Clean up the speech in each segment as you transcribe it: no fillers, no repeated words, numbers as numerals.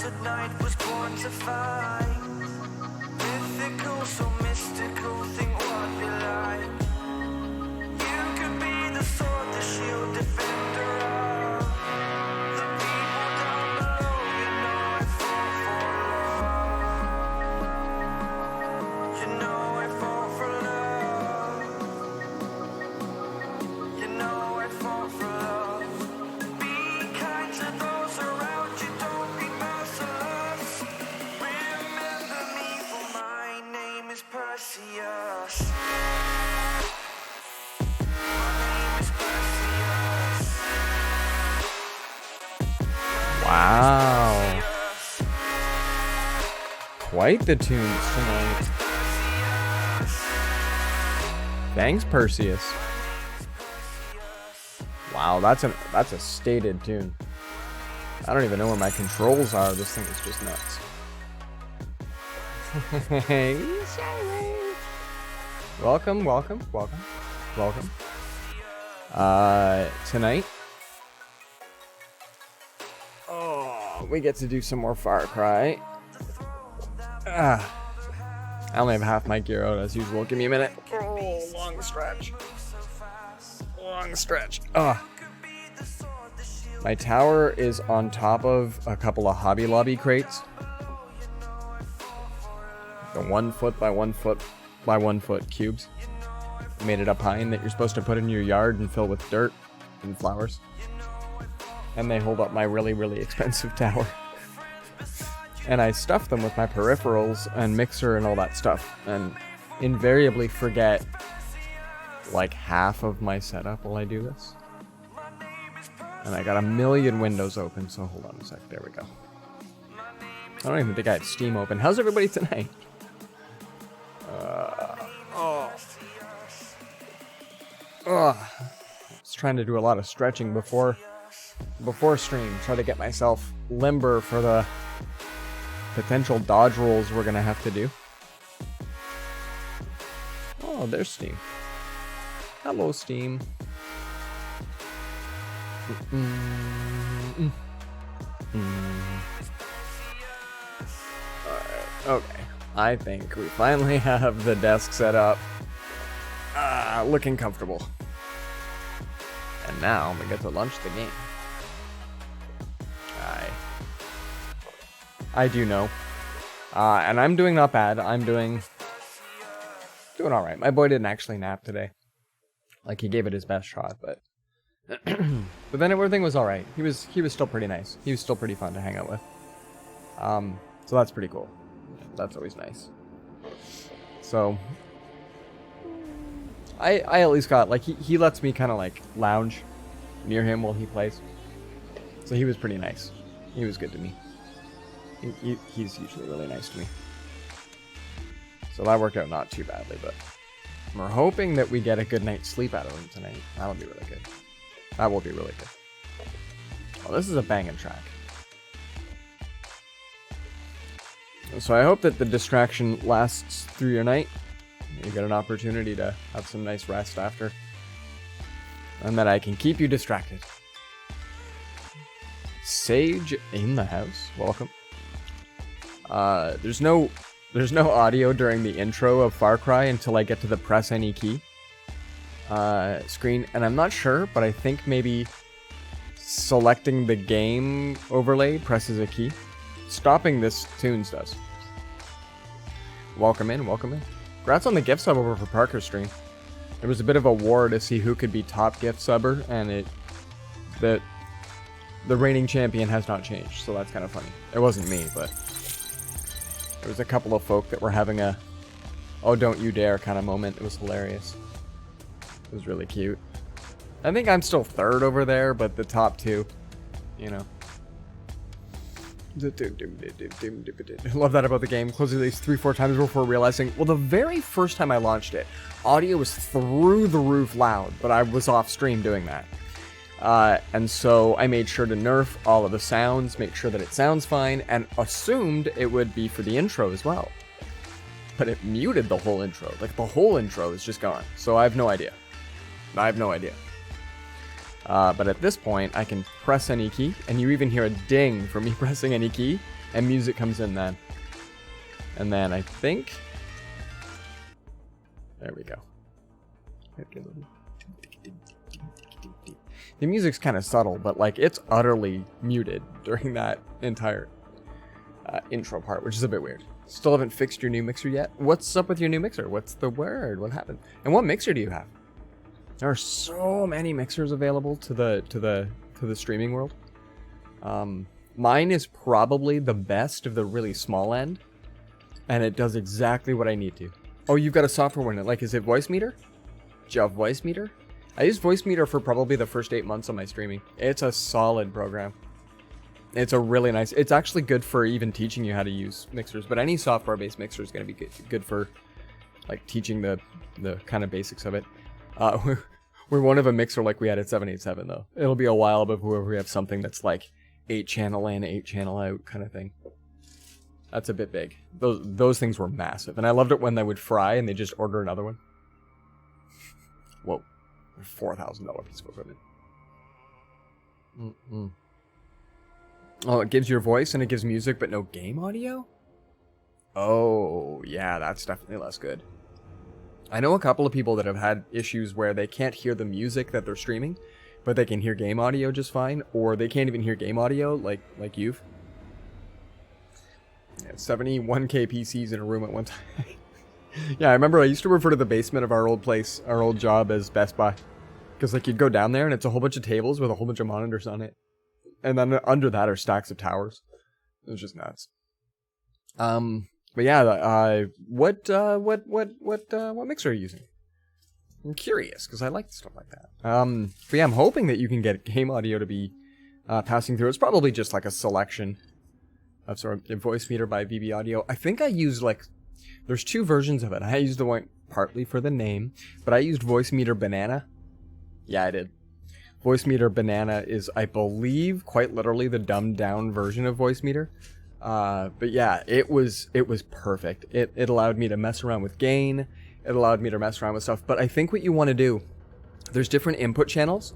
blessed night was born to find. Mythical, so mystical, think what you like. You could be the sword, the shield, defender of the people down below. You know I fall for love. You know I fall for love. You know I fall for love. Be kind to those around you, don't be merciless. Remember me, for my name is Perseus. My name is Perseus. Wow. Perseus. Quite the tunes tonight. Thanks, Perseus. Wow, that's a stated tune. I don't even know where my controls are. This thing is just nuts. Welcome. Tonight, we get to do some more Far Cry. I only have half my gear out as usual. Give me a minute. Oh, long stretch. My tower is on top of a couple of Hobby Lobby crates. The 1 foot by 1 foot by 1 foot cubes. Made it up high and that you're supposed to put in your yard and fill with dirt and flowers. And they hold up my really, really expensive tower. And I stuff them with my peripherals and mixer and all that stuff. And invariably forget like half of my setup while I do this. And I got a million windows open, so hold on a sec. There we go. I don't even think I had Steam open. How's everybody tonight? I was trying to do a lot of stretching before stream. Try to get myself limber for the potential dodge rolls we're going to have to do. Oh, there's Steam. Hello, Steam. Alright, okay. I think we finally have the desk set up. Looking comfortable. And now we get to launch the game. I do know. And I'm doing not bad. I'm doing alright. My boy didn't actually nap today. Like, he gave it his best shot, but but then everything was alright. He was still pretty nice. He was still pretty fun to hang out with. So that's pretty cool. That's always nice. So I at least got, like, he lets me kind of like lounge near him while he plays. So he was pretty nice. He was good to me. He's usually really nice to me. So that worked out not too badly, but we're hoping that we get a good night's sleep out of him tonight. That'll be really good. That will be really good. Well, this is a banging track. So I hope that the distraction lasts through your night. You get an opportunity to have some nice rest after. And that I can keep you distracted. Sage in the house. Welcome. There's no audio during the intro of Far Cry until I get to the press any key screen, and I'm not sure, but I think maybe selecting the game overlay presses a key. Stopping this tunes does. Welcome in. Congrats on the gift sub over for Parker's stream. There was a bit of a war to see who could be top gift subber, and the reigning champion has not changed, so that's kind of funny. It wasn't me, but there was a couple of folk that were having a "oh, don't you dare" kind of moment. It was hilarious. It was really cute. I think I'm still third over there, but the top two, you know. I love that about the game. Closing at least 3-4 times before realizing, well, the very first time I launched it, audio was through the roof loud, but I was off stream doing that. And so I made sure to nerf all of the sounds, make sure that it sounds fine, and assumed it would be for the intro as well. But it muted the whole intro. Like, the whole intro is just gone. So I have no idea. But at this point, I can press any key, and you even hear a ding for me pressing any key, And music comes in then. And then I think... There we go. The music's kind of subtle, but like it's utterly muted during that entire intro part, which is a bit weird. Still haven't fixed your new mixer yet? What's up with your new mixer? What's the word? What happened? And what mixer do you have? There are so many mixers available to the streaming world. Mine is probably the best of the really small end, and it does exactly what I need to. Oh, you've got a software one. Like, is it Voice Meter? Do you have Voice Meter? I used Voice Meter for probably the first 8 months of my streaming. It's a solid program. It's a really nice... It's actually good for even teaching you how to use mixers, but any software-based mixer is going to be good for, like, teaching the kind of basics of it. We're one of a mixer like we had at 787, though. It'll be a while before we have something that's, like, 8-channel in, 8-channel out kind of thing. That's a bit big. Those things were massive, and I loved it when they would fry and they just order another one. Whoa. $4,000 piece of equipment. Oh, it gives your voice and it gives music, but no game audio? Oh, yeah, that's definitely less good. I know a couple of people that have had issues where they can't hear the music that they're streaming, but they can hear game audio just fine, or they can't even hear game audio, like you've. Yeah, 71k PCs in a room at one time. Yeah, I remember I used to refer to the basement of our old place, our old job, as Best Buy. Because, like, you'd go down there and it's a whole bunch of tables with a whole bunch of monitors on it. And then under that are stacks of towers. It was just nuts. But yeah, what mixer are you using? I'm curious, because I like stuff like that. But yeah, I'm hoping that you can get game audio to be passing through. It's probably just like a selection of sort of Voice Meter by VB Audio. I think I used like... There's 2 versions of it. I used the one partly for the name, but I used Voice Meter Banana. Yeah, I did. Voice Meter Banana is, I believe, quite literally the dumbed down version of Voice Meter. But yeah, it was perfect. It allowed me to mess around with gain. It allowed me to mess around with stuff. But I think what you want to do, there's different input channels.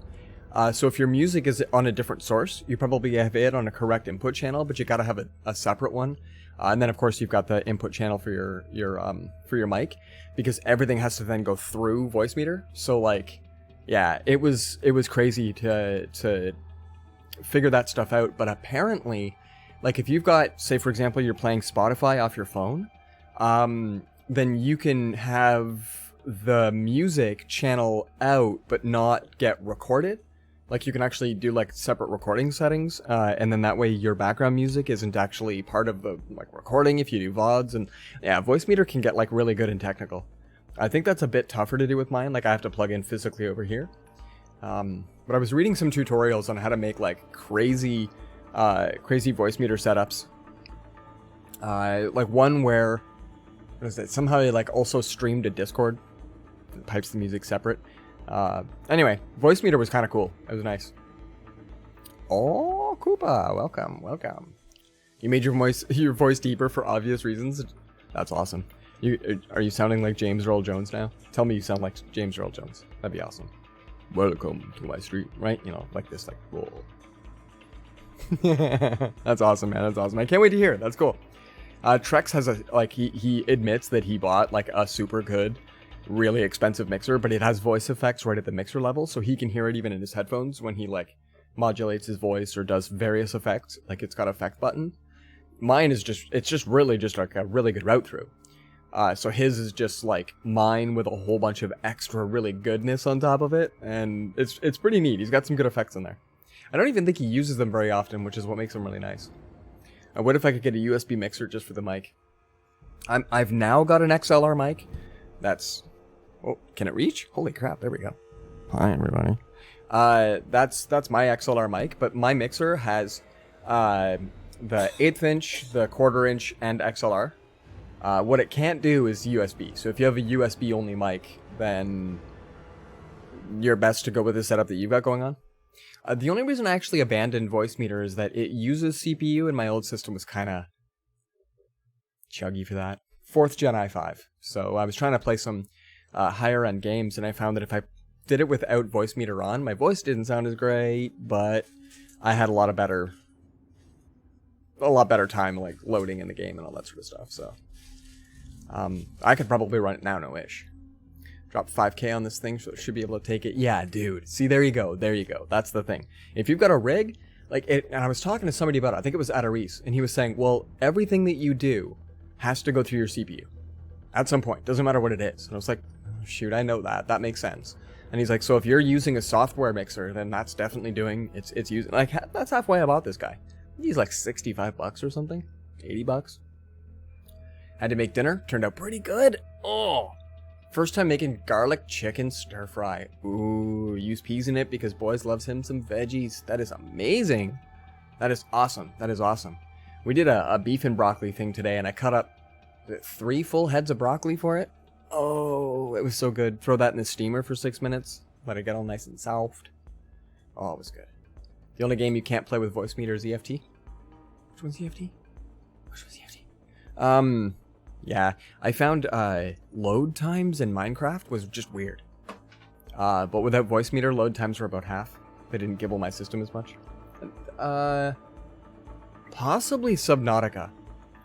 So if your music is on a different source, you probably have it on a correct input channel, but you got to have a separate one. And then of course you've got the input channel for your mic, because everything has to then go through Voice Meter. So like, yeah, it was crazy to figure that stuff out. But apparently, like if you've got, say for example, you're playing Spotify off your phone, then you can have the music channel out but not get recorded. Like you can actually do like separate recording settings, and then that way your background music isn't actually part of the like recording if you do VODs. And yeah, Voice Meter can get like really good and technical. I think that's a bit tougher to do with mine. Like I have to plug in physically over here. But I was reading some tutorials on how to make like crazy Voice Meter setups. Like one where, what is it? Somehow it like also streamed to Discord. It pipes the music separate. Anyway, Voice Meter was kind of cool. It was nice. Oh, Koopa, welcome. You made your voice deeper for obvious reasons. That's awesome. Are you sounding like James Earl Jones now? Tell me you sound like James Earl Jones. That'd be awesome. Welcome to my street, right? You know, like this, like whoa. That's awesome, man. That's awesome. I can't wait to hear it. That's cool. Trex has a like he admits that he bought like a super good, really expensive mixer, but it has voice effects right at the mixer level, so he can hear it even in his headphones when he like modulates his voice or does various effects. Like it's got effect button. Mine is just really just like a really good route through. So his is just like mine with a whole bunch of extra really goodness on top of it, and it's pretty neat. He's got some good effects in there. I don't even think he uses them very often, which is what makes them really nice. What if I could get a USB mixer just for the mic? I've now got an XLR mic. That's... Oh, can it reach? Holy crap, there we go. Hi, everybody. That's my XLR mic, but my mixer has the 1/8 inch, the 1/4 inch, and XLR. What it can't do is USB. So if you have a USB only mic, then you're best to go with the setup that you've got going on. The only reason I actually abandoned Voice Meter is that it uses CPU, and my old system was kind of chuggy for that. 4th Gen i5. So I was trying to play some higher end games, and I found that if I did it without Voice Meter on, my voice didn't sound as great, but I had a lot of better a lot better time, like, loading in the game and all that sort of stuff, so. I could probably run it now, no-ish. Drop 5k on this thing, so it should be able to take it. Yeah, dude. See, there you go. There you go. That's the thing. If you've got a rig, like, and I was talking to somebody about it, I think it was Ataris, and he was saying, well, everything that you do has to go through your CPU. At some point. Doesn't matter what it is. And I was like, oh, shoot, I know that. That makes sense. And he's like, so if you're using a software mixer, then that's definitely doing, it's using, like, that's halfway about this guy. He's like 65 bucks or something. 80 bucks. Had to make dinner. Turned out pretty good. Oh, first time making garlic chicken stir fry. Ooh, use peas in it because boys loves him some veggies. That is amazing. That is awesome. That is awesome. We did a beef and broccoli thing today, and I cut up 3 full heads of broccoli for it. Oh, it was so good. Throw that in the steamer for 6 minutes. Let it get all nice and soft. Oh, it was good. The only game you can't play with voice meter is EFT. Which one's EFT? Which one's EFT? Yeah, I found load times in Minecraft was just weird. But without voice meter, load times were about half. They didn't gibble my system as much. Possibly Subnautica.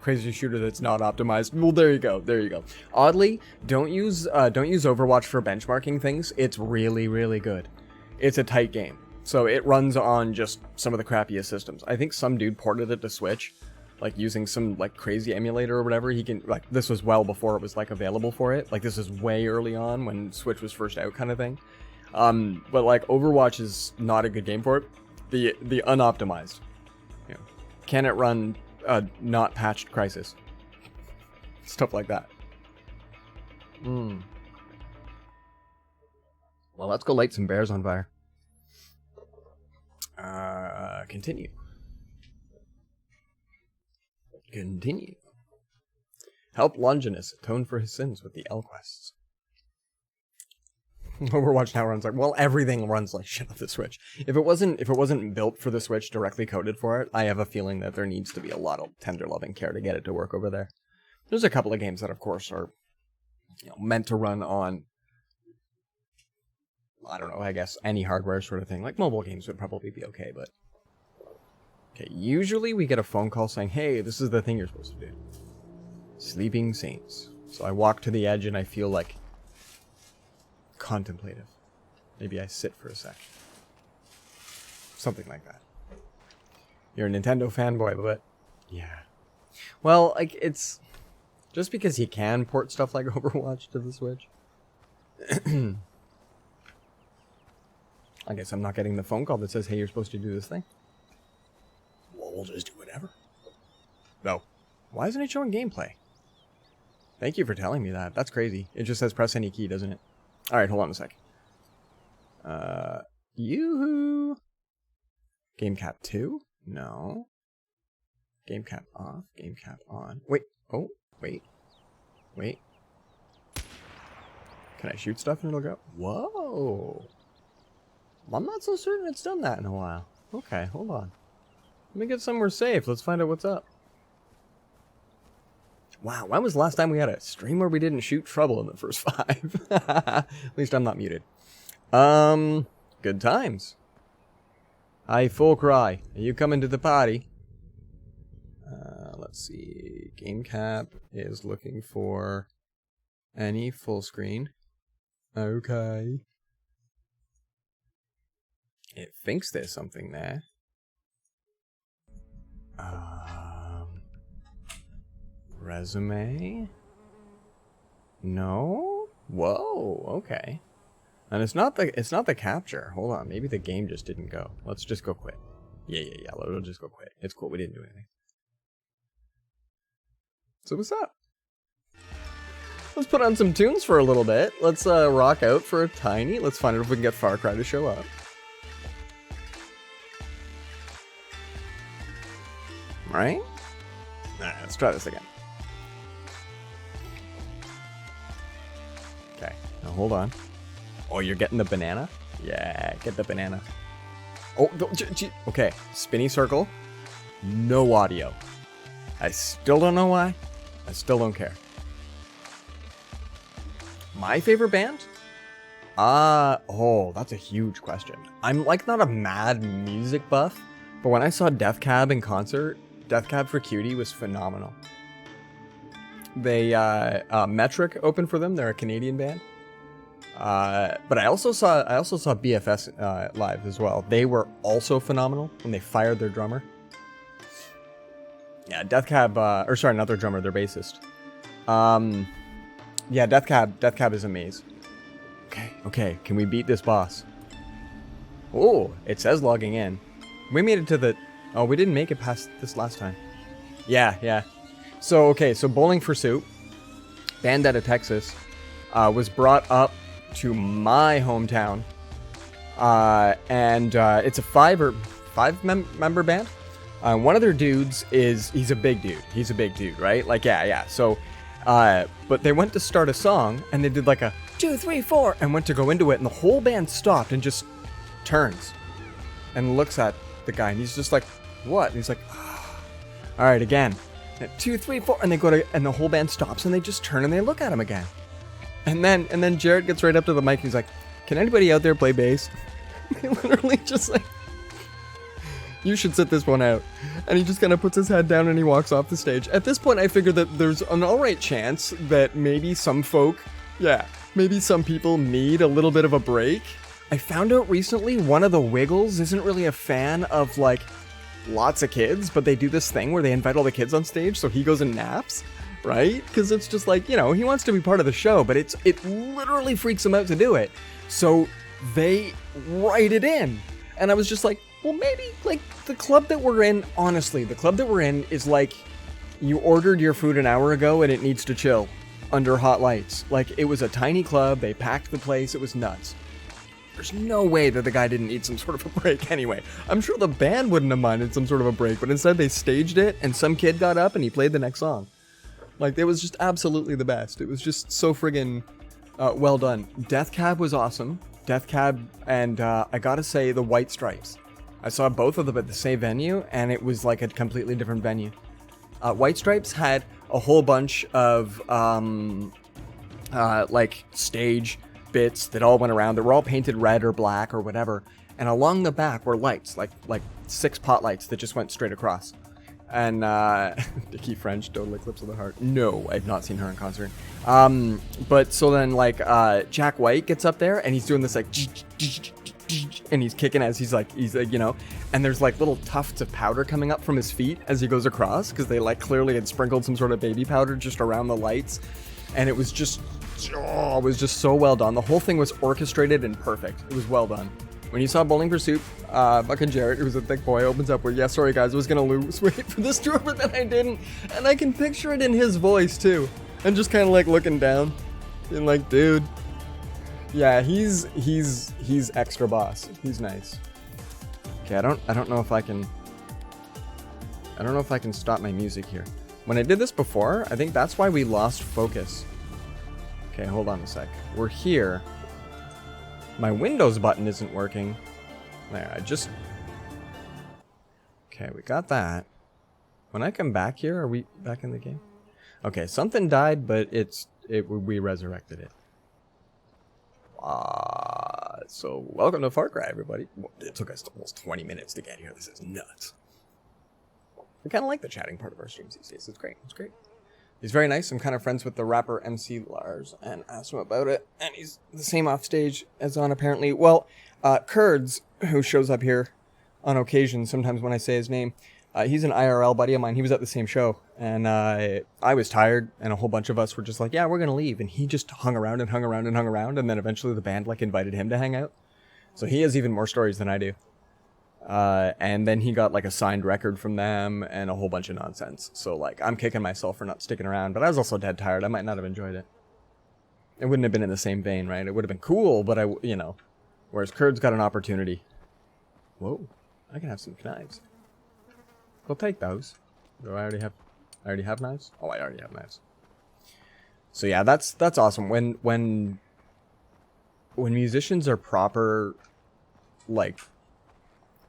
Crazy shooter that's not optimized. Well, there you go. There you go. Oddly, don't use Overwatch for benchmarking things. It's really, really good. It's a tight game. So it runs on just some of the crappiest systems. I think some dude ported it to Switch, like using some like crazy emulator or whatever. He can, like, this was well before it was like available for it. Like, this is way early on when Switch was first out, kind of thing. But like Overwatch is not a good game for it. The unoptimized. You know, can it run not patched Crisis? Stuff like that. Well, let's go light some bears on fire. Continue. Continue. Help Longinus atone for his sins with the L quests. Overwatch now runs like, well, everything runs like shit on the Switch. If it wasn't built for the Switch, directly coded for it, I have a feeling that there needs to be a lot of tender loving care to get it to work over there. There's a couple of games that, of course, are, you know, meant to run on, I don't know, I guess any hardware sort of thing. Like mobile games would probably be okay, but okay, usually we get a phone call saying, hey, this is the thing you're supposed to do. Sleeping Saints. So I walk to the edge and I feel like contemplative. Maybe I sit for a sec. Something like that. You're a Nintendo fanboy, but yeah. Well, like, it's just because you can port stuff like Overwatch to the Switch. I guess I'm not getting the phone call that says, hey, you're supposed to do this thing. Well, we'll just do whatever. No. Why isn't it showing gameplay? Thank you for telling me that. That's crazy. It just says press any key, doesn't it? Alright, hold on a sec. Yoo-hoo! Game cap 2? No. Game cap off. Game cap on. Wait. Oh, wait. Wait. Can I shoot stuff and it'll go? Whoa! I'm not so certain it's done that in a while. Okay, hold on. Let me get somewhere safe. Let's find out what's up. Wow, when was the last time we had a stream where we didn't shoot trouble in the first 5? At least I'm not muted. Good times. Hi, full cry. Are you coming to the party? Let's see. Game cap is looking for any full screen. Okay. It thinks there's something there. Resume? No? Whoa, okay. And it's not the capture. Hold on, maybe the game just didn't go. Let's just go quit. Yeah, we'll just go quit. It's cool, we didn't do anything. So what's up? Let's put on some tunes for a little bit. Let's rock out for a tiny. Let's find out if we can get Far Cry to show up. Right? Alright, let's try this again. Okay, now hold on. Oh, you're getting the banana? Yeah, get the banana. Oh, okay, spinny circle. No audio. I still don't know why. I still don't care. My favorite band? Oh, that's a huge question. I'm like not a mad music buff, but when I saw Def Cab in concert, Death Cab for Cutie was phenomenal. They Metric opened for them. They're a Canadian band. But I also saw BFS live as well. They were also phenomenal when they fired their drummer. Yeah, Death Cab, or sorry, not their drummer, their bassist. Yeah, Death Cab is amazing. Okay, can we beat this boss? Oh, it says logging in. We made it to the... Oh, we didn't make it past this last time. Yeah. So Bowling for Soup, band out of Texas, was brought up to my hometown. And it's a five member band. One of their dudes he's a big dude, right? Like, yeah. So, but they went to start a song and they did like a 2, 3, 4 and went to go into it, and the whole band stopped and just turns and looks at the guy, and he's just like, what? And he's like, oh. All right, again, 2, 3, 4, and they go to, and the whole band stops and they just turn and they look at him again. And then Jared gets right up to the mic and he's like, can anybody out there play bass? They literally just like, you should sit this one out. And he just kind of puts his head down and he walks off the stage. At this point, I figured that there's an alright chance that maybe some people need a little bit of a break. I found out recently one of the Wiggles isn't really a fan of, like, lots of kids, but they do this thing where they invite all the kids on stage, so he goes and naps, right? Because it's just like, you know, he wants to be part of the show, but it literally freaks him out to do it. So they write it in. And I was just like, well, maybe, like, the club that we're in, honestly, the club that we're in is like, you ordered your food an hour ago and it needs to chill under hot lights. Like, it was a tiny club, they packed the place, it was nuts. There's no way that the guy didn't need some sort of a break anyway. I'm sure the band wouldn't have minded some sort of a break, but instead they staged it and some kid got up and he played the next song. Like, it was just absolutely the best. It was just so friggin' well done. Death Cab was awesome. Death Cab and I gotta say the White Stripes. I saw both of them at the same venue, and it was like a completely different venue. White Stripes had a whole bunch of like stage bits that all went around. They were all painted red or black or whatever, and along the back were lights, like 6 pot lights that just went straight across. And Dickie French, Total Eclipse of the Heart. No, I've not seen her in concert. But so then, like, Jack White gets up there and he's doing this like, and he's kicking as he's like, you know, and there's like little tufts of powder coming up from his feet as he goes across, because they like clearly had sprinkled some sort of baby powder just around the lights, and it was just so well done. The whole thing was orchestrated and perfect. It was well done. When you saw Bowling for Soup, fucking Jarrett, who was a thick boy, opens up with, yeah, sorry guys, I was gonna lose weight for this tour, but then I didn't, and I can picture it in his voice too, and just kind of like looking down, and like, dude. Yeah, he's extra boss. He's nice. Okay, I don't know if I can stop my music here. When I did this before, I think that's why we lost focus. Okay, hold on a sec. We're here. My Windows button isn't working. There, okay, we got that. When I come back here, are we back in the game? Okay, something died, but we resurrected it. So welcome to Far Cry, everybody. It took us almost 20 minutes to get here. This is nuts. I kind of like the chatting part of our streams these days. It's great. He's very nice. I'm kind of friends with the rapper MC Lars, and asked him about it, and he's the same off stage as on, apparently. Well, Kurds, who shows up here on occasion, sometimes when I say his name, he's an IRL buddy of mine. He was at the same show, and I was tired, and a whole bunch of us were just like, yeah, we're gonna leave, and he just hung around, and then eventually the band like invited him to hang out. So he has even more stories than I do. And then he got like a signed record from them and a whole bunch of nonsense. So like, I'm kicking myself for not sticking around, but I was also dead tired. I might not have enjoyed it. It wouldn't have been in the same vein, right? It would have been cool, but whereas Kurds got an opportunity. Whoa, I can have some knives. We'll take those. Do I already have knives? Oh, I already have knives. So yeah, that's awesome. When musicians are proper, like,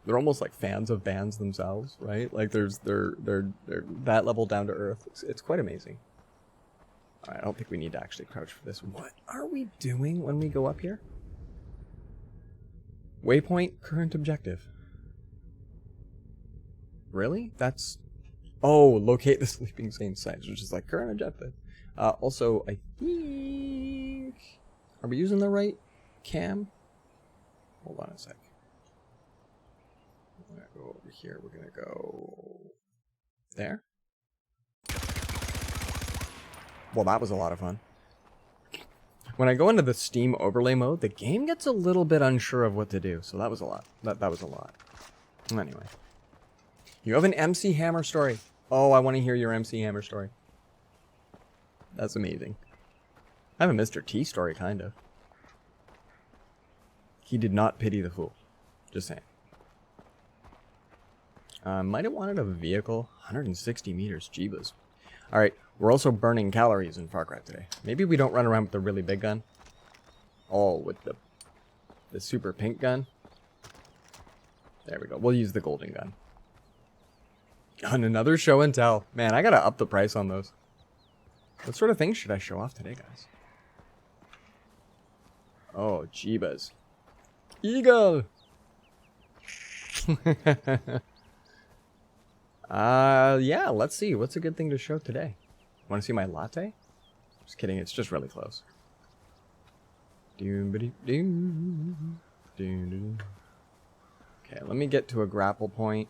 they're almost like fans of bands themselves, right? Like they're that level down to earth. It's quite amazing. All right, I don't think we need to actually crouch for this. What are we doing when we go up here? Waypoint, current objective. Really? That's Oh, locate the sleeping sane sites, which is like current objective. Also, I think... Are we using the right cam? Hold on a sec. We're going to go over here. We're going to go... There. Well, that was a lot of fun. When I go into the Steam overlay mode, the game gets a little bit unsure of what to do. So that was a lot. That was a lot. Anyway. You have an MC Hammer story. Oh, I want to hear your MC Hammer story. That's amazing. I have a Mr. T story, kind of. He did not pity the fool. Just saying. Might have wanted a vehicle. 160 meters. Jeebus. Alright, we're also burning calories in Far Cry today. Maybe we don't run around with the really big gun. Oh, with the super pink gun. There we go. We'll use the golden gun. On another show and tell. Man, I gotta up the price on those. What sort of things should I show off today, guys? Oh, jeebas. Eagle! Yeah, let's see. What's a good thing to show today? Want to see my latte? Just kidding, it's just really close. Okay, let me get to a grapple point,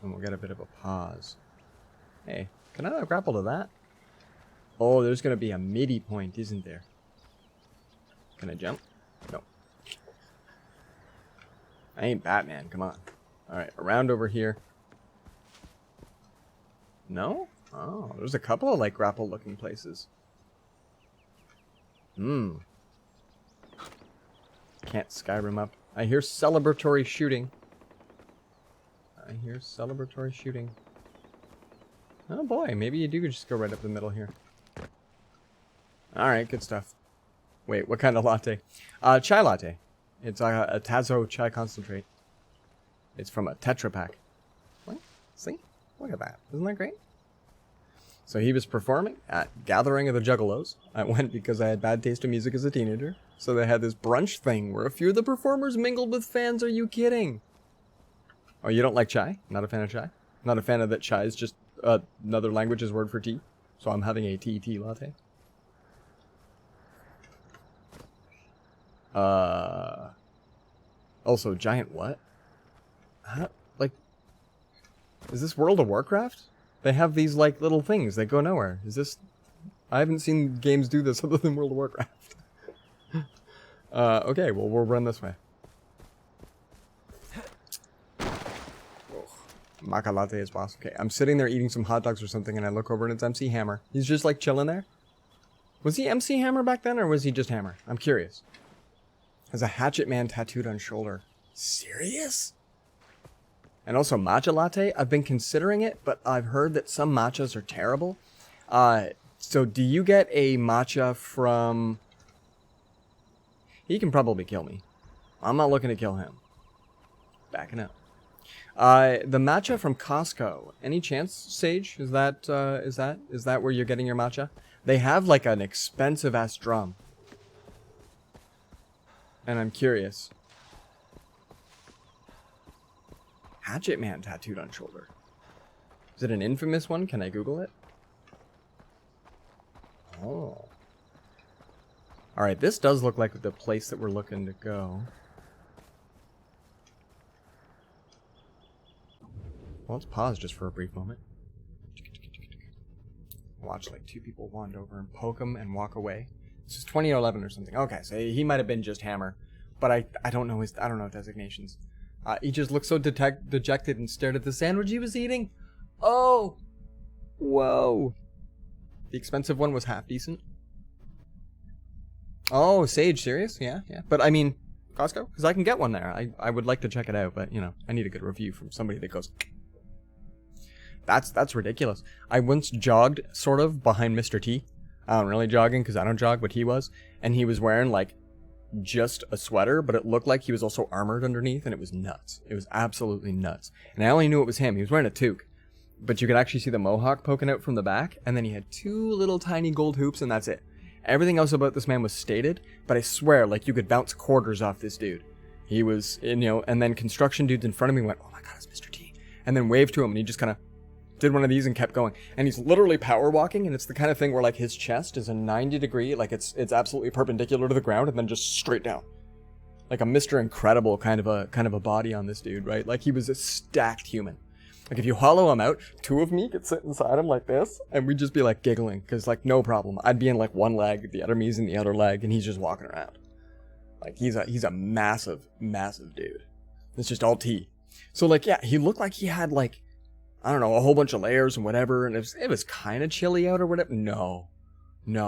and we'll get a bit of a pause. Hey, can I not grapple to that? Oh, there's going to be a midi point, isn't there? Can I jump? No. I ain't Batman, come on. Alright, around over here. No? Oh, there's a couple of, like, grapple-looking places. Can't Skyrim up. I hear celebratory shooting. Oh boy, maybe you do just go right up the middle here. Alright, good stuff. Wait, what kind of latte? Chai latte. It's a Tazo chai concentrate. It's from a Tetra Pak. What? See? Look at that. Isn't that great? So he was performing at Gathering of the Juggalos. I went because I had bad taste in music as a teenager. So they had this brunch thing where a few of the performers mingled with fans. Are you kidding? Oh, you don't like chai? Not a fan of chai? Not a fan of that chai is just another language's word for tea? So I'm having a tea latte. Also, giant what? Huh? Like, is this World of Warcraft? They have these, like, little things that go nowhere. Is this... I haven't seen games do this other than World of Warcraft. Okay, well, we'll run this way. Oh, maca latte is boss. Okay, I'm sitting there eating some hot dogs or something, and I look over and it's MC Hammer. He's just, like, chilling there. Was he MC Hammer back then, or was he just Hammer? I'm curious. Has a hatchet man tattooed on shoulder. Serious? And also matcha latte. I've been considering it, but I've heard that some matchas are terrible. So do you get a matcha from... He can probably kill me. I'm not looking to kill him. Backing up. The matcha from Costco. Any chance, Sage? Is that where you're getting your matcha? They have like an expensive ass drum. And I'm curious. Hatchet man tattooed on shoulder. Is it an infamous one? Can I Google it? Oh. Alright, this does look like the place that we're looking to go. Well, let's pause just for a brief moment. Watch like two people wander over and poke him and walk away. This is 2011 or something. Okay, so he might have been just Hammer. But I don't know his designations. He just looked so dejected and stared at the sandwich he was eating. Oh! Whoa! The expensive one was half decent. Oh, Sage, serious? Yeah. But I mean, Costco? Because I can get one there. I would like to check it out, but, you know, I need a good review from somebody that goes... That's ridiculous. I once jogged, sort of, behind Mr. T. I don't really jogging, because I don't jog, but he was. And he was wearing, like, just a sweater, but it looked like he was also armored underneath, and it was nuts. It was absolutely nuts. And I only knew it was him. He was wearing a toque. But you could actually see the mohawk poking out from the back, and then he had two little tiny gold hoops, and that's it. Everything else about this man was stated, but I swear, like, you could bounce quarters off this dude. He was, you know, and then construction dudes in front of me went, oh my god, it's Mr. T. And then waved to him, and he just kind of did one of these and kept going. And he's literally power walking, and it's the kind of thing where like his chest is a 90 degree, like it's absolutely perpendicular to the ground and then just straight down. Like a Mr. Incredible kind of a body on this dude, right? Like he was a stacked human. Like if you hollow him out, two of me could sit inside him like this, and we'd just be like giggling, because like no problem. I'd be in like one leg, the other me's in the other leg, and he's just walking around. Like he's a massive, massive dude. It's just all T. So like yeah, he looked like he had like, I don't know, a whole bunch of layers and whatever, and it was kind of chilly out or whatever. No,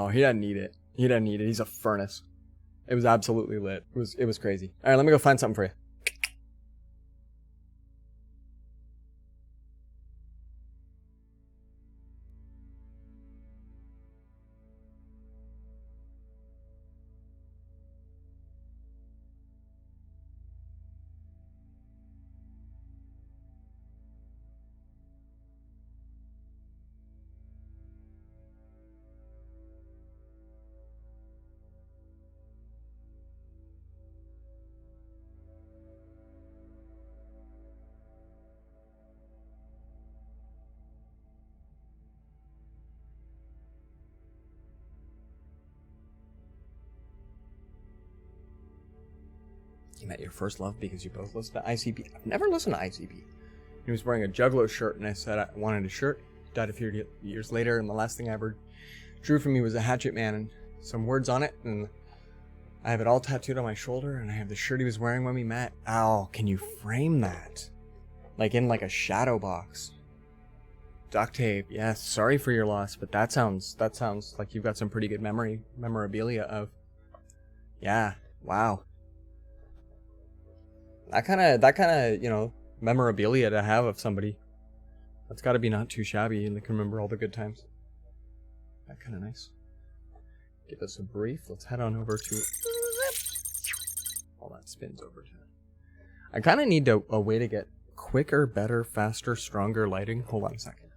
he doesn't need it. He doesn't need it. He's a furnace. It was absolutely lit. It was crazy. All right, let me go find something for you. You met your first love because you both listened to ICP. I've never listened to ICP. He was wearing a Juggalo shirt, and I said I wanted a shirt. He died a few years later, and the last thing I ever drew from me was a hatchet man and some words on it, and I have it all tattooed on my shoulder, and I have the shirt he was wearing when we met. Ow, can you frame that? Like in like a shadow box. Duct tape. Yes, sorry for your loss, but that sounds like you've got some pretty good memorabilia of. Yeah, wow. That kind of, you know, memorabilia to have of somebody. That's got to be not too shabby, and they can remember all the good times. That kind of nice. Give us a brief. Let's head on over to. All that spins over to. I kind of need a way to get quicker, better, faster, stronger lighting. Hold on a second.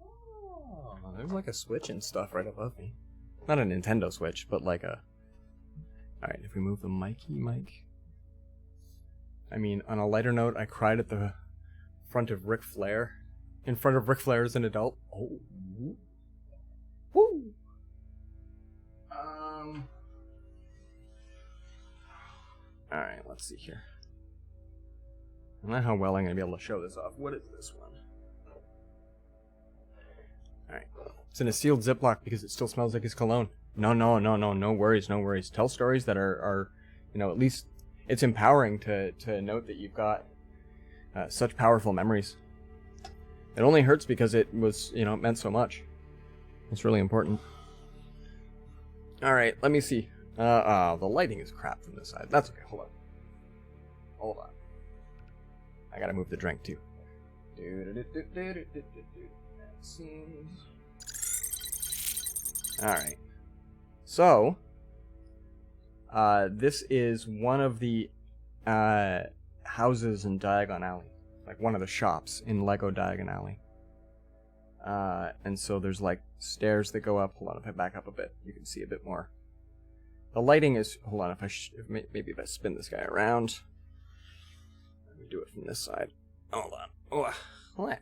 Oh, there's like a Switch and stuff right above me. Not a Nintendo Switch, but like a. Alright, if we move the mic. I mean, on a lighter note, I cried at the front of Ric Flair. In front of Ric Flair as an adult. Oh. Woo! Alright, let's see here. I don't know how well I'm going to be able to show this off. What is this one? Alright. It's in a sealed Ziploc because it still smells like his cologne. No worries. Tell stories that are, you know, at least it's empowering to note that you've got such powerful memories. It only hurts because it was, you know, it meant so much. It's really important. Alright, let me see. The lighting is crap from this side. That's okay, hold on. I gotta move the drink too. Alright. So, this is one of the houses in Diagon Alley. Like one of the shops in Lego Diagon Alley. And so there's like stairs that go up. Hold on, if I back up a bit, you can see a bit more. The lighting is, hold on, maybe if I spin this guy around. Let me do it from this side. Hold on. Oh,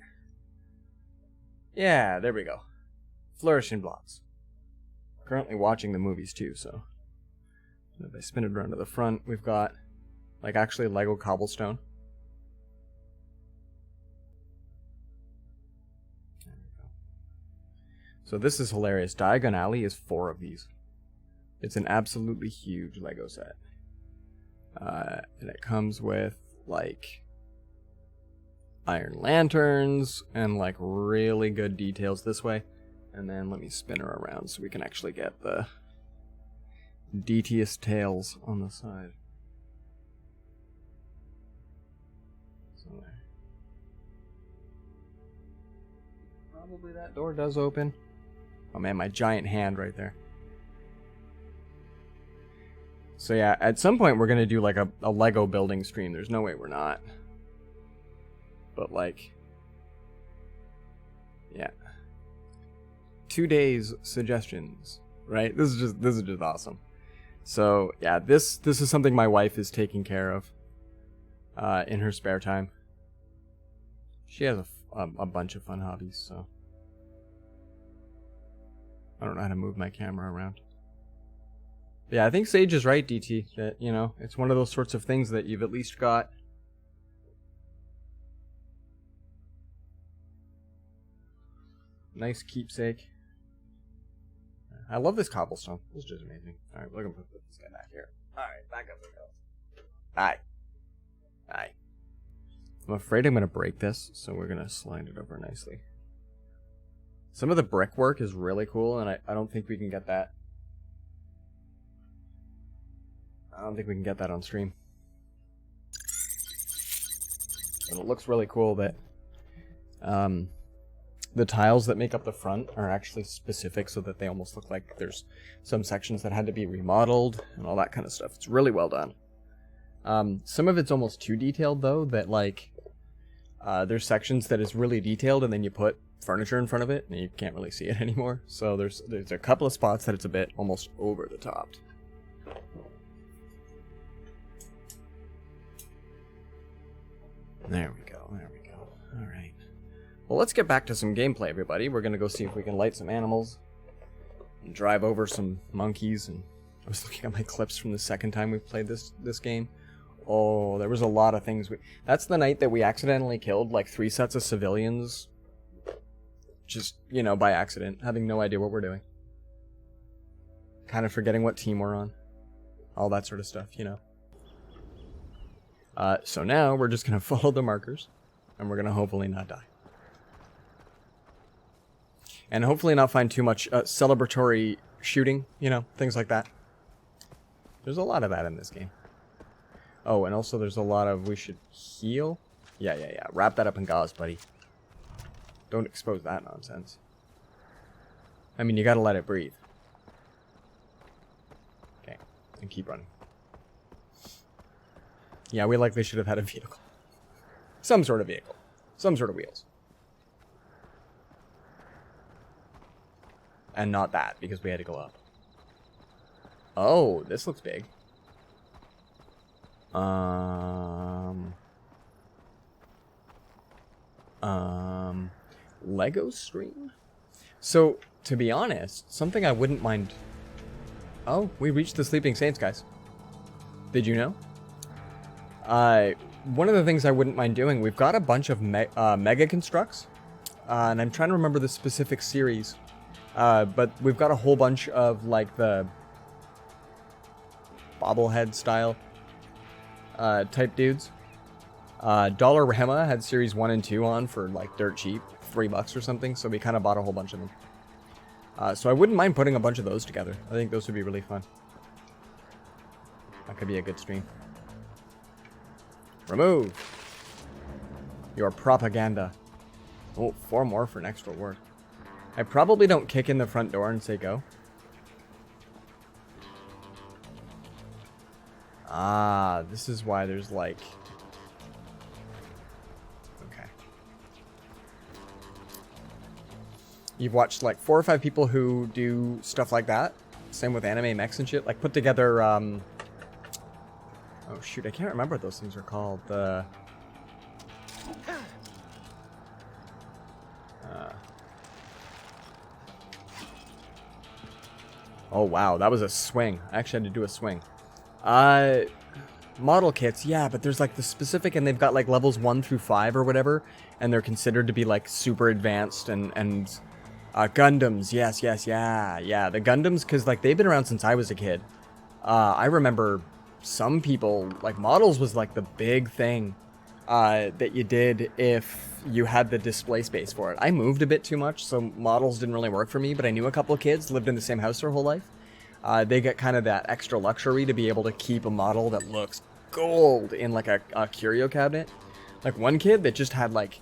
yeah, there we go. Flourishing blocks. Currently watching the movies too, so if I spin it around to the front, we've got like actually Lego cobblestone. There we go. So this is hilarious. Diagon Alley is 4 of these. It's an absolutely huge Lego set. And it comes with like iron lanterns and like really good details this way. And then let me spin her around so we can actually get the DTS tails on the side. So there. Probably that door does open. Oh man, my giant hand right there. So yeah, at some point we're gonna do like a Lego building stream. There's no way we're not. But like, yeah. 2 days suggestions, right? This is just awesome. So yeah, this is something my wife is taking care of in her spare time. She has a bunch of fun hobbies, so I don't know how to move my camera around. Yeah, I think Sage is right, DT, that, you know, it's one of those sorts of things that you've at least got nice keepsake. I love this cobblestone. This is just amazing. Alright, we're gonna put this guy back here. Alright, back up we go. Hi. Hi. I'm afraid I'm gonna break this, so we're gonna slide it over nicely. Some of the brickwork is really cool, and I don't think we can get that. I don't think we can get that on stream. But it looks really cool that the tiles that make up the front are actually specific so that they almost look like there's some sections that had to be remodeled and all that kind of stuff. It's really well done. Some of it's almost too detailed though, that like there's sections that is really detailed and then you put furniture in front of it and you can't really see it anymore. So there's a couple of spots that it's a bit almost over the top. There we go, there we go. Alright. Well, let's get back to some gameplay, everybody. We're gonna go see if we can light some animals and drive over some monkeys. And I was looking at my clips from the second time we played this game. Oh, there was a lot of things. That's the night that we accidentally killed like 3 sets of civilians. Just, you know, by accident, having no idea what we're doing. Kind of forgetting what team we're on. All that sort of stuff, you know. So now we're just going to follow the markers, and we're going to hopefully not die. And hopefully not find too much celebratory shooting, you know, things like that. There's a lot of that in this game. Oh, and also there's a lot of, we should heal? Yeah. Wrap that up in gauze, buddy. Don't expose that nonsense. I mean, you gotta let it breathe. Okay, and keep running. Yeah, we likely should have had a vehicle. Some sort of vehicle. Some sort of wheels. And not that, because we had to go up. Oh, this looks big. Lego stream? So, to be honest, something I wouldn't mind... Oh, we reached the Sleeping Saints, guys. Did you know? One of the things I wouldn't mind doing, we've got a bunch of Mega Constructs, and I'm trying to remember the specific series, but we've got a whole bunch of, like, the bobblehead style type dudes. Dollarama had series 1 and 2 on for, like, dirt cheap, $3 or something, so we kind of bought a whole bunch of them. So I wouldn't mind putting a bunch of those together. I think those would be really fun. That could be a good stream. Remove your propaganda. Oh, 4 more for an extra word. I probably don't kick in the front door and say go. Ah, this is why there's like... Okay. You've watched like 4 or 5 people who do stuff like that. Same with anime mechs and shit. Like put together, oh shoot, I can't remember what those things are called. Oh wow, that was a swing. I actually had to do a swing. Model kits, yeah, but there's like the specific, and they've got like levels 1 through 5 or whatever, and they're considered to be like super advanced, and Gundams, yes, yeah, the Gundams, because like they've been around since I was a kid. I remember some people, like models was like the big thing that you did if you had the display space for it. I moved a bit too much, so models didn't really work for me, but I knew a couple of kids, lived in the same house their whole life. They get kind of that extra luxury to be able to keep a model that looks gold in like a curio cabinet. Like one kid that just had like,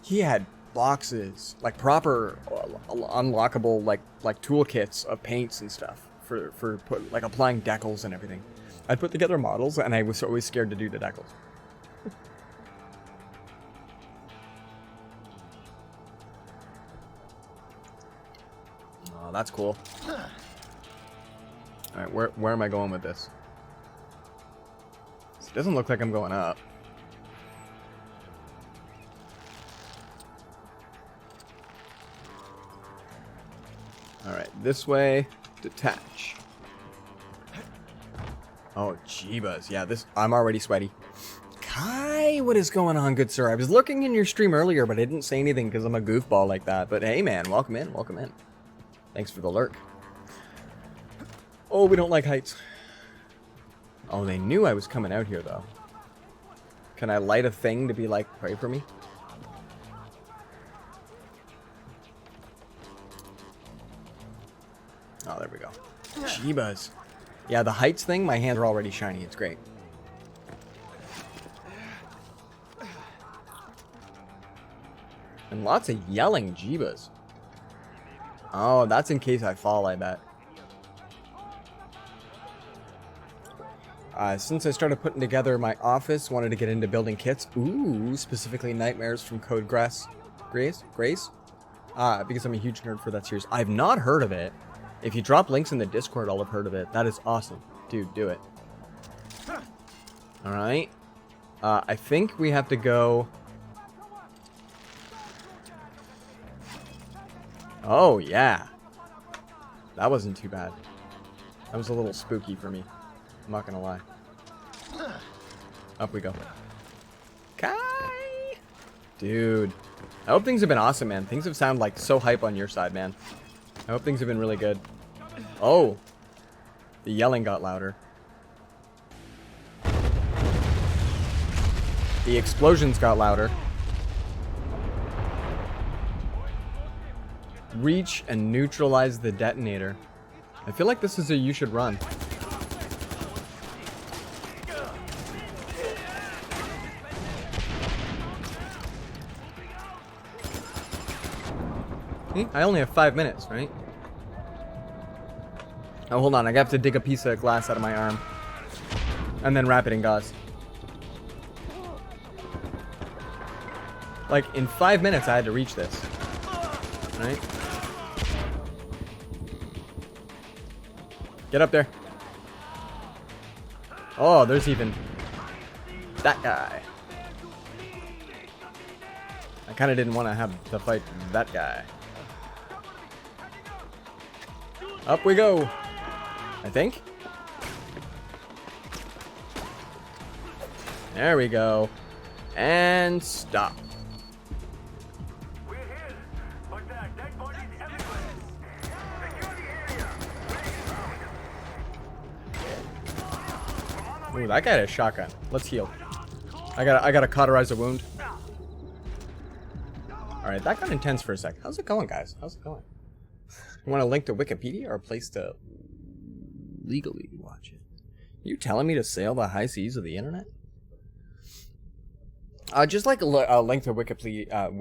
he had boxes, like proper unlockable like toolkits of paints and stuff for like applying decals and everything. I'd put together models and I was always scared to do the decals. Oh, that's cool. Alright, where am I going with this? It doesn't look like I'm going up. this way. Detach. Oh, jeebus. Yeah, I'm already sweaty. Kai, what is going on, good sir? I was looking in your stream earlier, but I didn't say anything because I'm a goofball like that. But hey, man, welcome in, welcome in. Thanks for the lurk. Oh, we don't like heights. Oh, they knew I was coming out here, though. Can I light a thing to be like, pray for me? Oh, there we go. Jeebus. Yeah, the heights thing, my hands are already shiny. It's great. And lots of yelling, jeebus. Oh, that's in case I fall, I bet. Since I started putting together my office, wanted to get into building kits. Ooh, specifically Nightmares from Code Grace? Because I'm a huge nerd for that series. I've not heard of it. If you drop links in the Discord, I'll have heard of it. That is awesome. Dude, do it. Alright. I think we have to go... Oh, yeah. That wasn't too bad. That was a little spooky for me. I'm not gonna lie. Up we go. Kai! Dude. I hope things have been awesome, man. Things have sounded like so hype on your side, man. I hope things have been really good. Oh. The yelling got louder. The explosions got louder. Reach and neutralize the detonator. I feel like this is a you should run. I only have 5 minutes, right? Oh, hold on. I have to dig a piece of glass out of my arm. And then wrap it in gauze. Like, in 5 minutes, I had to reach this. Right? Get up there. Oh, there's even that guy. I kind of didn't want to have to fight that guy. Up we go. I think. There we go. And stop. Ooh, that guy had a shotgun. Let's heal. I gotta cauterize a wound. Alright, that got intense for a sec. How's it going, guys? How's it going? You want a link to Wikipedia or a place to legally watch it? You telling me to sail the high seas of the internet? Just like a link to Wikipedia.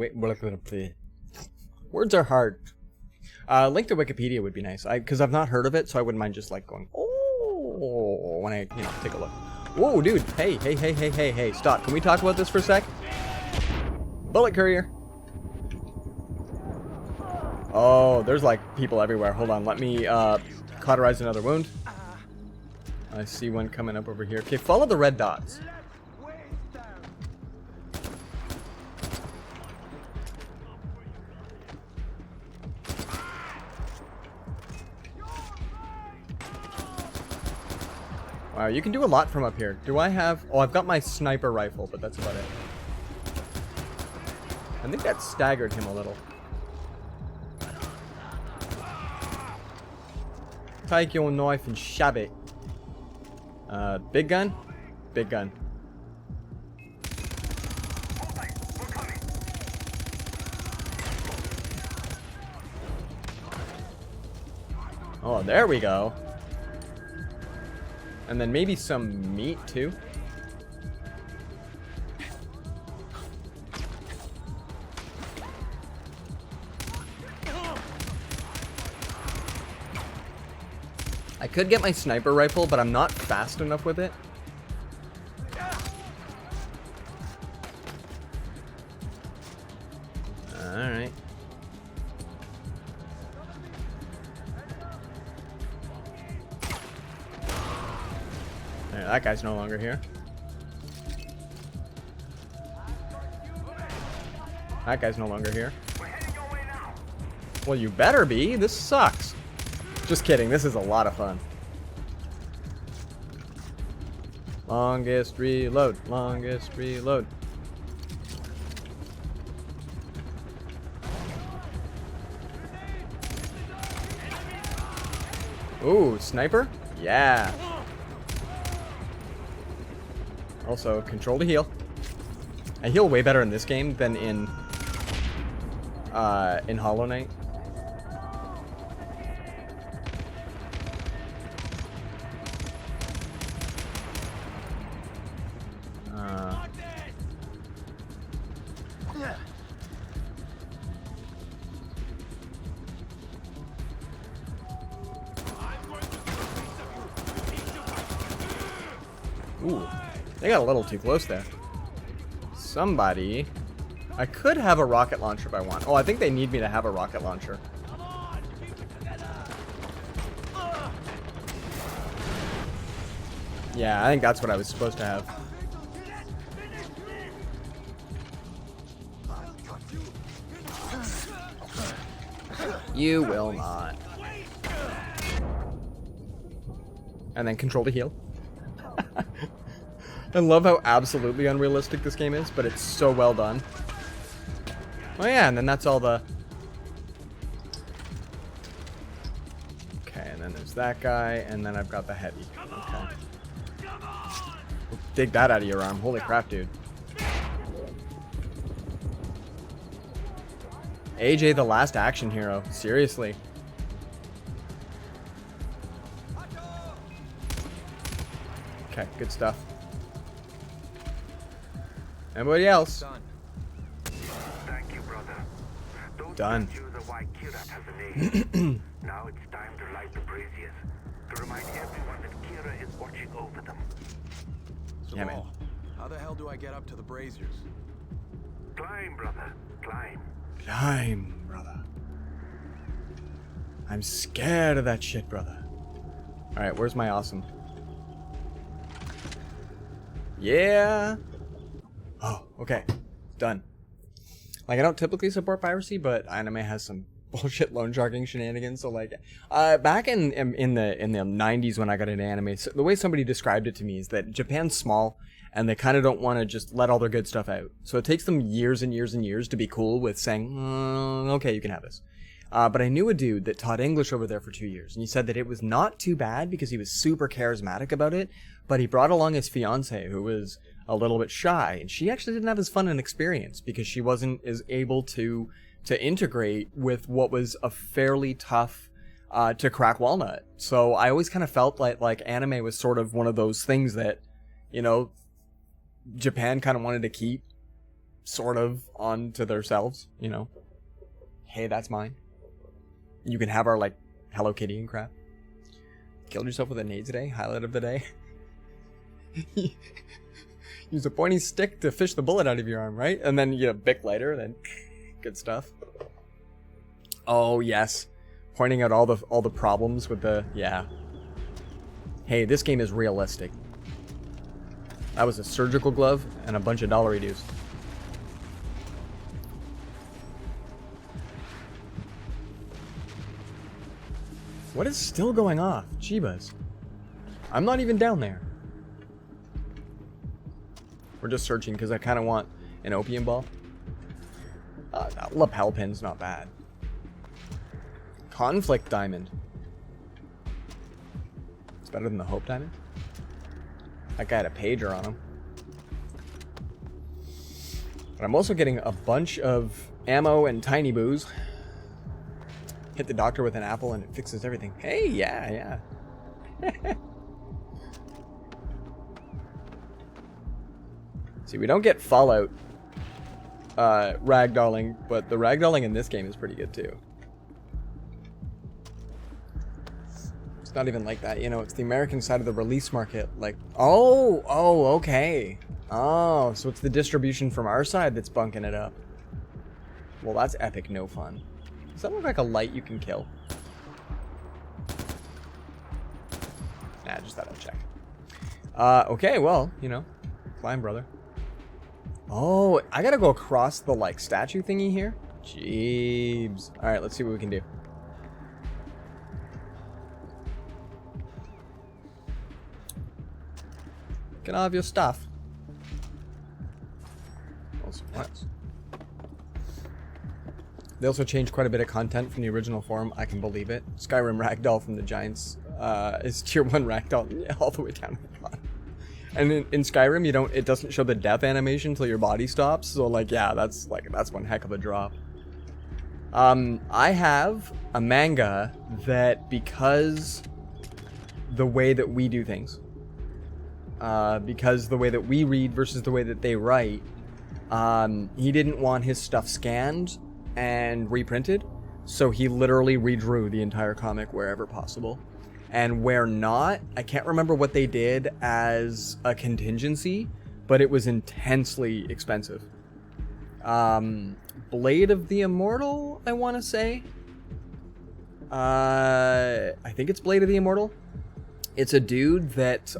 Words are hard. Link to Wikipedia would be nice. Because I've not heard of it, so I wouldn't mind just like going, oh, when I, take a look. Whoa, dude. Hey. Stop. Can we talk about this for a sec? Bullet courier. Oh, there's like people everywhere. Hold on, let me cauterize another wound. I see one coming up over here. Okay, follow the red dots. Wow, you can do a lot from up here. Do I have... Oh, I've got my sniper rifle, but that's about it. I think that staggered him a little. Take your knife and shove it. Big gun? Big gun. Oh, there we go. And then maybe some meat, too. I could get my sniper rifle, but I'm not fast enough with it. Alright. There, that guy's no longer here. That guy's no longer here. Well, you better be. This sucks. Just kidding. This is a lot of fun. Longest reload. Longest reload. Ooh, sniper? Yeah. Also, control to heal. I heal way better in this game than in Hollow Knight. Ooh, they got a little too close there. Somebody... I could have a rocket launcher if I want. Oh, I think they need me to have a rocket launcher. Yeah, I think that's what I was supposed to have. You will not. And then control to heal. I love how absolutely unrealistic this game is, but it's so well done. Oh yeah, and then that's all the... Okay, and then there's that guy, and then I've got the heavy. Okay. Dig that out of your arm. Holy crap, dude. AJ, the last action hero. Seriously. Okay, good stuff. Anybody else? Thank you, brother. Those Done. statues are why Kira has a name. Now it's time to light the braziers to remind everyone that Kira is watching over them. So Yeah, man. how the hell do I get up to the braziers? Climb, brother. Climb. Climb, brother. I'm scared of that shit, brother. Alright, where's my awesome? Yeah. Oh, okay. Done. Like, I don't typically support piracy, but anime has some bullshit loan sharking shenanigans. So, like, back in the 90s when I got into anime, so the way somebody described it to me is that Japan's small, and they kind of don't want to just let all their good stuff out. So it takes them years and years and years to be cool with saying, okay, you can have this. But I knew a dude that taught English over there for 2 years, and he said that it was not too bad because he was super charismatic about it, but he brought along his fiance, who was a little bit shy, and she actually didn't have as fun an experience because she wasn't as able to integrate with what was a fairly tough to crack walnut. So I always kind of felt like anime was sort of one of those things that, you know, Japan kind of wanted to keep sort of on to themselves, you know. Hey, that's mine. You can have our, like, Hello Kitty and crap. Killed yourself with a nade today? Highlight of the day. Use a pointy stick to fish the bullet out of your arm, right? And then you get a Bic lighter, then good stuff. Oh, yes. Pointing out all the problems with the... Yeah. Hey, this game is realistic. That was a surgical glove and a bunch of dollary dues. What is still going off? Jeebus. I'm not even down there. We're just searching because I kind of want an opium ball. That lapel pin's not bad. Conflict diamond. It's better than the hope diamond. That guy had a pager on him. But I'm also getting a bunch of ammo and tiny boos. Hit the doctor with an apple and it fixes everything. Hey, yeah. See, we don't get Fallout ragdolling, but the ragdolling in this game is pretty good too. It's not even like that, you know, it's the American side of the release market. Like, oh, okay. Oh, so it's the distribution from our side that's bunking it up. Well, that's epic no fun. Does that look like a light you can kill? Nah, just thought I'd check. Okay, well, you know, climb, brother. Oh, I gotta go across the, like, statue thingy here? Jeebs. Alright, let's see what we can do. Get all of your stuff. Also, what? They also changed quite a bit of content from the original form. I can believe it. Skyrim Ragdoll from the Giants is tier 1 Ragdoll all the way down to the bottom. And in Skyrim, it doesn't show the death animation until your body stops. So like, yeah, that's one heck of a drop. I have a manga that, because the way that we do things, because the way that we read versus the way that they write, he didn't want his stuff scanned and reprinted, so he literally redrew the entire comic wherever possible. And where not, I can't remember what they did as a contingency, but it was intensely expensive. Blade of the Immortal, I want to say. I think it's Blade of the Immortal. It's a dude that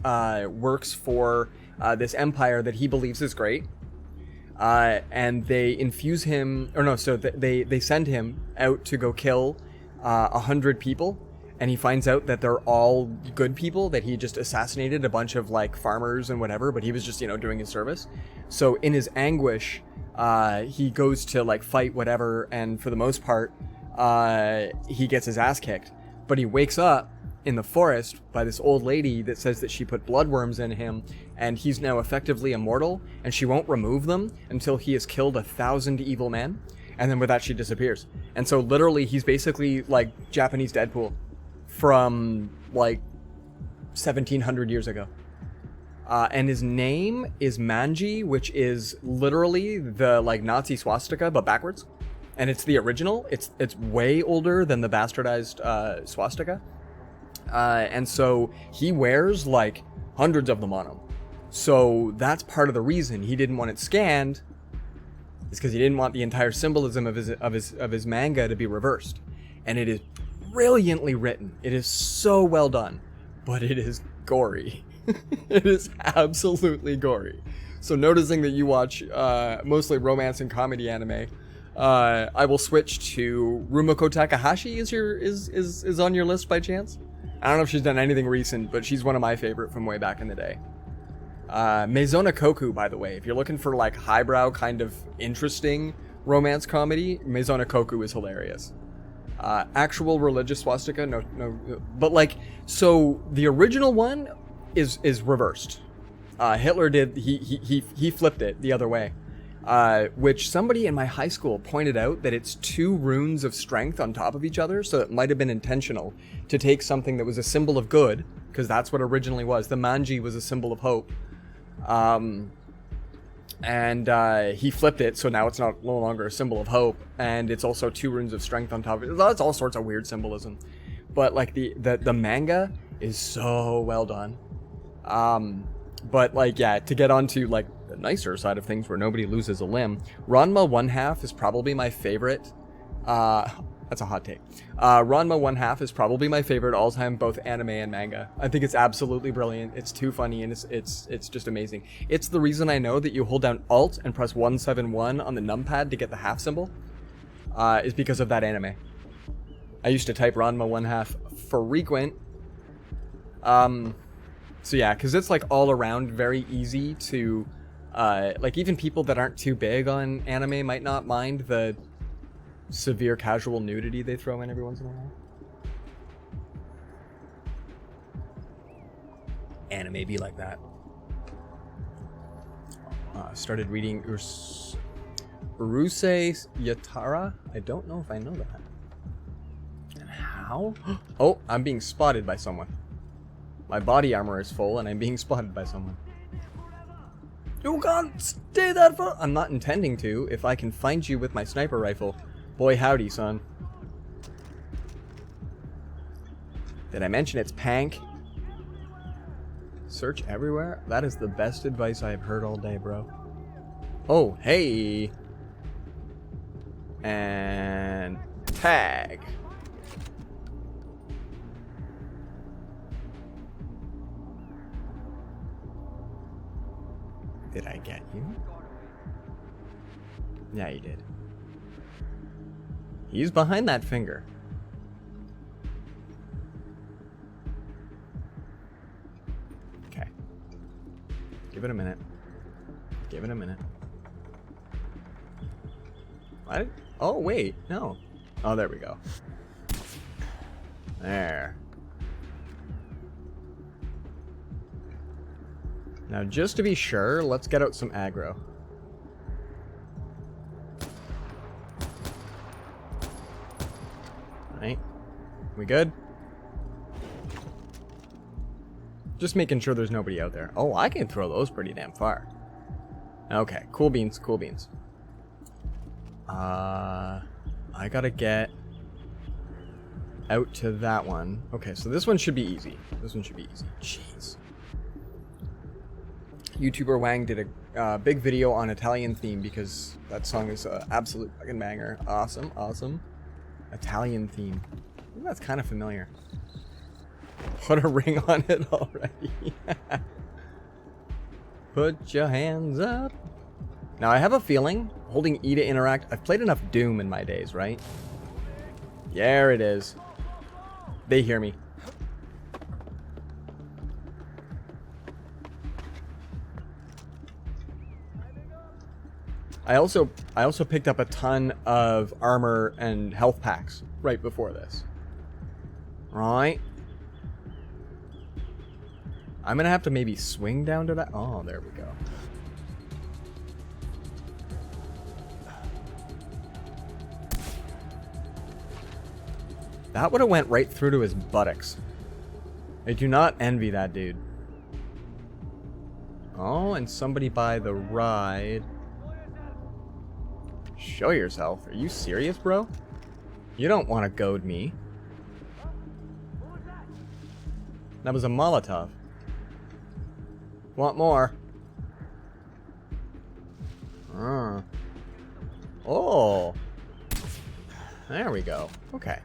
works for this empire that he believes is great. And they infuse him, they send him out to go kill 100 people, and he finds out that they're all good people, that he just assassinated a bunch of like farmers and whatever, but he was just, doing his service. So in his anguish, he goes to like fight whatever, and for the most part, he gets his ass kicked. But he wakes up in the forest by this old lady that says that she put bloodworms in him, and he's now effectively immortal, and she won't remove them until he has killed 1,000 evil men, and then with that she disappears. And so literally he's basically like Japanese Deadpool from like 1700 years ago. And his name is Manji, which is literally the like Nazi swastika but backwards, and it's the original. It's way older than the bastardized swastika. And so he wears like hundreds of them on him. So that's part of the reason he didn't want it scanned, is because he didn't want the entire symbolism of his manga to be reversed. And it is brilliantly written. It is so well done, but it is gory. It is absolutely gory. So noticing that you watch mostly romance and comedy anime, I will switch to Rumiko Takahashi. Is on your list by chance? I don't know if she's done anything recent, but she's one of my favorite from way back in the day. Maizona Koku, by the way, if you're looking for like highbrow kind of interesting romance comedy, Maizona Koku is hilarious. Actual religious swastika, no, but like, so the original one is reversed. Hitler did, he flipped it the other way. Which somebody in my high school pointed out that it's 2 runes of strength on top of each other, so it might have been intentional to take something that was a symbol of good, because that's what originally was. The manji was a symbol of hope. And he flipped it, so now it's no longer a symbol of hope, and it's also 2 runes of strength on top of it. That's all sorts of weird symbolism. But like the manga is so well done. But like, yeah, to get onto like the nicer side of things where nobody loses a limb, Ranma 1/2 is probably my favorite. That's a hot take. Ranma 1/2 is probably my favorite all-time, both anime and manga. I think it's absolutely brilliant. It's too funny, and it's just amazing. It's the reason I know that you hold down Alt and press 171 on the numpad to get the half symbol, is because of that anime. I used to type Ranma 1/2 frequent. So yeah, because it's like all around very easy to, like even people that aren't too big on anime might not mind the severe casual nudity they throw in every once in a while. Anime be like that. Started reading Urusei Yatara. I don't know if I know that. And how? Oh, I'm being spotted by someone. My body armor is full and I'm being spotted by someone. You can't stay that far. I'm not intending to. If I can find you with my sniper rifle. Boy howdy, son. Did I mention it's Pank? Search everywhere? That is the best advice I've heard all day, bro. Oh, hey. And tag. Did I get you? Yeah, you did. He's behind that finger. Okay. Give it a minute. Give it a minute. What? Oh, wait. No. Oh, there we go. There. Now, just to be sure, let's get out some aggro. Right. We good? Just making sure there's nobody out there. Oh, I can throw those pretty damn far. Okay, cool beans, cool beans. I gotta get out to that one. Okay, so this one should be easy. This one should be easy. Jeez. YouTuber Wang did a big video on Italian theme because that song is an absolute fucking banger. Awesome, awesome. Italian theme. Ooh, that's kind of familiar. Put a ring on it already. Put your hands up. Now I have a feeling, holding E to interact, I've played enough Doom in my days, right? There it is. They hear me. I also picked up a ton of armor and health packs right before this. Right. I'm gonna have to maybe swing down to that. Oh, there we go. That would have went right through to his buttocks. I do not envy that dude. Oh, and somebody by the ride. Show yourself. Are you serious, bro? You don't want to goad me. That was a Molotov. Want more? Oh. There we go. Okay.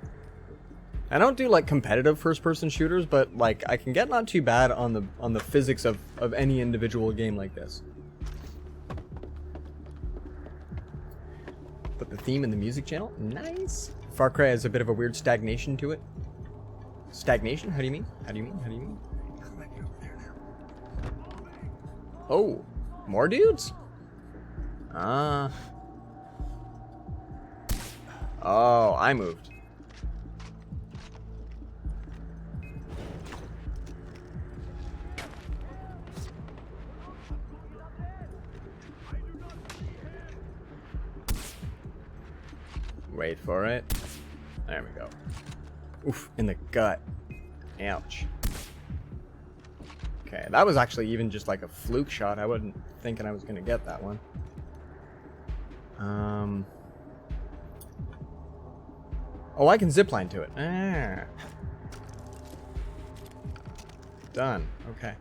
I don't do like competitive first-person shooters, but like I can get not too bad on the physics of any individual game like this. Put the theme in the music channel. Nice. Far Cry has a bit of a weird stagnation to it. Stagnation? How do you mean? How do you mean? How do you mean? Oh, more dudes? Oh, I moved. Wait for it. There we go. Oof, in the gut. Ouch. Okay, that was actually even just like a fluke shot. I wasn't thinking I was going to get that one. Oh, I can zipline to it. Ah. Done. Okay.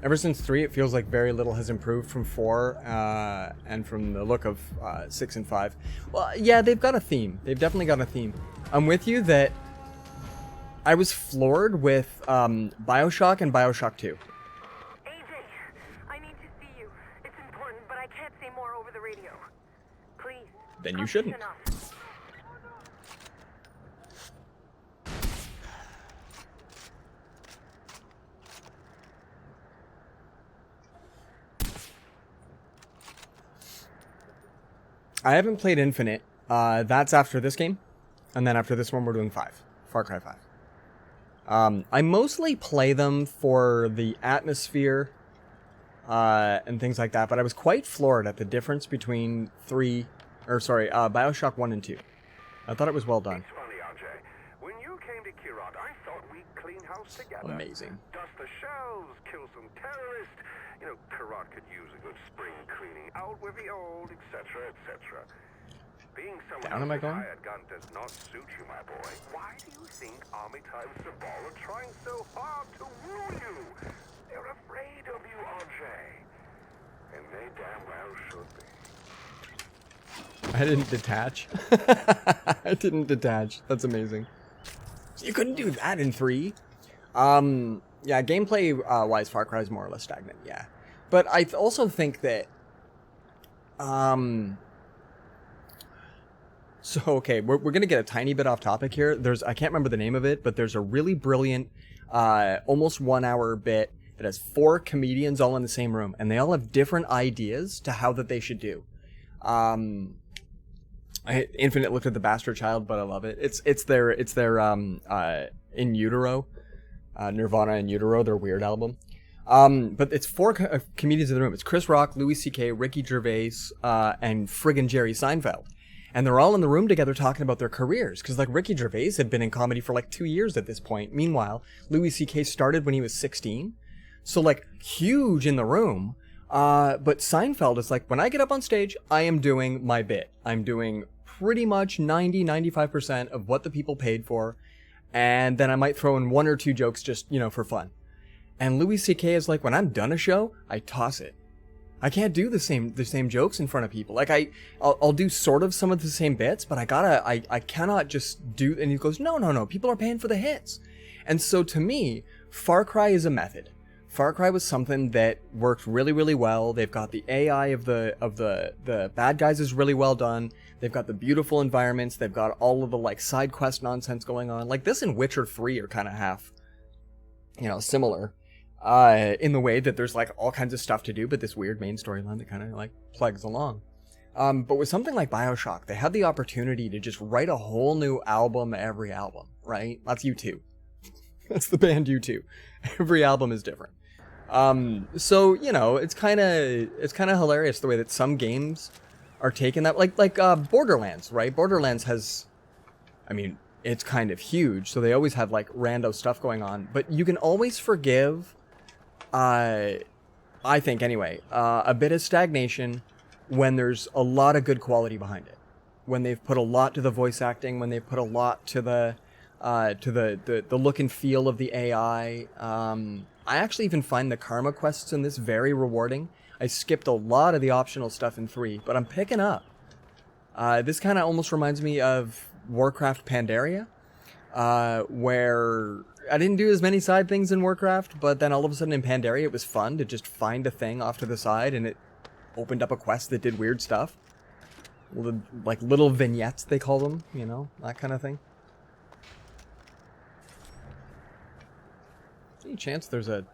Ever since 3, it feels like very little has improved from 4, and from the look of 6 and 5. Well, yeah, they've got a theme. They've definitely got a theme. I'm with you that I was floored with Bioshock and Bioshock 2. AJ, I need to see you. It's important, but I can't say more over the radio. Please. Then you shouldn't. Enough. I haven't played Infinite. That's after this game. And then after this one, we're doing 5. Far Cry 5. I mostly play them for the atmosphere and things like that, but I was quite floored at the difference between Bioshock 1 and 2. I thought it was well done. It's funny, RJ. When you came to Kirot, I thought we'd clean house together. Amazing. Dust the shelves, kill some terrorists. You know, Kirot could use a good spring cleaning out with the old, etc., etc. Being someone Down am I who's a going? hired gun does not suit you, my boy. Why do you think Army Times Sabal are trying so hard to woo you? They're afraid of you, RJ. And they damn well should be. I didn't detach. I didn't detach. That's amazing. You couldn't do that in 3. Yeah, gameplay wise, Far Cry is more or less stagnant. Yeah, but I also think that so okay, we're gonna get a tiny bit off topic here. I can't remember the name of it, but there's a really brilliant almost 1 hour bit that has 4 comedians all in the same room, and they all have different ideas to how that they should do. Infinite looked at the Bastard Child, but I love it. It's their In Utero, Nirvana In Utero, their weird album. But it's 4 comedians in the room. It's Chris Rock, Louis C.K., Ricky Gervais, and friggin' Jerry Seinfeld. And they're all in the room together talking about their careers. Because, like, Ricky Gervais had been in comedy for, like, 2 years at this point. Meanwhile, Louis C.K. started when he was 16. So, like, huge in the room. But Seinfeld is like, when I get up on stage, I am doing my bit. I'm doing pretty much 90-95% of what the people paid for. And then I might throw in 1 or 2 jokes just, for fun. And Louis C.K. is like, when I'm done a show, I toss it. I can't do the same jokes in front of people. Like I'll do sort of some of the same bits, but I cannot just do. And he goes, no. People are paying for the hits. And so to me, Far Cry is a method. Far Cry was something that worked really, really well. They've got the AI of the bad guys is really well done. They've got the beautiful environments. They've got all of the like side quest nonsense going on. Like this and Witcher 3 are kind of half, similar. In the way that there's like all kinds of stuff to do, but this weird main storyline that kind of like plugs along. But with something like BioShock, they had the opportunity to just write a whole new album every album, right? That's U2. That's the band U2. Every album is different. So it's kind of hilarious the way that some games are taking that, like Borderlands, right? Borderlands has, it's kind of huge, so they always have like rando stuff going on, but you can always forgive. I think anyway, a bit of stagnation when there's a lot of good quality behind it. When they've put a lot to the voice acting, when they've put a lot to the look and feel of the AI. I actually even find the karma quests in this very rewarding. I skipped a lot of the optional stuff in 3, but I'm picking up. This kind of almost reminds me of Warcraft Pandaria, where I didn't do as many side things in Warcraft, but then all of a sudden in Pandaria it was fun to just find a thing off to the side, and it opened up a quest that did weird stuff. Like little vignettes, they call them, that kind of thing. Any chance there's a...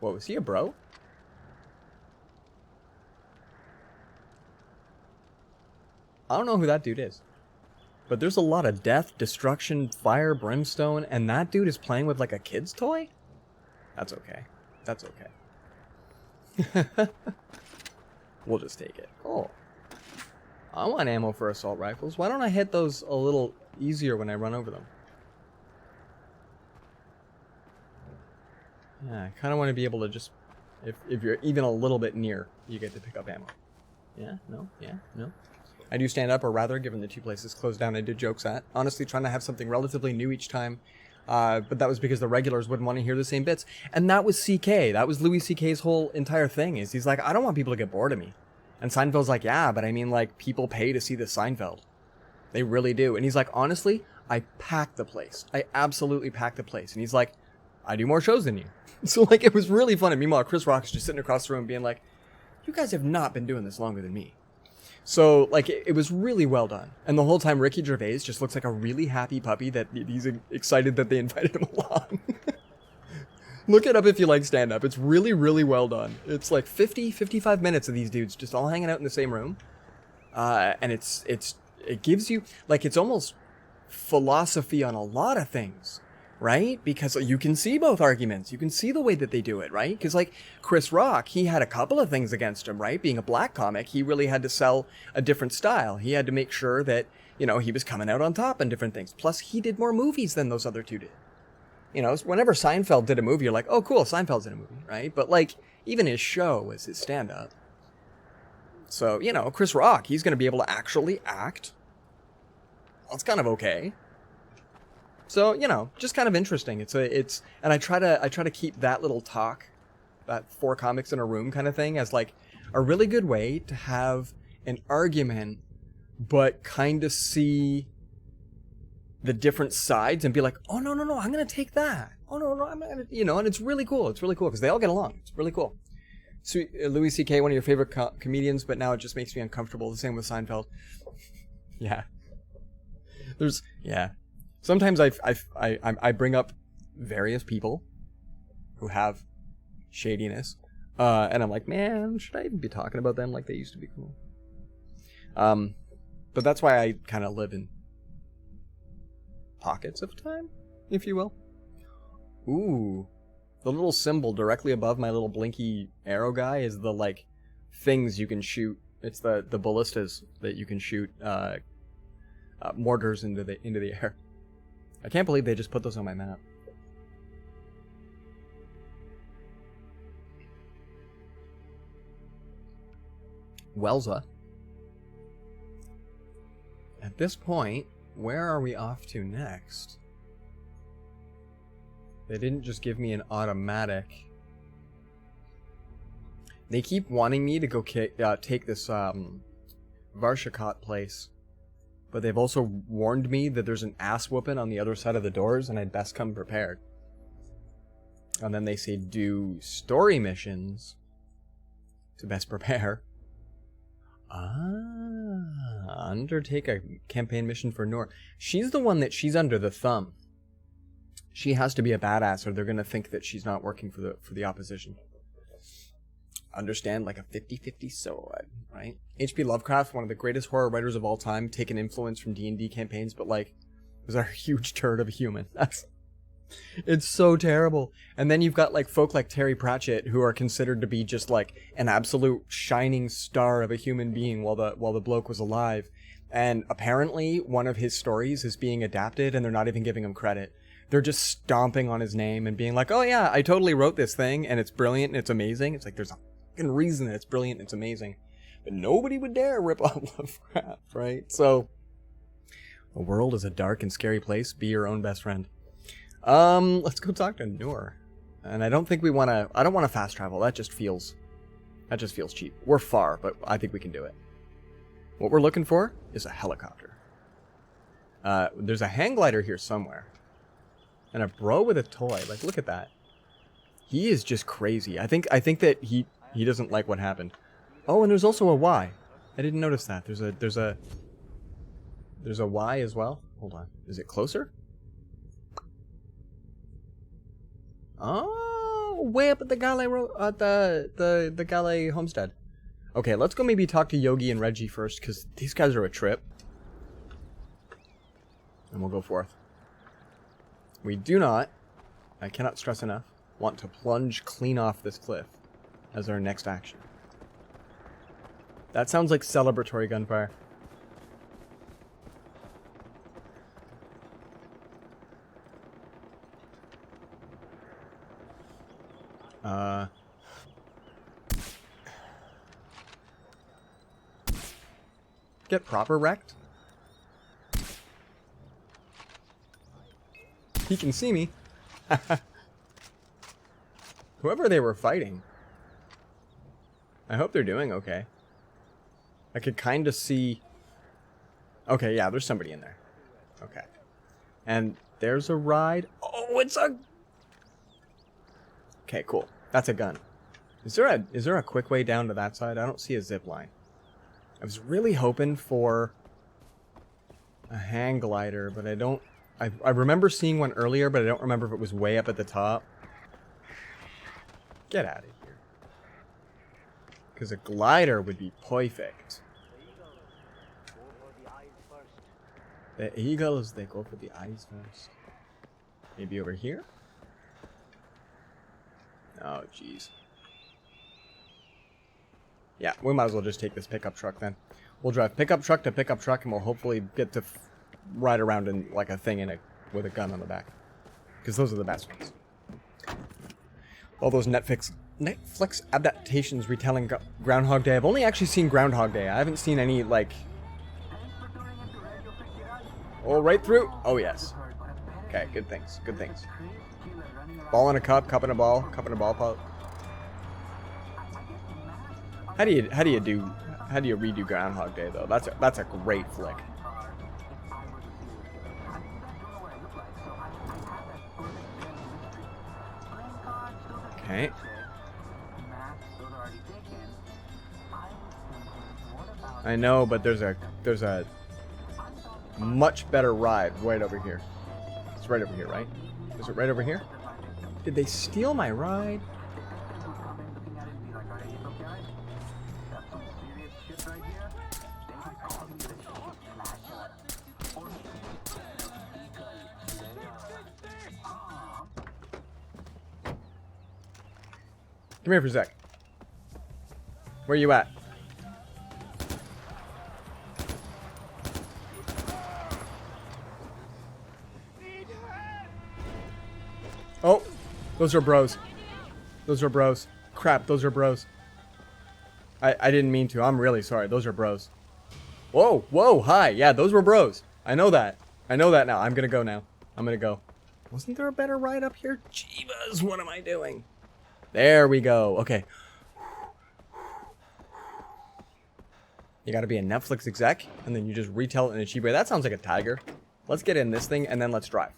Whoa, is he a bro? I don't know who that dude is. But there's a lot of death, destruction, fire, brimstone, and that dude is playing with like a kid's toy? That's okay. That's okay. We'll just take it. Oh. I want ammo for assault rifles. Why don't I hit those a little easier when I run over them? Yeah, I kind of want to be able to just... If you're even a little bit near, you get to pick up ammo. Yeah? No? Yeah? No? I do stand up, or rather, given the 2 places closed down I did jokes at. Honestly, trying to have something relatively new each time. But that was because the regulars wouldn't want to hear the same bits. And that was CK. That was Louis CK's whole entire thing. Is he's like, I don't want people to get bored of me. And Seinfeld's like, yeah, but people pay to see this Seinfeld. They really do. And he's like, honestly, I packed the place. I absolutely packed the place. And he's like, I do more shows than you. So, it was really fun. And meanwhile, Chris Rock's just sitting across the room being like, you guys have not been doing this longer than me. So, it was really well done. And the whole time, Ricky Gervais just looks like a really happy puppy that he's excited that they invited him along. Look it up if you like stand-up. It's really, really well done. It's 55 minutes of these dudes just all hanging out in the same room. And it gives you, it's almost philosophy on a lot of things. Right? Because you can see both arguments. You can see the way that they do it, right? Because Chris Rock, he had a couple of things against him, right? Being a black comic, he really had to sell a different style. He had to make sure that, he was coming out on top in different things. Plus, he did more movies than those other 2 did. Whenever Seinfeld did a movie, you're like, oh, cool, Seinfeld's in a movie, right? But, even his show was his stand-up. So, Chris Rock, he's going to be able to actually act. Well, it's kind of okay. So, just kind of interesting. And I try to keep that little talk, that 4 comics in a room kind of thing, as a really good way to have an argument, but kind of see the different sides and be like, oh, no, I'm going to take that. Oh, no, I'm going to, and it's really cool. It's really cool because they all get along. It's really cool. So, Louis C.K., one of your favorite comedians, but now it just makes me uncomfortable. The same with Seinfeld. Yeah. Sometimes I bring up various people who have shadiness, and I'm like, man, should I even be talking about them like they used to be cool? But that's why I kind of live in pockets of time, if you will. Ooh, the little symbol directly above my little blinky arrow guy is the like things you can shoot. It's the ballistas that you can shoot mortars into the air. I can't believe they just put those on my map. Wellza. At this point, where are we off to next? They didn't just give me an automatic. They keep wanting me to go take this Varshakot place. But they've also warned me that there's an ass whooping on the other side of the doors and I'd best come prepared. And then they say do story missions to best prepare. Undertake a campaign mission for Noor. She's the one that she's under the thumb. She has to be a badass or they're going to think that she's not working for the opposition. Understand, like a 50-50 sword, right? H.P. Lovecraft, one of the greatest horror writers of all time, taking influence from D&D campaigns, but like, was a huge turd of a human. It's so terrible. And then you've got like folk like Terry Pratchett, who are considered to be just like an absolute shining star of a human being while the bloke was alive. And apparently one of his stories is being adapted and they're not even giving him credit. They're just stomping on his name and being like, oh yeah, I totally wrote this thing and it's brilliant and it's amazing. It's like, there's a fucking reason that it's brilliant and it's amazing. But nobody would dare rip off Lovecraft, right? So, the world is a dark and scary place. Be your own best friend. Let's go talk to Noor. And I don't think I don't want to fast travel. That just feels cheap. We're far, but I think we can do it. What we're looking for is a helicopter. There's a hang glider here somewhere. And a bro with a toy. Like, look at that. He is just crazy. I think that he doesn't like what happened. Oh, and there's also a Y. I didn't notice that. There's a Y as well. Hold on. Is it closer? Oh, way up at the Galley the Galley homestead. Okay, let's go maybe talk to Yogi and Reggie first, because these guys are a trip. And we'll go forth. We do not, I cannot stress enough, want to plunge clean off this cliff as our next action. That sounds like celebratory gunfire. Get proper wrecked? He can see me. Whoever they were fighting. I hope they're doing okay. I could kind of see... Okay, yeah, there's somebody in there. Okay. And there's a ride. Oh, it's a... Okay, cool. That's a gun. Is there a quick way down to that side? I don't see a zip line. I was really hoping for a hang glider, but I don't... I remember seeing one earlier, but I don't remember if it was way up at the top. Get out of here. Because a glider would be perfect. The eagles, they go for the eyes first. Maybe over here? Oh, jeez. Yeah, we might as well just take this pickup truck then. We'll drive pickup truck to pickup truck, and we'll hopefully get to ride around in like a thing with a gun on the back. Because those are the best ones. All those Netflix adaptations retelling Groundhog Day. I've only actually seen Groundhog Day. I haven't seen any, like... Oh, right through? Oh, yes. Okay, good things. Good things. Ball in a cup, cup in a ball, cup in a ball pop. How do you redo Groundhog Day though? That's a great flick. Okay. I know, but there's a much better ride right over here. It's right over here, right? Is it right over here? Did they steal my ride? Come here for a sec. Where you at? Oh, those are bros. Those are bros. Crap, those are bros. I didn't mean to. I'm really sorry. Those are bros. Whoa, whoa, hi. Yeah, those were bros. I know that. I know that now. I'm gonna go now. I'm gonna go. Wasn't there a better ride up here? Jeebus, what am I doing? There we go. Okay. You gotta be a Netflix exec, and then you just retell it in a cheap way. That sounds like a tiger. Let's get in this thing, and then let's drive.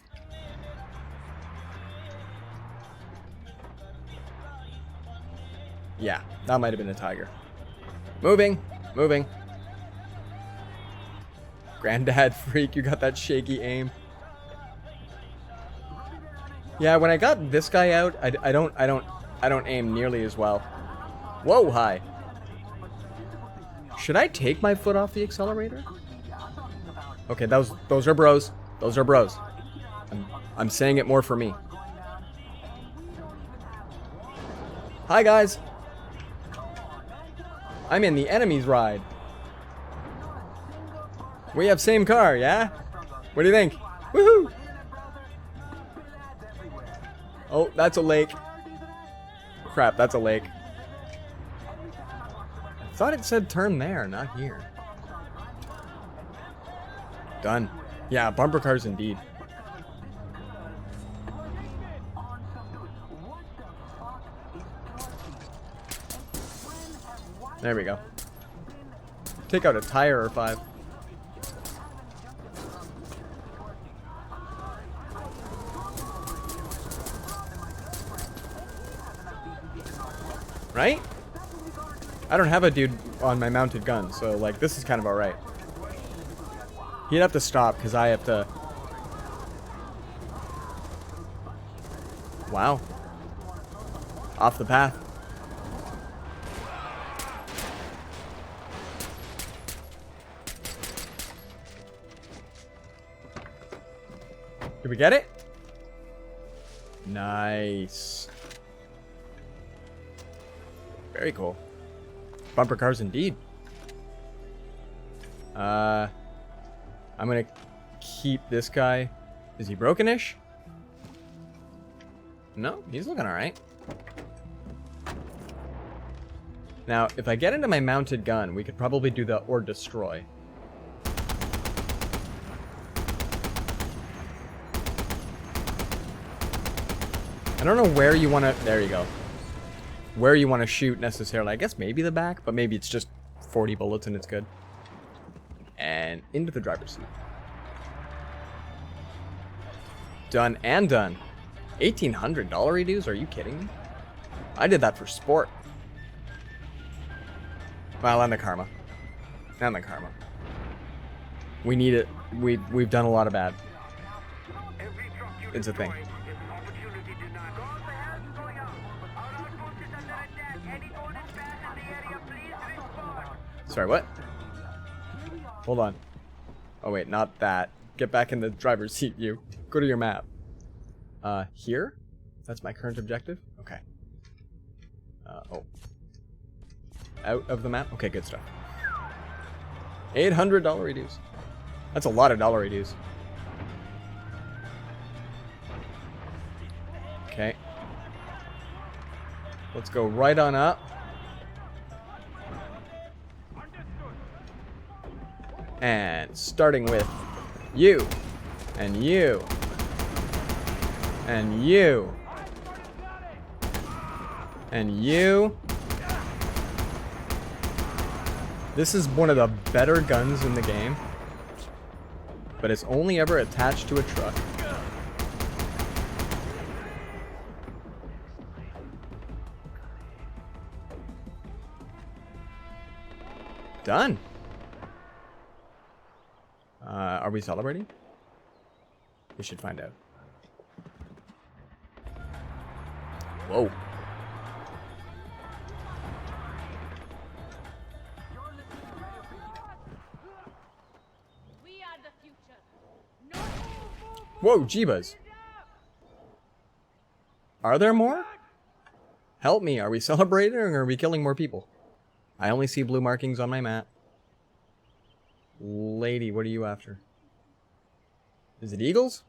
Yeah, that might have been a tiger. Moving, moving. Granddad freak, you got that shaky aim. Yeah, when I got this guy out, I don't aim nearly as well. Whoa, hi. Should I take my foot off the accelerator? Okay, those are bros. Those are bros. I'm saying it more for me. Hi guys. I'm in the enemy's ride. We have same car, yeah? What do you think? Woohoo! Oh, that's a lake. Crap, that's a lake. I thought it said turn there, not here. Done. Yeah, bumper cars indeed. There we go. Take out a tire or 5. Right? I don't have a dude on my mounted gun, so like this is kind of alright. He'd have to stop because I have to. Wow. Off the path. Did we get it? Nice. Very cool. Bumper cars indeed. I'm gonna keep this guy. Is he broken-ish? No, he's looking alright. Now, if I get into my mounted gun, we could probably do the or destroy. I don't know where you want to... There you go. Where you want to shoot necessarily. I guess maybe the back, but maybe it's just 40 bullets and it's good. And into the driver's seat. Done and done. $1,800 dues? Are you kidding me? I did that for sport. Well, and the karma. And the karma. We need it. We've done a lot of bad. It's a thing. Sorry, what? Hold on. Oh, wait, not that. Get back in the driver's seat, you. Go to your map. Here? That's my current objective? Okay. Oh. Out of the map? Okay, good stuff. $800 reduce. That's a lot of dollar reduce. Okay. Let's go right on up. And starting with you, and you, and you, and you. This is one of the better guns in the game, but it's only ever attached to a truck. Done. Are we celebrating? We should find out. Whoa. We are the future. No. Whoa, Jeebas. Are there more? Help me, are we celebrating or are we killing more people? I only see blue markings on my map. Lady, what are you after? Is it eagles?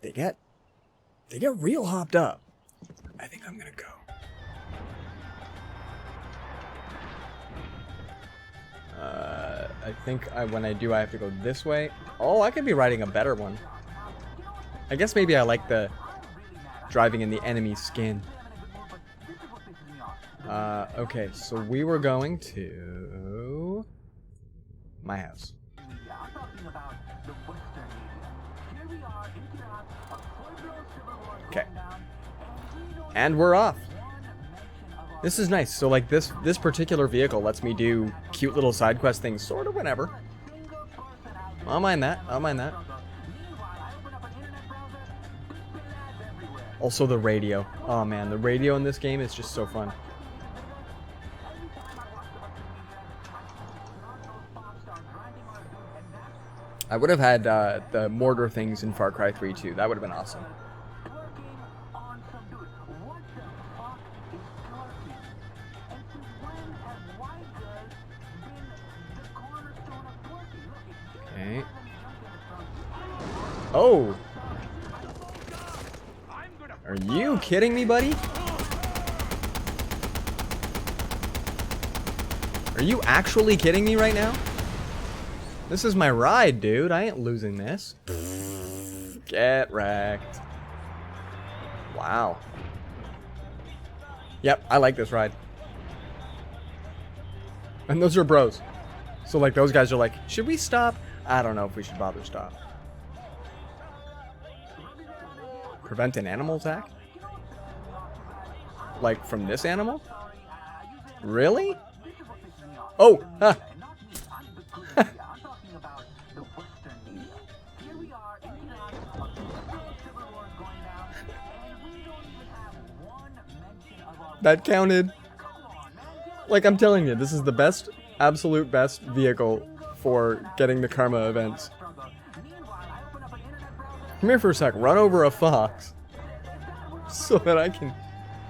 They get real hopped up. I think I'm gonna go. I think when I do, I have to go this way. Oh, I could be riding a better one. I guess maybe I like the driving in the enemy skin. Okay, so we were going to my house. Okay. And we're off. This is nice. So like this particular vehicle lets me do cute little side quest things sort of whenever. I'll mind that. I'll mind that. Also the radio. Oh man, the radio in this game is just so fun. I would have had the mortar things in Far Cry 3 too. That would have been awesome. Okay. Oh! Are you kidding me, buddy? Are you actually kidding me right now? This is my ride, dude. I ain't losing this. Get wrecked. Wow. Yep, I like this ride. And those are bros. So, like, those guys are like, should we stop? I don't know if we should bother stop. Prevent an animal attack? Like, from this animal? Really? Oh! Huh. That counted. Like, I'm telling you, this is the best, absolute best vehicle for getting the karma events. Come here for a sec. Run over a fox so that I can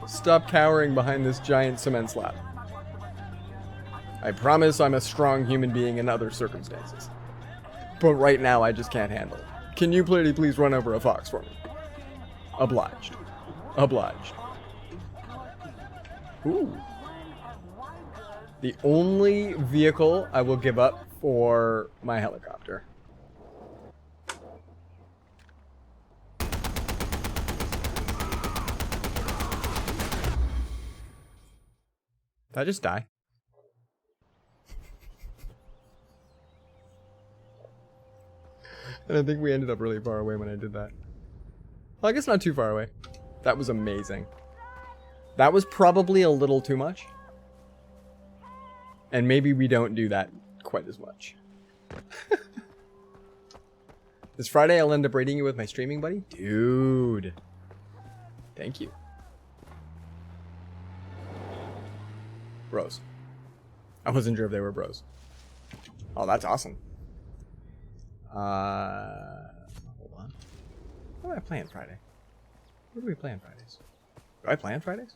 stop cowering behind this giant cement slab. I promise I'm a strong human being in other circumstances. But right now, I just can't handle it. Can you please run over a fox for me? Obliged. Obliged. Ooh. The only vehicle I will give up for my helicopter. Did I just die? And I think we ended up really far away when I did that. Well, I guess not too far away. That was amazing. That was probably a little too much. And maybe we don't do that quite as much. This Friday I'll end up raiding you with my streaming buddy? Dude. Thank you. Bros. I wasn't sure if they were bros. Oh, that's awesome. Hold on. What do I play on Friday? What do we play on Fridays? Do I play on Fridays?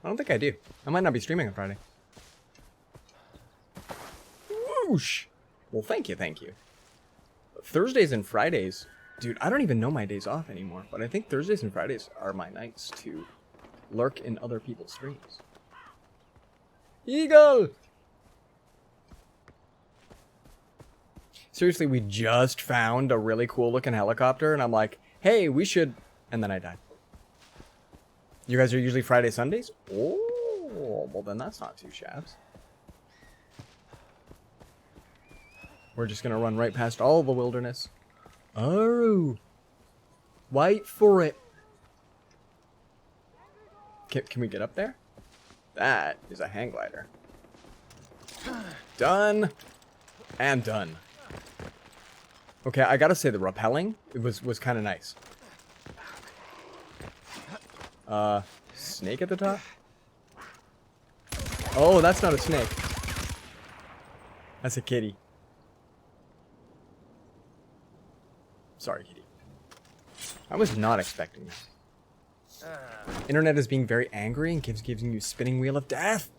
I don't think I do. I might not be streaming on Friday. Whoosh! Well, thank you, thank you. Thursdays and Fridays... Dude, I don't even know my days off anymore, but I think Thursdays and Fridays are my nights to lurk in other people's streams. Eagle! Seriously, we just found a really cool looking helicopter, and I'm like, hey, we should... And then I died. You guys are usually Friday, Sundays? Oh, well then that's not too shabs. We're just gonna run right past all the wilderness. Oh, wait for it. Can we get up there? That is a hang glider. Done. And done. Okay, I gotta say the rappelling was kind of nice. Snake at the top? Oh, that's not a snake. That's a kitty. Sorry, kitty. I was not expecting that. Internet is being very angry and keeps giving you spinning wheel of death.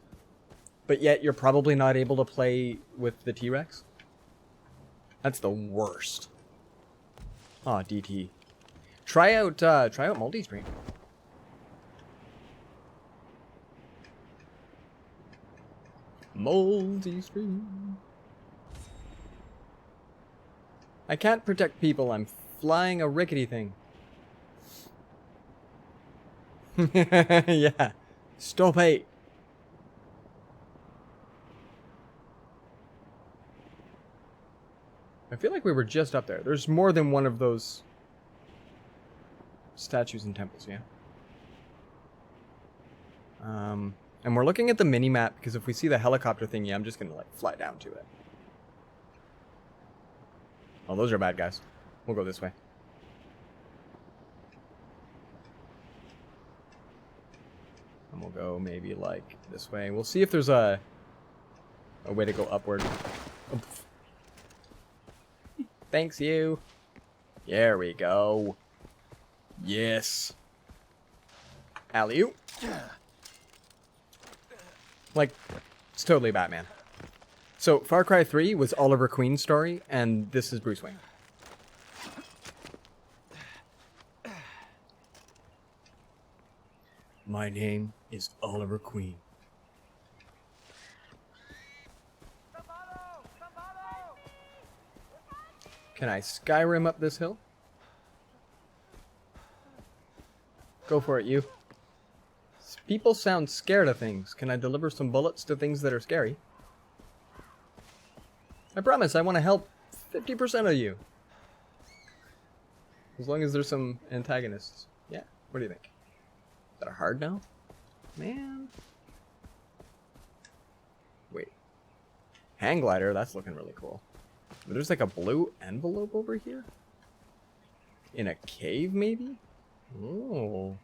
But yet you're probably not able to play with the T-Rex. That's the worst. Aw, DT. Try out multi-screen. Multi-screen. I can't protect people. I'm flying a rickety thing. Yeah. Stop it. I feel like we were just up there. There's more than one of those statues and temples, yeah. And we're looking at the mini-map because if we see the helicopter thingy, I'm just gonna like fly down to it. Oh, those are bad guys. We'll go this way. And we'll go maybe like this way. We'll see if there's a way to go upward. Oh, thanks, you. There we go. Yes. Alley-oop. Like, it's totally Batman. So, Far Cry 3 was Oliver Queen's story, and this is Bruce Wayne. My name is Oliver Queen. Can I Skyrim up this hill? Go for it, you. People sound scared of things. Can I deliver some bullets to things that are scary? I promise I want to help 50% of you. As long as there's some antagonists. Yeah, what do you think? Is that a hard no? Man. Wait. Hang glider, that's looking really cool. But there's like a blue envelope over here? In a cave, maybe? Oh.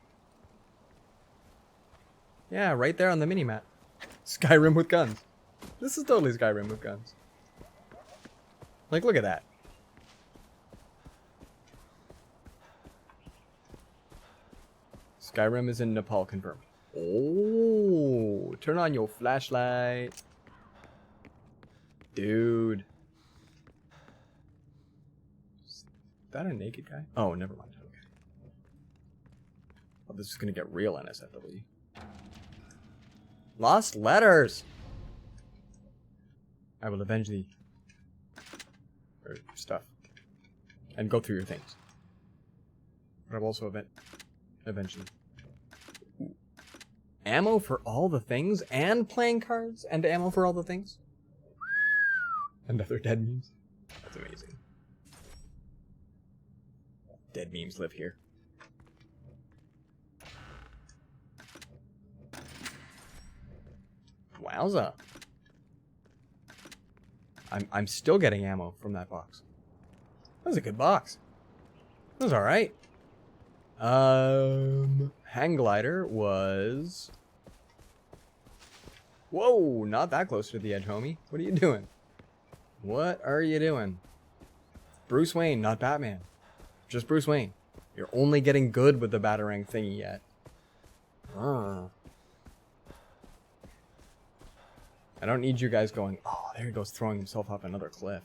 Yeah, right there on the mini-map. Skyrim with guns. This is totally Skyrim with guns. Like, look at that. Skyrim is in Nepal, confirmed. Oh, turn on your flashlight. Dude. Is that a naked guy? Oh, never mind. Okay. Oh, this is gonna get real NSFW. Lost letters! I will avenge thee. Or stuff. And go through your things. But I will also avenge them. Ooh. Ammo for all the things? And playing cards? And ammo for all the things? And other dead memes? That's amazing. Dead memes live here. Wowza. I'm still getting ammo from that box. That was a good box. That was alright. Hang glider was... Whoa, not that close to the edge, homie. What are you doing? What are you doing? Bruce Wayne, not Batman. Just Bruce Wayne. You're only getting good with the Batarang thingy yet. I don't need you guys going, oh, there he goes throwing himself off another cliff.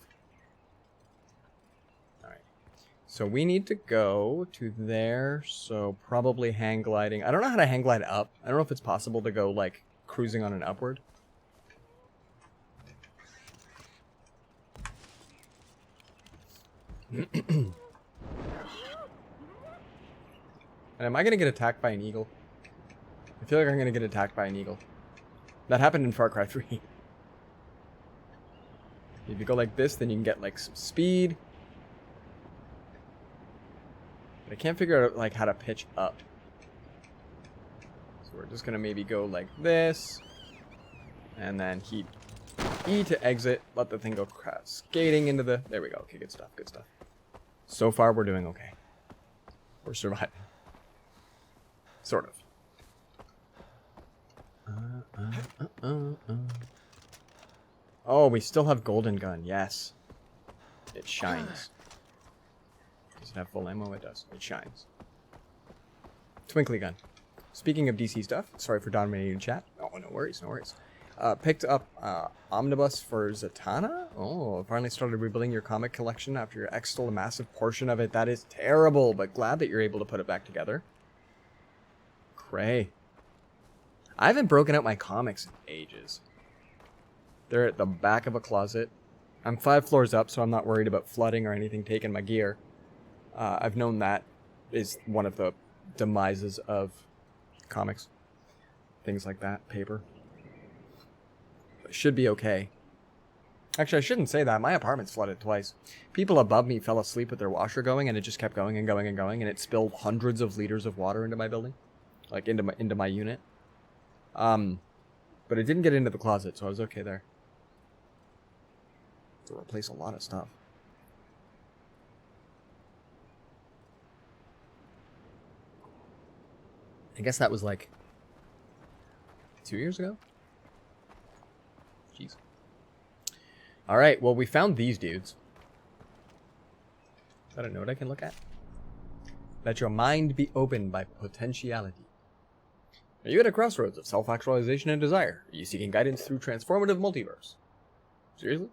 Alright. So we need to go to there, so probably hang gliding. I don't know how to hang glide up. I don't know if it's possible to go, like, cruising on an upward. And am I going to get attacked by an eagle? I feel like I'm going to get attacked by an eagle. That happened in Far Cry 3. If you go like this, then you can get like some speed. But I can't figure out like how to pitch up. So we're just gonna maybe go like this. And then heat E to exit. Let the thing go skating into the... There we go. Okay, good stuff, good stuff. So far, we're doing okay. We're surviving. Sort of. Oh, we still have golden gun. Yes. It shines. Does it have full ammo? It does. It shines. Twinkly gun. Speaking of DC stuff, sorry for dominating chat. Oh, no worries, no worries. Picked up Omnibus for Zatanna. Oh, finally started rebuilding your comic collection after your ex stole a massive portion of it. That is terrible, but glad that you're able to put it back together. Cray. I haven't broken out my comics in ages. They're at the back of a closet. I'm 5 floors up, so I'm not worried about flooding or anything taking my gear. I've known that is one of the demises of comics. Things like that. Paper. It should be okay. Actually, I shouldn't say that. My apartment's flooded twice. People above me fell asleep with their washer going, and it just kept going and going and going, and it spilled hundreds of liters of water into my building. Like, into my unit. But it didn't get into the closet, so I was okay there. To replace a lot of stuff. I guess that was like 2 years ago? Jeez. Alright, well, we found these dudes. Is that a note I can look at? Let your mind be opened by potentiality. Are you at a crossroads of self-actualization and desire? Are you seeking guidance through transformative multiverse? Seriously?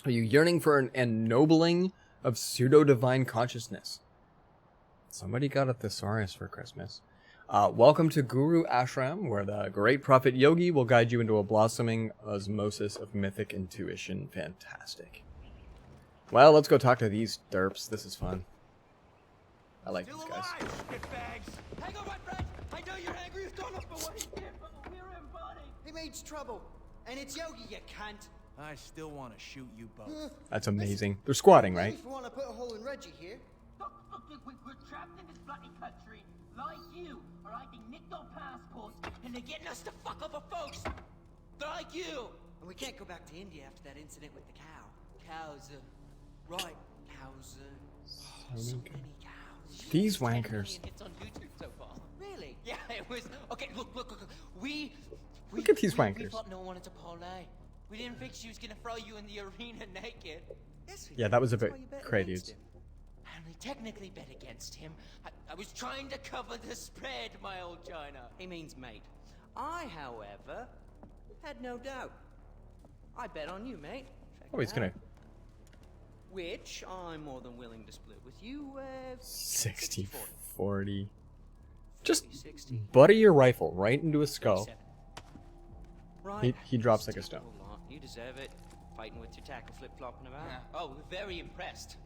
Are you yearning for an ennobling of pseudo-divine consciousness? Somebody got a thesaurus for Christmas. Welcome to Guru Ashram, where the great prophet Yogi will guide you into a blossoming osmosis of mythic intuition. Fantastic. Well, let's go talk to these derps. This is fun. I like these guys. Hang on, Red. I know you're angry with Donald for what he did, but we're in, buddy. He made trouble, and it's Yogi, you cunt. I still want to shoot you both. That's amazing. They're squatting, right? If you want to put a hole in Reggie here. We're trapped in this bloody country, like you. Alright, they nicked our passports, and they're getting us to fuck other folks. Like you. And we can't go back to India after that incident with the cow. Cows, right, cows, so many cows. These wankers. It's on YouTube so far. Really? Yeah, it was. Okay, look. We Look at these we wankers. thought no one wanted to parlay. We didn't think she was gonna throw you in the arena naked. Yes, we Yeah, did. that was a That's bit why you bet cray, against dudes. him. I only technically bet against him. I was trying to cover the spread, my old China. He means mate. I, however, had no doubt. I bet on you, mate. Check Oh, it he's gonna... out. Which I'm more than willing to split with you, 60, 40. Just 60. butter your rifle right into his skull. 37. Right. He drops like a stone. You deserve it. Fighting with your tackle flip-flopping about. Yeah. Oh, we're very impressed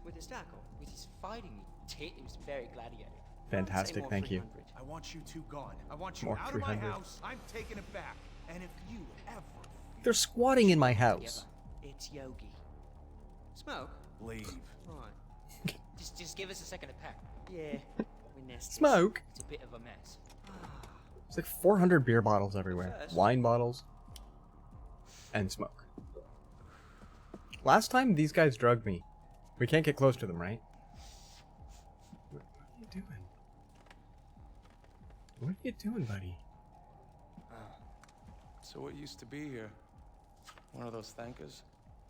With his tackle. with his fighting. It was very gladiator. Say Fantastic, more thank you. 300. I want you two gone. I want you More out of my 300. house. I'm taking it back. And if you ever They're squatting in my house. It's Yogi. Smoke? leave, Right. Just give us a second to pack. Yeah. We're nested. Smoke? It's a bit of a mess. There's like 400 beer bottles everywhere. First. Wine bottles. And smoke. Last time these guys drugged me. We can't get close to them, right? What are you doing? What are you doing, buddy? so what used to be here? One of those thankers?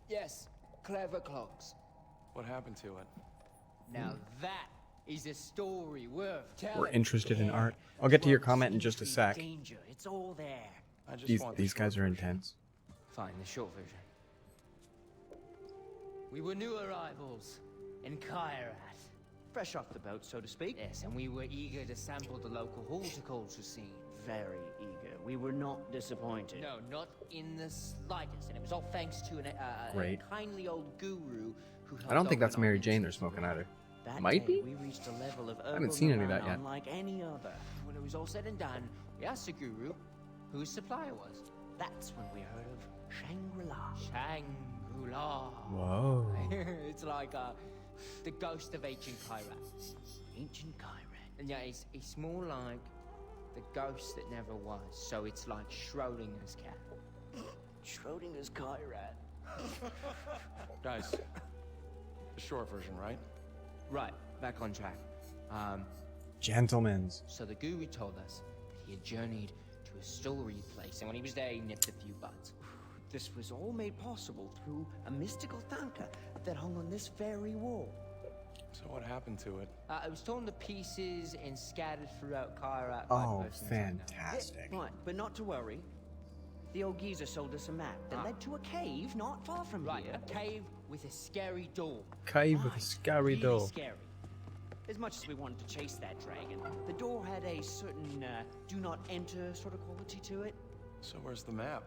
Yes, clever clocks. What happened to it? Now that is a story worth telling. We're interested in art. I'll get to your comment in just a sec. Danger, it's all there. I just These want the these guys short are version. intense. Fine, the short version. We were new arrivals in Kairat. Fresh off the boat, so to speak. Yes, and we were eager to sample the local horticulture scene. Very eager. We were not disappointed. No, not in the slightest. And it was all thanks to a Great. kindly old guru who helped I don't think open that's our Mary Jane they're business. smoking either. That Might day, be? we reached a level of haven't seen any of that yet. unlike any other. When it was all said and done, we asked the guru who his supplier was. That's when we heard of Shangri-La. Shangri-La. Whoa. It's like the ghost of ancient Kairat. Ancient Kairat. And yeah, it's more like the ghost that never was. So it's like Schrodinger's cat. Schrodinger's Kairat. Guys, the short version, right? Right, back on track. Gentlemen's. So the guru told us that he had journeyed to a storage place, and when he was there, he nipped a few buds. This was all made possible through a mystical tanker that hung on this very wall. So what happened to it? It was torn to pieces and scattered throughout Cairo. Oh, fantastic. Right, but not to worry. The old geezer sold us a map that led to a cave not far from Right, here. a cave with a scary door. Cave with a scary Really door. scary. As much as we wanted to chase that dragon, the door had a certain do not enter sort of quality to it. So where's the map?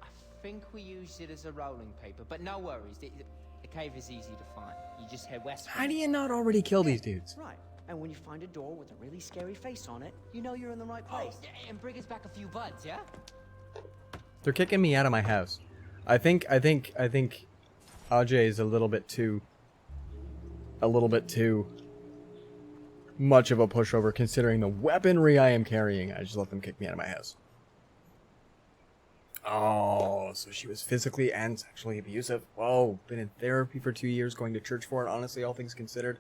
I think we used it as a rolling paper, but no worries. The cave is easy to find. You just head west. How do you not already kill these dudes? Right, and when you find a door with a really scary face on it, you know you're in the right Oh, place. and bring us back a few buds, yeah? They're kicking me out of my house. I think Ajay is a little bit too much of a pushover considering the weaponry I am carrying. I just let them kick me out of my house. Oh, so she was physically and sexually abusive. Whoa, been in therapy for 2 years, going to church for it, honestly, all things considered.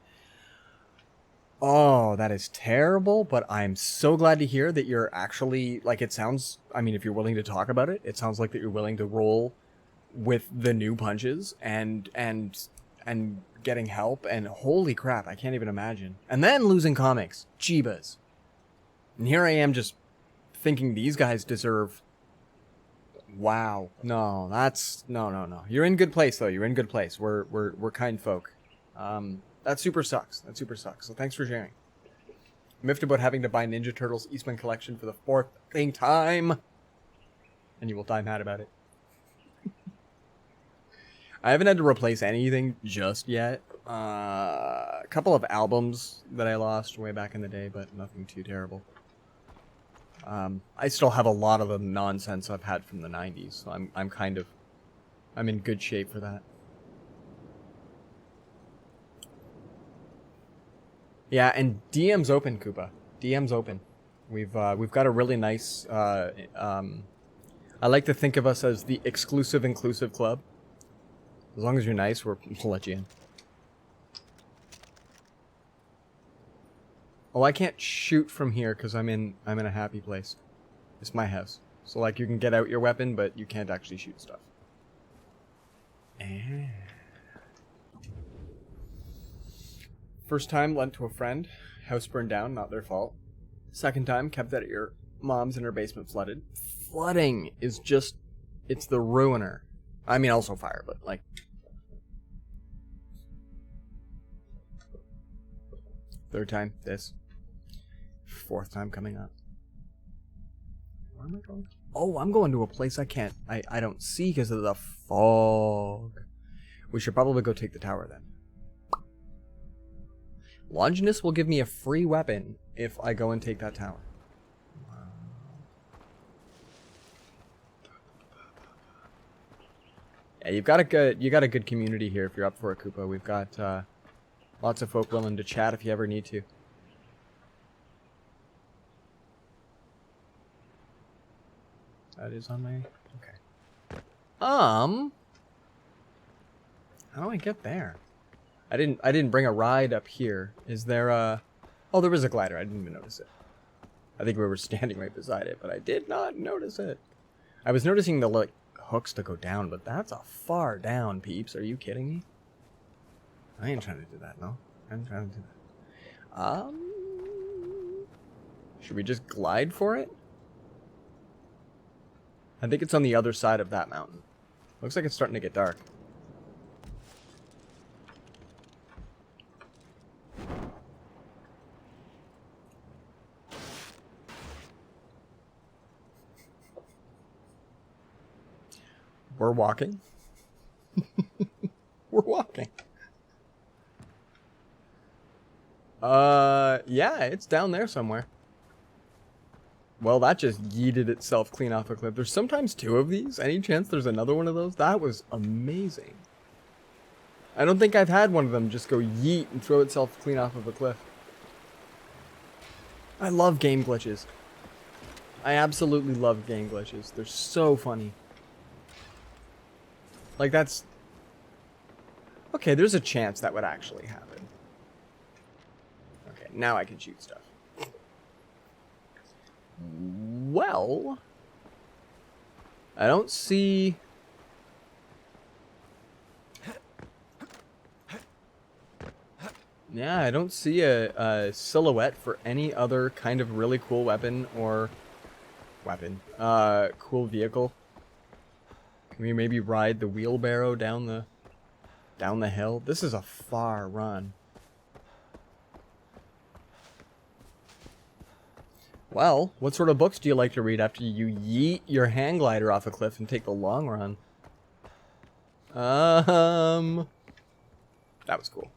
Oh, that is terrible, but I'm so glad to hear that you're actually, like, it sounds, I mean, if you're willing to talk about it, it sounds like that you're willing to roll with the new punches and getting help, and holy crap, I can't even imagine. And then losing comics. Jeebas. And here I am just thinking these guys deserve... Wow. No, that's... No. You're in good place, though. You're in good place. We're kind folk. That super sucks. That super sucks. So thanks for sharing. I'm miffed about having to buy Ninja Turtles Eastman Collection for the 4th time. And you will die mad about it. I haven't had to replace anything just yet. A couple of albums that I lost way back in the day, but nothing too terrible. I still have a lot of the nonsense I've had from the 90s, so I'm in good shape for that. Yeah, and DM's open, Koopa. DM's open. We've got a really nice. I like to think of us as the exclusive inclusive club. As long as you're nice, we'll let you in. Oh, I can't shoot from here because I'm in a happy place. It's my house, so like you can get out your weapon, but you can't actually shoot stuff. First time, lent to a friend. House burned down, not their fault. Second time, kept it at your mom's and her basement flooded. Flooding is just... it's the ruiner. I mean, also fire, but like... Third time, this. Fourth time coming up. Where am I going? Oh, I'm going to a place I can't... I don't see because of the fog. We should probably go take the tower then. Longinus will give me a free weapon if I go and take that tower. Yeah, you got a good community here if you're up for a Koopa. We've got lots of folk willing to chat if you ever need to. That is on my... okay. How do I get there? I didn't bring a ride up here. Is there a... oh, there is a glider. I didn't even notice it. I think we were standing right beside it, but I did not notice it. I was noticing the like hooks to go down, but that's a far down, peeps. Are you kidding me? I ain't trying to do that, no. I'm trying to do that. Should we just glide for it? I think it's on the other side of that mountain. Looks like it's starting to get dark. We're walking. We're walking. Yeah, it's down there somewhere. Well, that just yeeted itself clean off a cliff. There's sometimes two of these. Any chance there's another one of those? That was amazing. I don't think I've had one of them just go yeet and throw itself clean off of a cliff. I love game glitches. I absolutely love game glitches. They're so funny. Like, that's... okay, there's a chance that would actually happen. Okay, now I can shoot stuff. Well, I don't see... Yeah, I don't see a silhouette for any other kind of really cool weapon or... cool vehicle. Can we maybe ride the wheelbarrow down the hill? This is a far run. Well, what sort of books do you like to read after you yeet your hang glider off a cliff and take the long run? That was cool.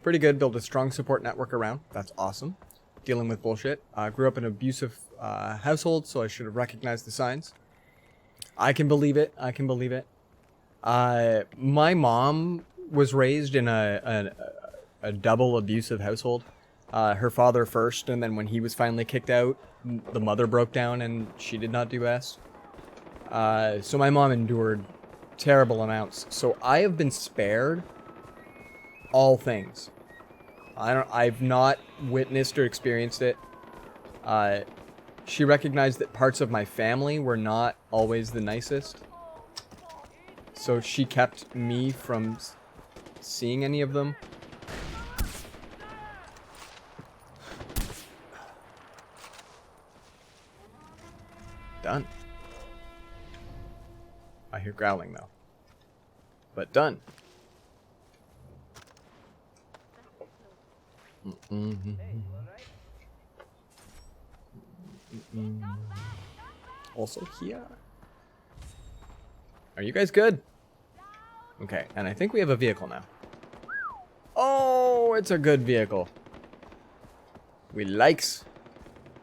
Pretty good. Build a strong support network around. That's awesome. Dealing with bullshit. Grew up in an abusive household, so I should have recognized the signs. I can believe it. I can believe it. My mom was raised in a double abusive household. Her father first, and then when he was finally kicked out, the mother broke down and she did not do best. So my mom endured terrible amounts. So I have been spared all things. I've not witnessed or experienced it. She recognized that parts of my family were not always the nicest. So she kept me from seeing any of them. Done. I hear growling though. But done. Also here. Are you guys good? Okay, and I think we have a vehicle now. Oh, it's a good vehicle. We likes.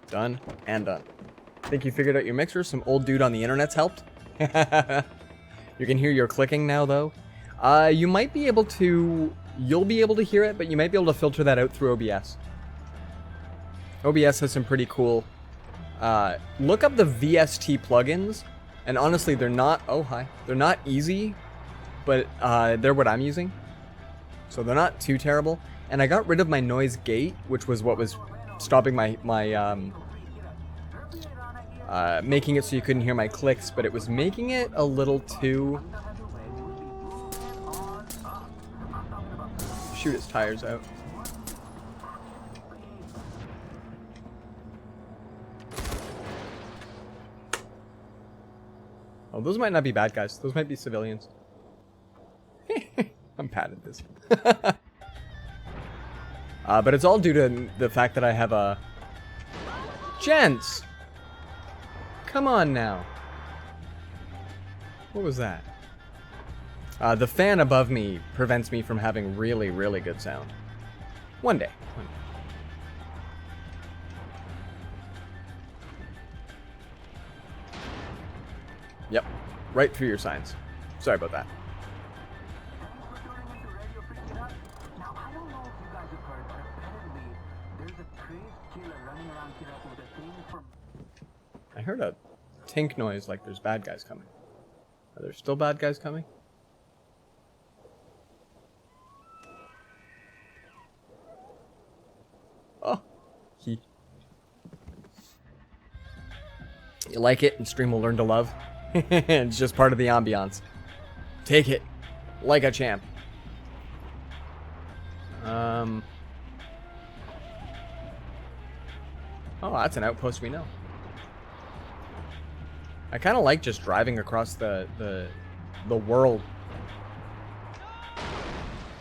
Done and done. Think you figured out your mixer? Some old dude on the internet's helped? You can hear your clicking now, though. You might be able to... You'll be able to hear it, but you might be able to filter that out through OBS. OBS has some pretty cool... look up the VST plugins, and honestly, they're not... Oh, hi. They're not easy, but they're what I'm using. So they're not too terrible. And I got rid of my noise gate, which was what was stopping my making it so you couldn't hear my clicks, but it was making it a little too... Shoot his tires out. Oh, those might not be bad guys. Those might be civilians. I'm bad at this. But it's all due to the fact that I have a... Gents! Come on now. What was that? The fan above me prevents me from having really, really good sound. One day. Yep. Right through your signs. Sorry about that. I heard a tink noise like there's bad guys coming. Are there still bad guys coming? Oh. You like it, and stream will learn to love. It's just part of the ambiance. Take it like a champ. Oh, that's an outpost we know. I kind of like just driving across the world.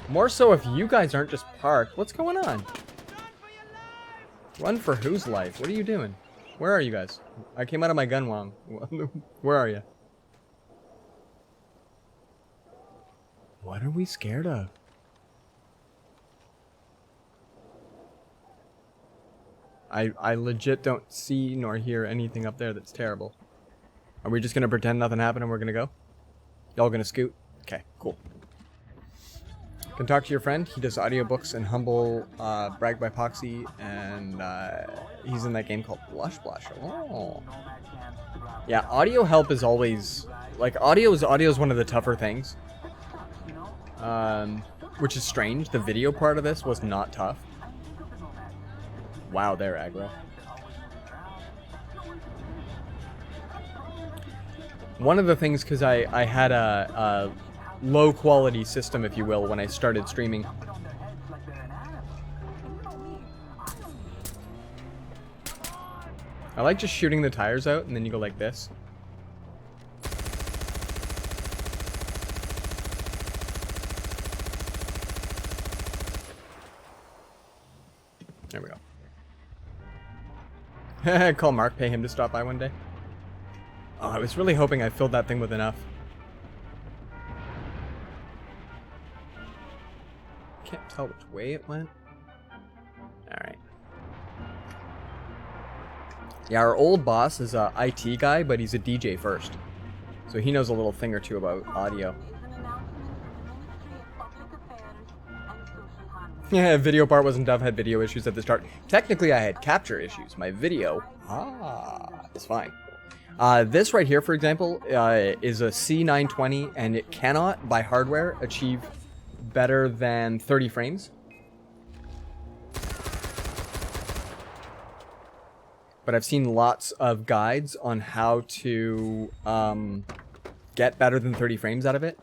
More so if you guys aren't just parked. What's going on? Run for whose life? What are you doing? Where are you guys? I came out of my gun wrong. Where are you? What are we scared of? I legit don't see nor hear anything up there that's terrible. Are we just gonna pretend nothing happened and we're gonna go? Y'all gonna scoot? Okay, cool. Can talk to your friend. He does audiobooks and Humble, Brag by Poxy, and he's in that game called Blush Blush. Oh. Yeah, audio help is always... Like, audio is one of the tougher things. Which is strange. The video part of this was not tough. Wow, they're aggro. One of the things, because I had a low quality system, if you will, when I started streaming. I like just shooting the tires out, and then you go like this. There we go. Call Mark, pay him to stop by one day. Oh, I was really hoping I filled that thing with enough. Can't tell which way it went. Alright. Yeah, our old boss is a IT guy, but he's a DJ first. So he knows a little thing or two about audio. Yeah, video part wasn't done, had video issues at the start. Technically, I had capture issues. My video, is fine. This right here, for example, is a C920, and it cannot, by hardware, achieve better than 30 frames. But I've seen lots of guides on how to get better than 30 frames out of it.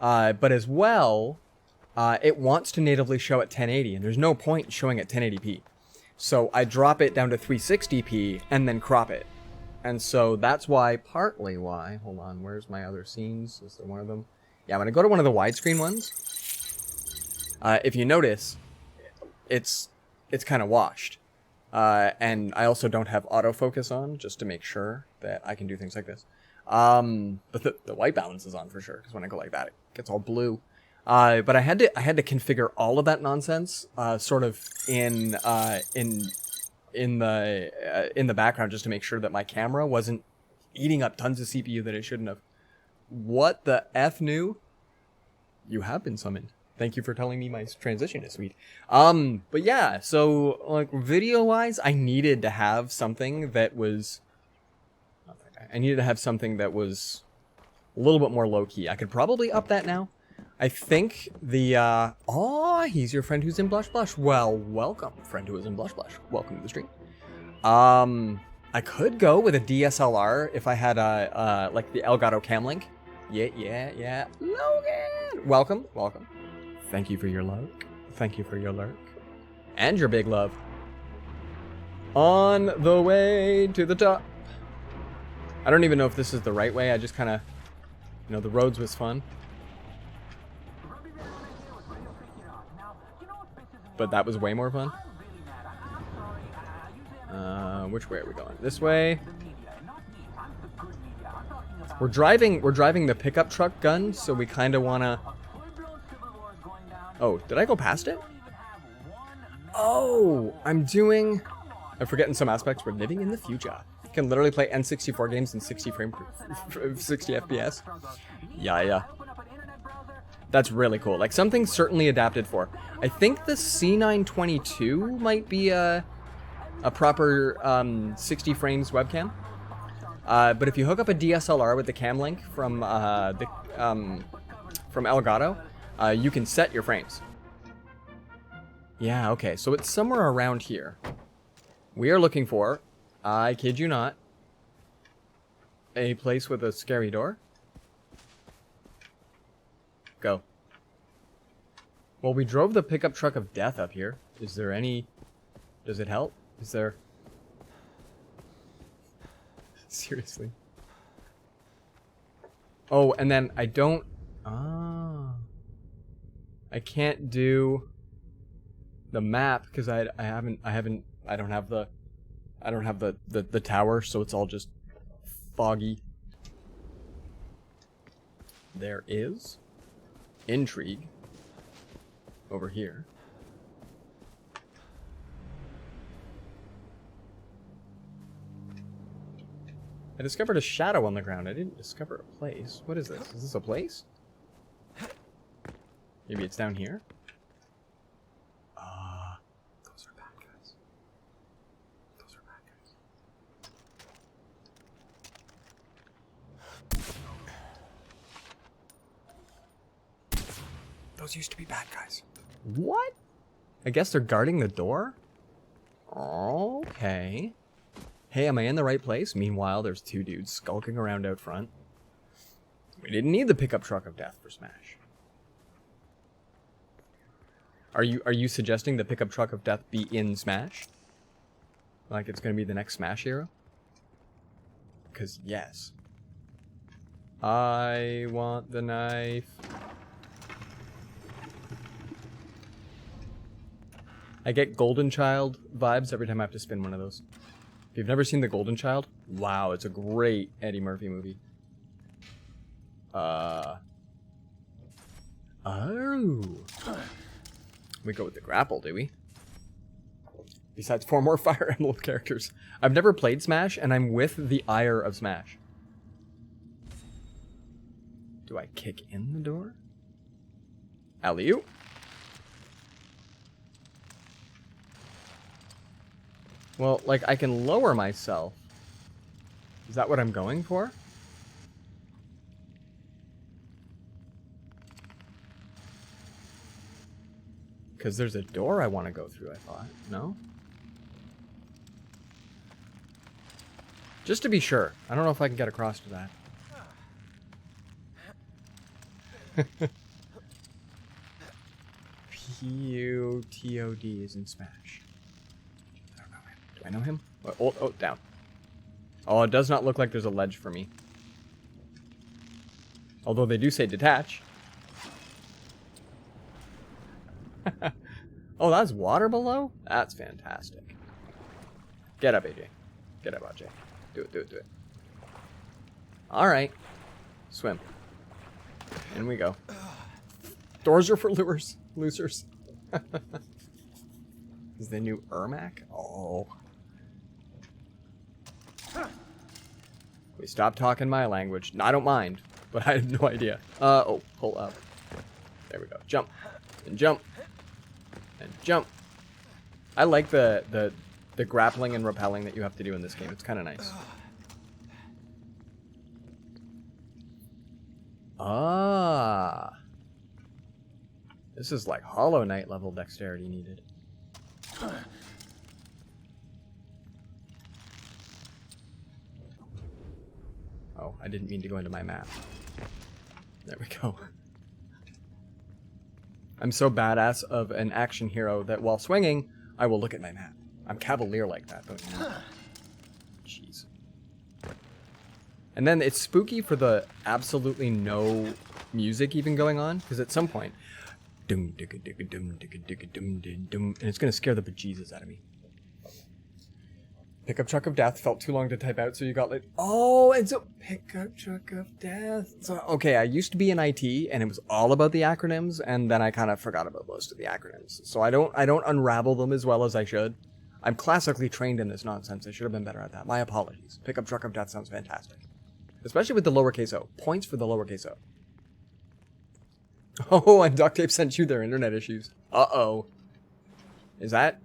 But as well, it wants to natively show at 1080, and there's no point in showing at 1080p. So I drop it down to 360p and then crop it. And so that's why, partly why, hold on, where's my other scenes? Is there one of them? Yeah, when I go to one of the widescreen ones, if you notice, it's kind of washed. And I also don't have autofocus on, just to make sure that I can do things like this. But the white balance is on for sure, because when I go like that, it gets all blue. But I had to configure all of that nonsense, sort of in the background, just to make sure that my camera wasn't eating up tons of CPU that it shouldn't have. What the F knew? You have been summoned. Thank you for telling me my transition is sweet. But yeah, so like video-wise, I needed to have something that was. I needed to have something that was a little bit more low-key. I could probably up that now. I think the, he's your friend who's in Blush Blush. Well, welcome, friend who is in Blush Blush. Welcome to the stream. I could go with a DSLR if I had like the Elgato Cam Link. Yeah. Logan! Welcome. Thank you for your lurk. Thank you for your lurk. And your big love. On the way to the top. I don't even know if this is the right way. I just kind of, the roads was fun. But that was way more fun. Which way are we going? This way. We're driving the pickup truck gun, so we kind of want to. Oh, did I go past it? Oh, I'm forgetting some aspects. We're living in the future. You can literally play N64 games in 60 FPS. Yeah. That's really cool. Like, something certainly adapted for. I think the C922 might be a proper 60 frames webcam. But if you hook up a DSLR with the cam link from Elgato, you can set your frames. Yeah, okay. So it's somewhere around here. We are looking for, I kid you not, a place with a scary door. Go. Well, we drove the pickup truck of death up here. Is there any... Does it help? Is there... Seriously. Oh, and then I don't... I can't do the map because I don't have the tower, so it's all just foggy. There is intrigue over here. I discovered a shadow on the ground. I didn't discover a place. What is this? Is this a place? Maybe it's down here? Those are bad guys. Those are bad guys. Those used to be bad guys. What? I guess they're guarding the door? Okay. Hey, am I in the right place? Meanwhile, there's two dudes skulking around out front. We didn't need the pickup truck of death for Smash. Are you suggesting the pickup truck of death be in Smash? Like it's gonna be the next Smash hero? Because yes. I want the knife. I get Golden Child vibes every time I have to spin one of those. If you've never seen The Golden Child, wow, it's a great Eddie Murphy movie. Oh. We go with the grapple, do we? Besides 4 more Fire Emblem characters. I've never played Smash, and I'm with the ire of Smash. Do I kick in the door? Alley-oop. Well, like, I can lower myself. Is that what I'm going for? Because there's a door I want to go through, I thought. No? Just to be sure. I don't know if I can get across to that. P-U-T-O-D is in Smash. I don't know him. Do I know him? Oh, down. Oh, it does not look like there's a ledge for me. Although they do say detach. Oh, that's water below? That's fantastic. Get up, AJ. Get up, AJ. Do it, do it, do it. Alright. Swim. In we go. Doors are for losers. Is the new Ermac? Oh. We stop talking my language. No, I don't mind, but I have no idea. Oh, pull up. There we go. Jump. And jump. And jump. I like the grappling and rappelling that you have to do in this game. It's kind of nice. Ah. This is like Hollow Knight level dexterity needed. Oh, I didn't mean to go into my map. There we go. I'm so badass of an action hero that while swinging, I will look at my map. I'm cavalier like that, don't you know? Jeez. And then it's spooky for the absolutely no music even going on, because at some point, and it's gonna scare the bejesus out of me. Pickup truck of death felt too long to type out, so you got like, oh, it's a pickup truck of death. So okay, I used to be in IT, and it was all about the acronyms, and then I kind of forgot about most of the acronyms. So I don't unravel them as well as I should. I'm classically trained in this nonsense. I should have been better at that. My apologies. Pickup truck of death sounds fantastic, especially with the lowercase o. Points for the lowercase o. Oh, and duct tape sent you their internet issues. Uh-oh. Is that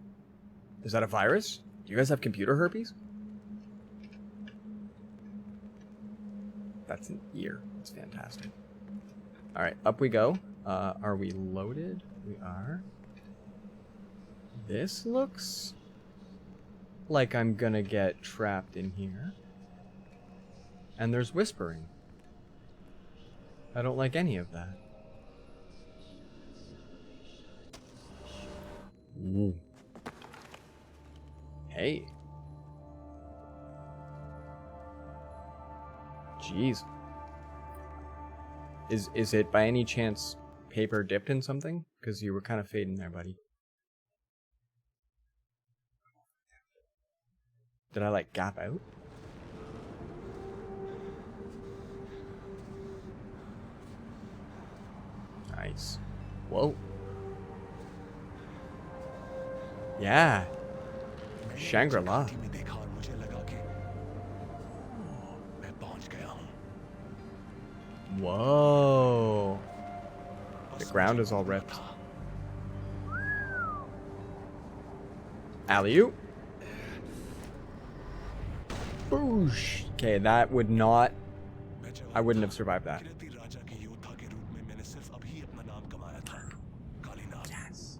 a virus? Do you guys have computer herpes? That's an ear. It's fantastic. Alright, up we go. Are we loaded? We are. This looks like I'm gonna get trapped in here. And there's whispering. I don't like any of that. Ooh. Hey. Jeez. Is it by any chance paper dipped in something? Because you were kind of fading there, buddy. Did I like gap out? Nice. Whoa. Yeah. Shangri-La. Whoa. The ground is all ripped. Alley-oop. Boosh. Okay, that would not... I wouldn't have survived that. Yes.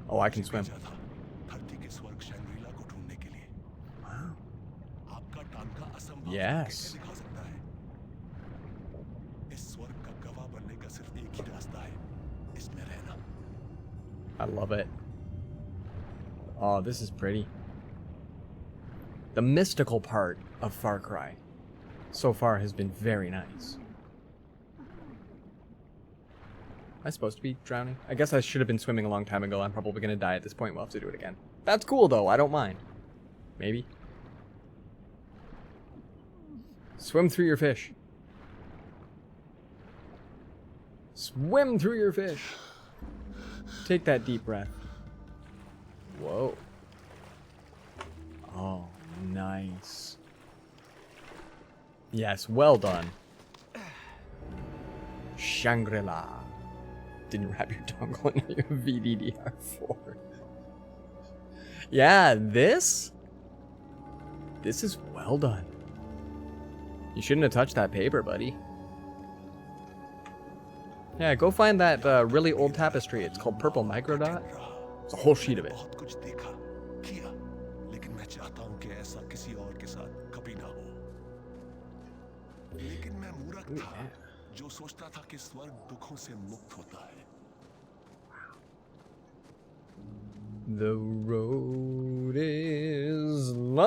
Oh, I can swim. Yes. I love it. Oh, this is pretty. The mystical part of Far Cry so far has been very nice. Am I supposed to be drowning? I guess I should have been swimming a long time ago. I'm probably going to die at this point. We'll have to do it again. That's cool, though. I don't mind. Maybe. Swim through your fish. Swim through your fish. Take that deep breath. Whoa. Oh, nice. Yes, well done. Shangri-La. Didn't wrap your dongle in your VDDR4. Yeah, this is well done. You shouldn't have touched that paper, buddy. Yeah, go find that really old tapestry. It's called Purple Microdot. It's a whole sheet of it. Ooh, yeah. The road is long.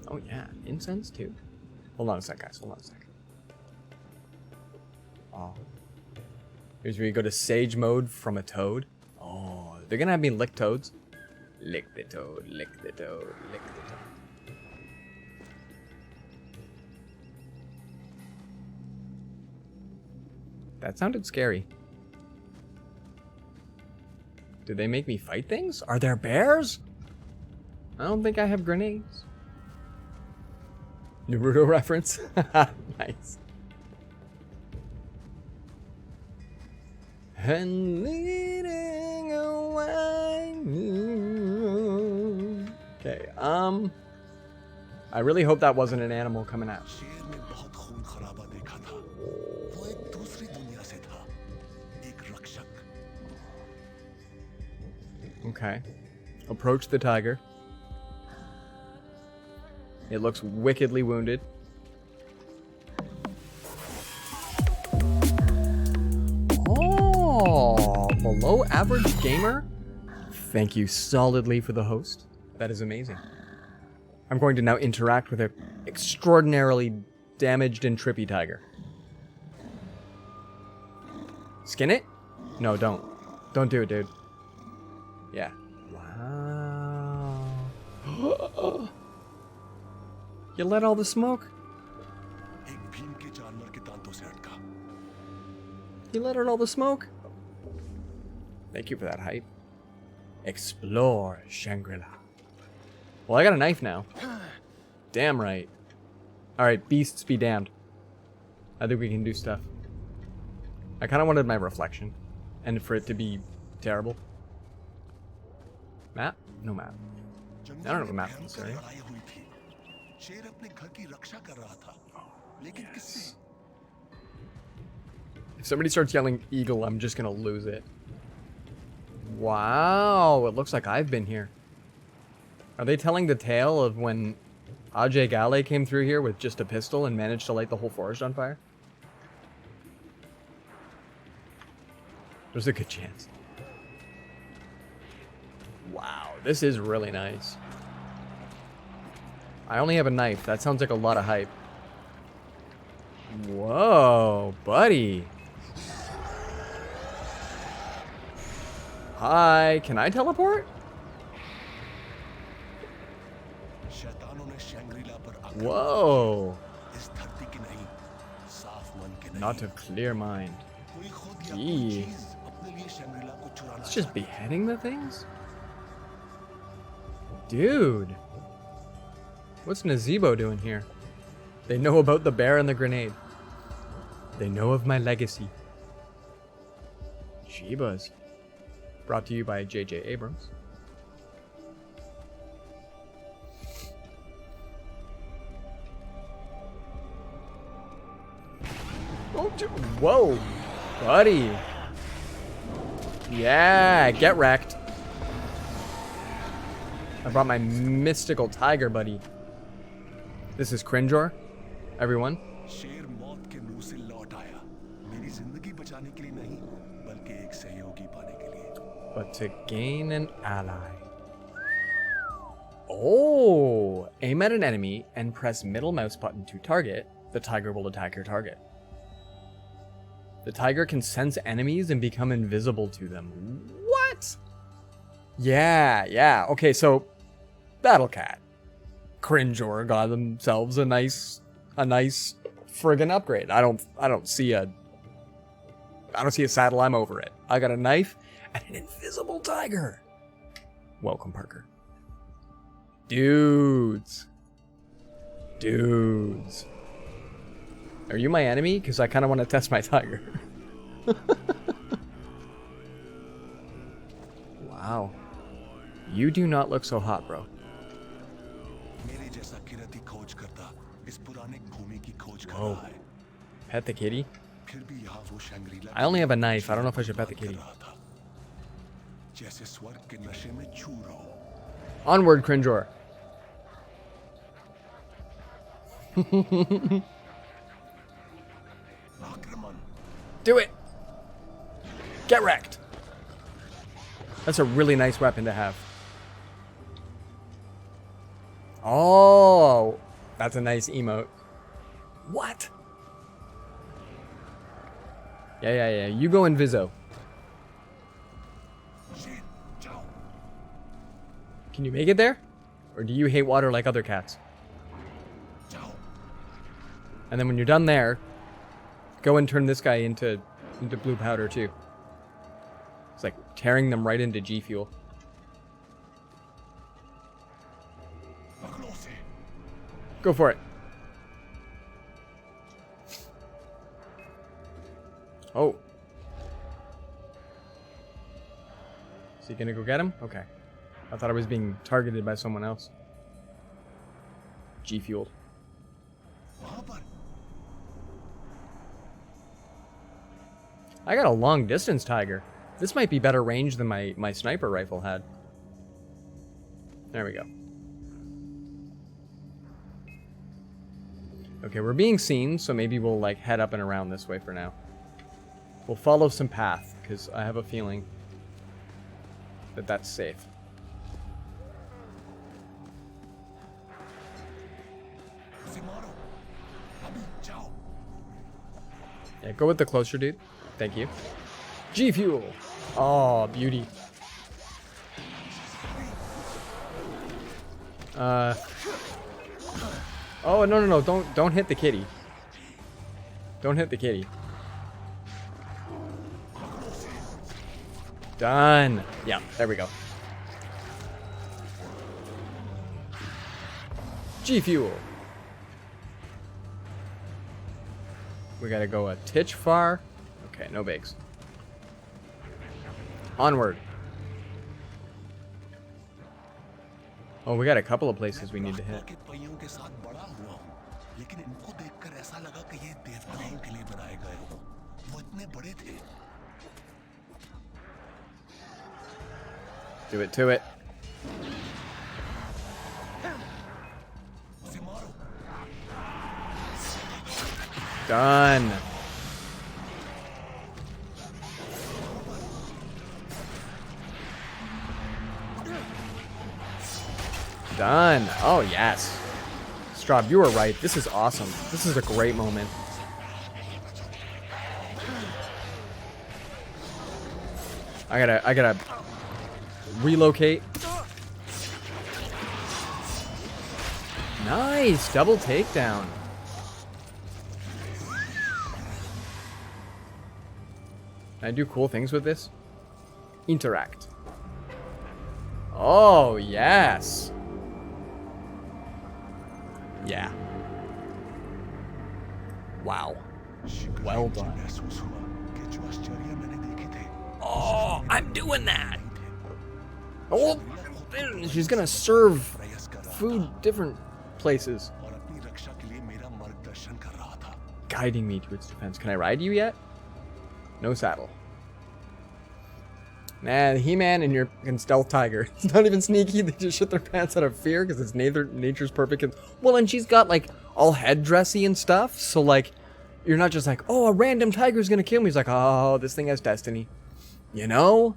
Oh yeah, incense too. Hold on a sec, guys. Hold on a sec. Oh. Here's where you go to sage mode from a toad. Oh, they're gonna have me lick toads. Lick the toad, lick the toad, lick the toad. That sounded scary. Did they make me fight things? Are there bears? I don't think I have grenades. Naruto reference? Nice. And leading away. Okay, I really hope that wasn't an animal coming out. Okay. Approach the tiger. It looks wickedly wounded. Oh, below average gamer? Thank you solidly for the host. That is amazing. I'm going to now interact with an extraordinarily damaged and trippy tiger. Skin it? No, don't. Don't do it, dude. Yeah. Wow. You let all the smoke? You let out all the smoke? Thank you for that hype. Explore Shangri-La. Well, I got a knife now. Damn right. Alright, beasts be damned. I think we can do stuff. I kind of wanted my reflection. And for it to be terrible. Map? No map. I don't have a map in this area. Yes. If somebody starts yelling eagle, I'm just gonna lose it. Wow, it looks like I've been here. Are they telling the tale of when Ajay Ghale came through here with just a pistol and managed to light the whole forest on fire? There's a good chance. Wow, this is really nice. I only have a knife. That sounds like a lot of hype. Whoa, buddy. Hi, can I teleport? Whoa. Not a clear mind. Gee. It's just beheading the things? Dude. What's Nazebo doing here? They know about the bear and the grenade. They know of my legacy. Shebas. Brought to you by J.J. Abrams. Oh, whoa, buddy. Yeah, get wrecked. I brought my mystical tiger buddy. This is Cringer, everyone. शेर मौत के मुंह से लौट आया मेरी जिंदगी बचाने के लिए नहीं बल्कि एक सहयोगी पाने के लिए But to gain an ally. Oh, aim at an enemy and press middle mouse button to target. The tiger will attack your target. The tiger can sense enemies and become invisible to them. What? Yeah. Okay, so Battle Cat. Cringer got themselves a nice friggin' upgrade. I don't see a saddle. I'm over it. I got a knife and an invisible tiger. Welcome, Parker. Dudes. Are you my enemy? Because I kind of want to test my tiger. Wow. You do not look so hot, bro. Whoa. Pet the kitty? I only have a knife. I don't know if I should pet the kitty. Onward, Cringer. Do it! Get wrecked! That's a really nice weapon to have. Oh! That's a nice emote. What? Yeah. You go Inviso. Can you make it there? Or do you hate water like other cats? And then when you're done there, go and turn this guy into blue powder too. It's like tearing them right into G Fuel. Go for it. Oh. Is he gonna go get him? Okay. I thought I was being targeted by someone else. G Fueled. I got a long distance tiger. This might be better range than my sniper rifle had. There we go. Okay, we're being seen, so maybe we'll like head up and around this way for now. We'll follow some path, because I have a feeling that that's safe. Yeah, go with the closer dude. Thank you. G Fuel. Oh, beauty. Oh, no. Don't hit the kitty. Don't hit the kitty. Done. Yeah, there we go. G Fuel. We gotta go a titch far. Okay, no bigs. Onward. Oh, we got a couple of places we need to hit. Do it to it. Done. Done. Oh, yes. Straub, you were right. This is awesome. This is a great moment. I gotta relocate. Nice. Double takedown. Can I do cool things with this? Interact. Oh, yes. Yeah. Wow. Well done. Oh, I'm doing that. Oh, she's gonna serve food different places. Guiding me to its defense. Can I ride you yet? No saddle. Nah, He-Man and your fucking stealth tiger. It's not even sneaky. They just shit their pants out of fear because it's nature's perfect. Well, and she's got like all headdressy and stuff. So like, you're not just like, oh, a random tiger's gonna kill me. He's like, oh, this thing has destiny. You know?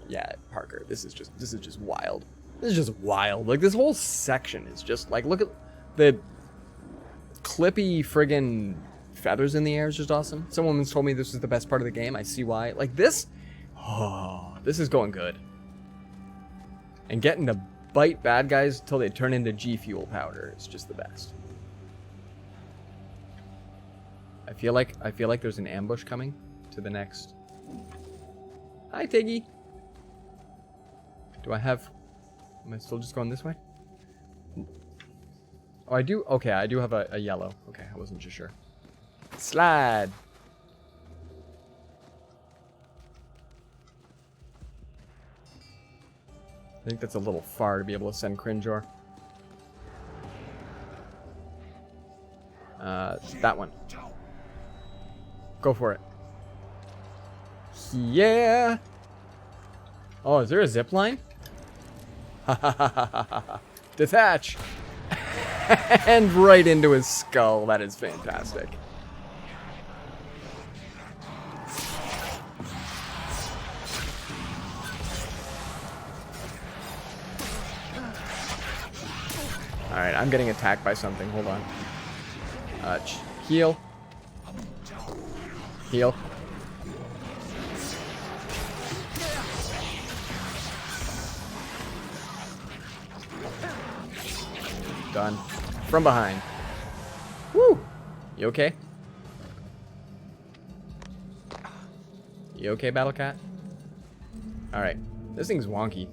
Yeah, Parker. This is just wild. This is just wild. Like this whole section is just like, look at the clippy friggin' feathers in the air is just awesome. Someone once told me this was the best part of the game. I see why. Like this. Oh, this is going good. And getting to bite bad guys until they turn into G Fuel powder is just the best. I feel like there's an ambush coming to the next. Hi, Tiggy. Do I have... Am I still just going this way? Oh, I do? Okay, I do have a yellow. Okay, I wasn't just sure. Slide. I think that's a little far to be able to send Cringer. That one. Go for it. Yeah. Oh, is there a zip line? Detach. And right into his skull. That is fantastic. Alright, I'm getting attacked by something. Hold on. Heal. Heal. Done. From behind. Woo! You okay? You okay, Battle Cat? Alright. This thing's wonky.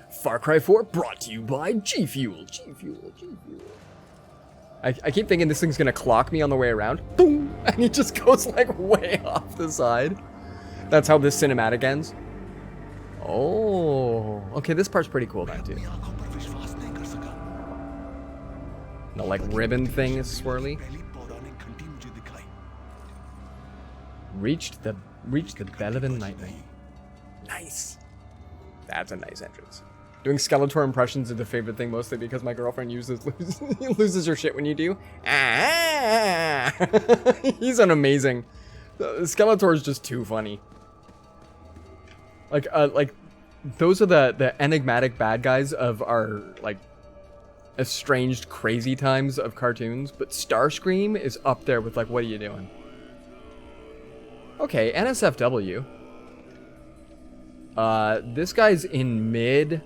Far Cry 4 brought to you by G Fuel. G Fuel. G Fuel. I keep thinking this thing's gonna clock me on the way around. Boom! And he just goes like way off the side. That's how this cinematic ends. Oh, okay, this part's pretty cool then too. The like ribbon thing is swirly. Reached the Bellevin Nightmare. Nice. That's a nice entrance. Doing Skeletor impressions is the favorite thing, mostly because my girlfriend loses her shit when you do. Ah! He's an amazing. Skeletor is just too funny. Like those are the enigmatic bad guys of our like estranged crazy times of cartoons, but Starscream is up there with like, what are you doing? Okay, NSFW. This guy's in mid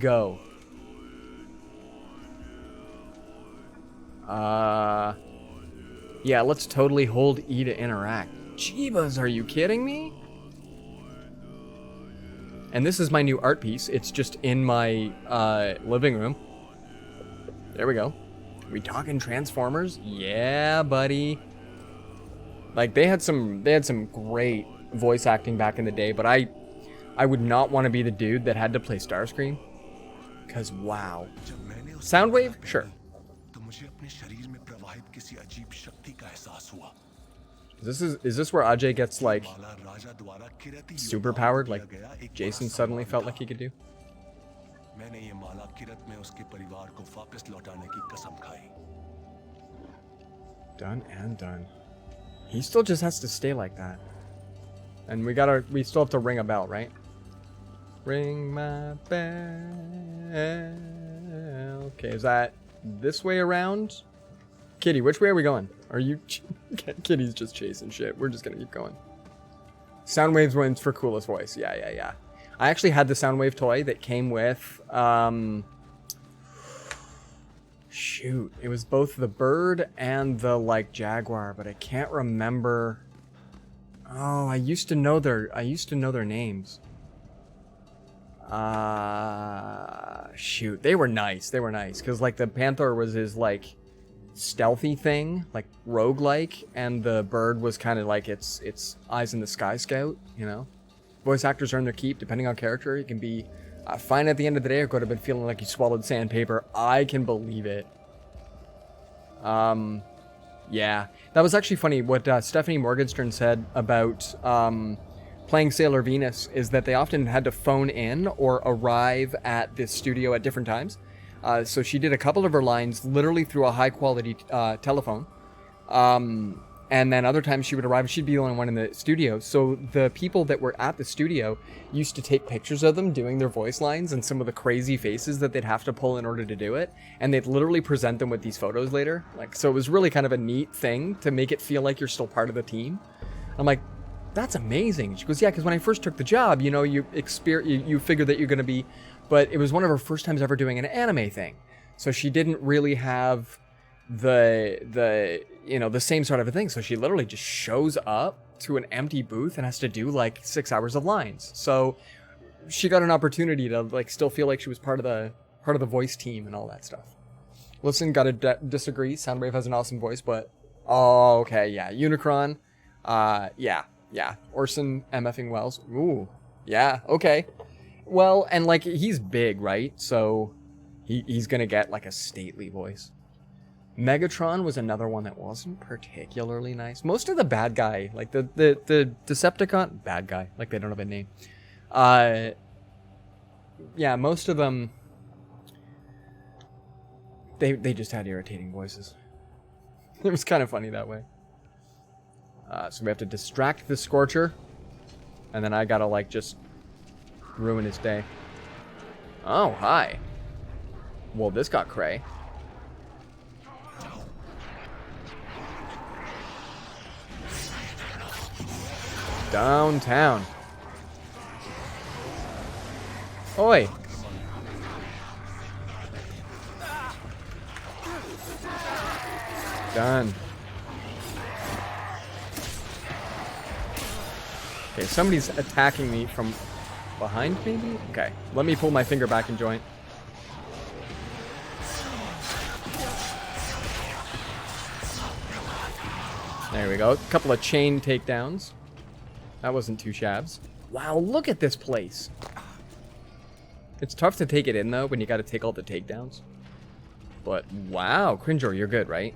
go. Yeah, let's totally hold E to interact. Jeebas, are you kidding me? And this is my new art piece. It's just in my living room. There we go. We talking Transformers? Yeah, buddy. Like they had some great voice acting back in the day, but I would not want to be the dude that had to play Starscream. Cause wow. Soundwave? Sure. Is this where Ajay gets like super powered, like Jason suddenly felt like he could do? Done and done. He still just has to stay like that. And we still have to ring a bell, right? Ring my bell. Okay, is that this way around? Kitty, which way are we going? Are you... Kitty's just chasing shit. We're just gonna keep going. Soundwaves wins for coolest voice. Yeah. I actually had the Soundwave toy that came with... Shoot. It was both the bird and the, like, jaguar, but I can't remember... Oh, I used to know their names. Shoot. They were nice. Because, like, the panther was his, like... stealthy thing, like roguelike, and the bird was kind of like its eyes in the sky scout, you know. Voice actors earn their keep depending on character. You can be fine at the end of the day or could have been feeling like you swallowed sandpaper. I can believe it. Yeah, that was actually funny. What Stephanie Morgenstern said about playing Sailor Venus is that they often had to phone in or arrive at the studio at different times. So she did a couple of her lines literally through a high-quality telephone. And then other times she would arrive and she'd be the only one in the studio. So the people that were at the studio used to take pictures of them doing their voice lines and some of the crazy faces that they'd have to pull in order to do it. And they'd literally present them with these photos later. Like, so it was really kind of a neat thing to make it feel like you're still part of the team. I'm like, that's amazing. She goes, yeah, because when I first took the job, you know, you figure that you're going to be, but it was one of her first times ever doing an anime thing. So she didn't really have the you know, the same sort of a thing. So she literally just shows up to an empty booth and has to do like 6 hours of lines. So she got an opportunity to like still feel like she was part of the voice team and all that stuff. Listen, gotta disagree. Soundwave has an awesome voice, but oh, okay, yeah, Unicron, yeah, Orson MFing Welles, ooh, yeah, okay. Well, and like he's big, right? So he's gonna get like a stately voice. Megatron was another one that wasn't particularly nice. Most of the bad guy, like the Decepticon bad guy, like they don't have a name. Yeah, most of them they just had irritating voices. It was kind of funny that way. So we have to distract the Scorcher, and then I gotta like just ruin his day. Oh, hi. Well, this got cray. Downtown. Oi. Done. Okay, somebody's attacking me from behind, maybe? Okay, let me pull my finger back and joint. There we go. A couple of chain takedowns. That wasn't too shabs. Wow, look at this place. It's tough to take it in, though, when you got to take all the takedowns. But, wow. Cringer, you're good, right?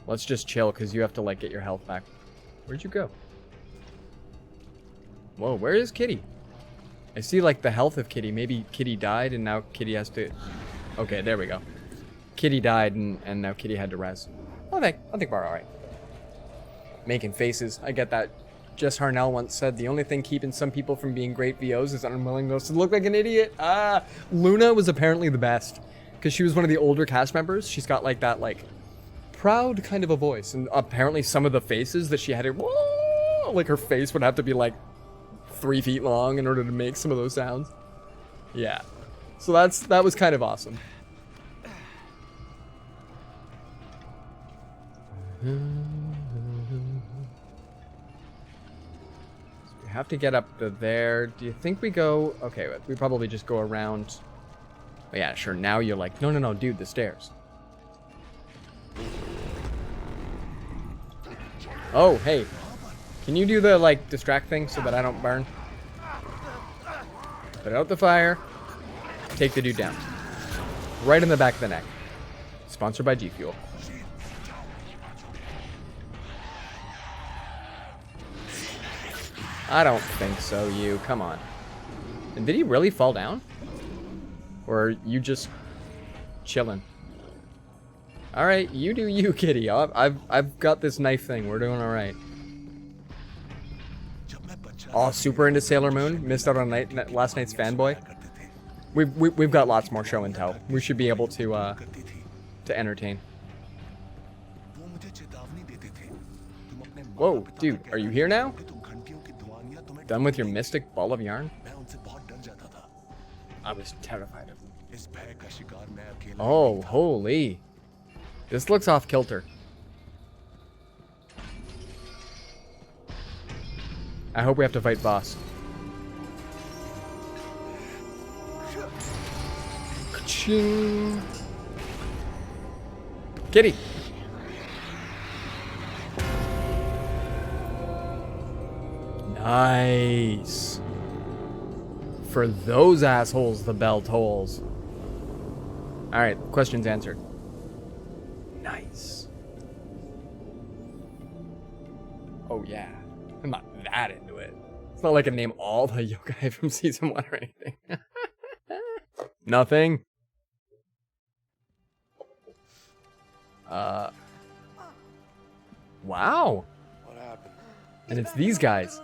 Let's just chill, because you have to, like, get your health back. Where'd you go? Whoa, where is Kitty? I see, like, the health of Kitty. Maybe Kitty died, and now Kitty has to... Okay, there we go. Kitty died, and now Kitty had to res. I think we're alright. Making faces. I get that. Jess Harnell once said, the only thing keeping some people from being great VOs is unwillingness to look like an idiot. Luna was apparently the best. Because she was one of the older cast members. She's got, like, that, like, proud kind of a voice. And apparently some of the faces that she had, whoa, like, her face would have to be, like, 3 feet long in order to make some of those sounds. Yeah. So that was kind of awesome. We have to get up to there. Do you think we go... Okay, we probably just go around... Oh, yeah, sure. Now you're like, no, dude, the stairs. Oh, hey. Can you do the, like, distract thing so that I don't burn? Put out the fire. Take the dude down. Right in the back of the neck. Sponsored by G Fuel. I don't think so, you. Come on. And did he really fall down? Or are you just chilling? Alright, you do you, Kitty. I've got this knife thing. We're doing alright. Oh, super into Sailor Moon. Missed out on last night's fanboy. We've got lots more show and tell. We should be able to entertain. Whoa, dude, are you here now? Done with your mystic ball of yarn? I was terrified of him. Oh, holy. This looks off kilter. I hope we have to fight boss. Ka-ching. Kitty. Nice. For those assholes, the bell tolls. Alright, questions answered. Nice. Oh yeah. I'm not that into it. It's not like I name all the yokai from season 1 or anything. Nothing. Wow. What happened? And it's these guys.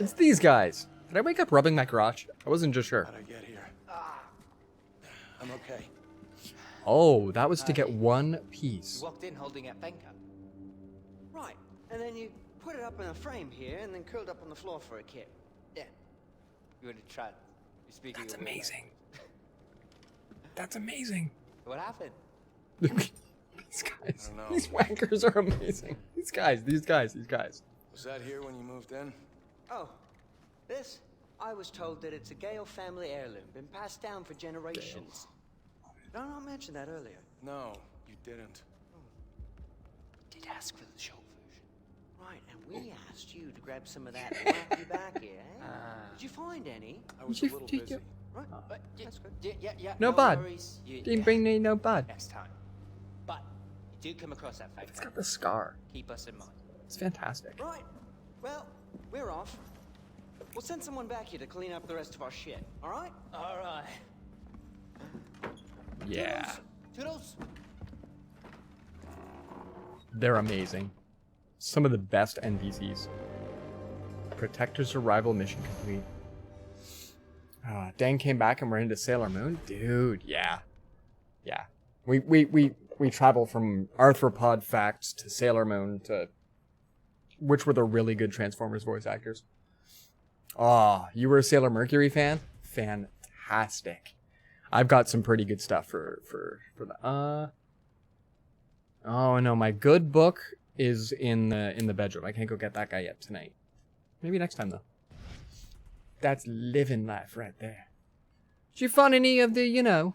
It's these guys. Did I wake up rubbing my crotch? I wasn't just sure. How'd I get here? I'm okay. Oh, that was to get one piece. Walked in holding a banker. Right, and then you put it up in a frame here, and then curled up on the floor for a kip. Yeah. You want to try it? You're speaking. That's amazing. That's amazing. What happened? These guys. I don't know. These wankers are amazing. These guys. Was that here when you moved in? Oh, this? I was told that it's a Gale family heirloom, been passed down for generations. Did I not mention that earlier? No, you didn't. Did ask for the short version. Right, and we asked you to grab some of that wacky back here, eh? Did you find any? I was a little busy. Right, that's good. Yeah. No bud. worries. Didn't bring me no bud. Next time. But you do come across that It's factor. got the scar. Keep us in mind. It's fantastic. Right. Well, we're off. We'll send someone back here to clean up the rest of our shit. All right? All right. Yeah. Toodles. They're amazing. Some of the best NPCs. Protector's arrival mission complete. Dan came back and we're into Sailor Moon? Dude, yeah. Yeah. We travel from Arthropod Facts to Sailor Moon to... Which were the really good Transformers voice actors. Ah, you were a Sailor Mercury fan? Fantastic. I've got some pretty good stuff for the... Oh no, my good book is in the bedroom. I can't go get that guy yet tonight. Maybe next time though. That's living life right there. Did you find any of the, you know?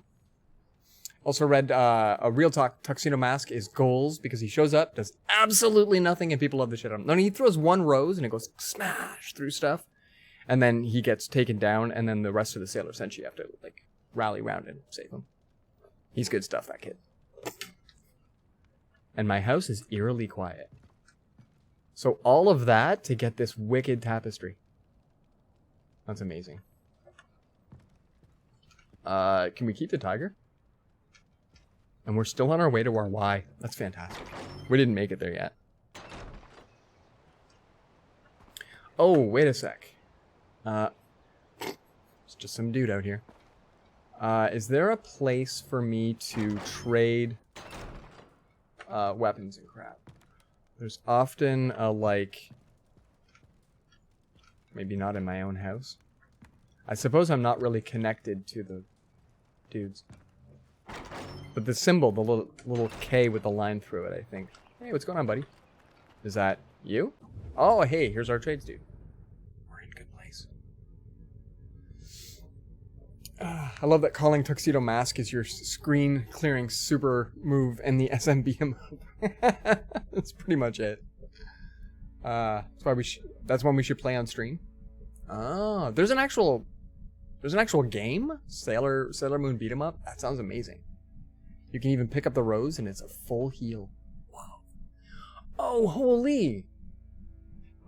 Also read a Real Talk Tuxedo Mask is goals because he shows up, does absolutely nothing, and people love the shit out of him. No, he throws one rose and it goes smash through stuff, and then he gets taken down, and then the rest of the Sailor Senshi have to like rally around and save him. He's good stuff, that kid. And my house is eerily quiet. So all of that to get this wicked tapestry. That's amazing. Can we keep the tiger? And we're still on our way to our Y. That's fantastic. We didn't make it there yet. Oh, wait a sec. It's just some dude out here. Is there a place for me to trade weapons and crap? There's often a, like... Maybe not in my own house. I suppose I'm not really connected to the dudes. But the symbol, the little K with the line through it, I think. Hey, what's going on, buddy? Is that you? Oh, hey, here's our trades dude. We're in good place. I love that calling Tuxedo Mask is your screen clearing super move and the SMB move. That's pretty much it. That's one we should play on stream. Oh, there's an actual game? Sailor Moon beat 'em up? That sounds amazing. You can even pick up the rose and it's a full heal. Wow. Oh, holy!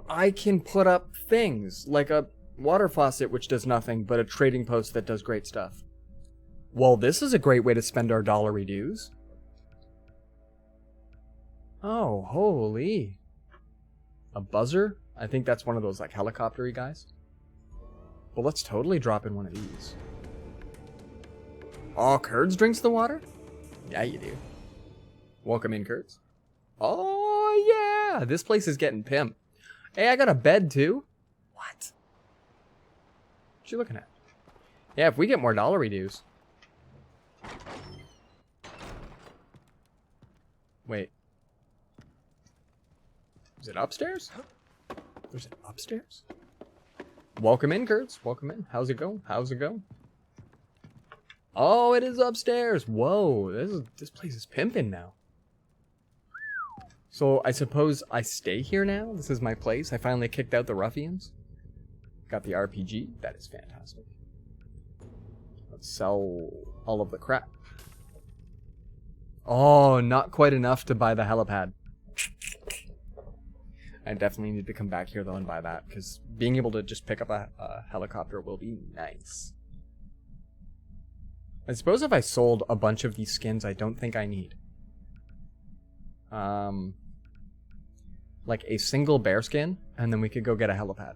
I can put up things like a water faucet which does nothing, but a trading post that does great stuff. Well, this is a great way to spend our dollary dues. Oh, holy. A buzzer? I think that's one of those like helicopter-y guys. Well, let's totally drop in one of these. Oh, Kurds drinks the water? Yeah, you do. Welcome in, Kurds. Oh, yeah! This place is getting pimped. Hey, I got a bed, too. What? What you looking at? Yeah, if we get more dollary dues. Wait. Is it upstairs? There's an upstairs? Welcome in, Kurtz. Welcome in. How's it going? How's it going? Oh, it is upstairs. Whoa, this place is pimping now. So I suppose I stay here now? This is my place? I finally kicked out the ruffians? Got the RPG? That is fantastic. Let's sell all of the crap. Oh, not quite enough to buy the helipad. I definitely need to come back here though and buy that, because being able to just pick up a helicopter will be nice. I suppose if I sold a bunch of these skins I don't think I need. Like a single bear skin, and then we could go get a helipad.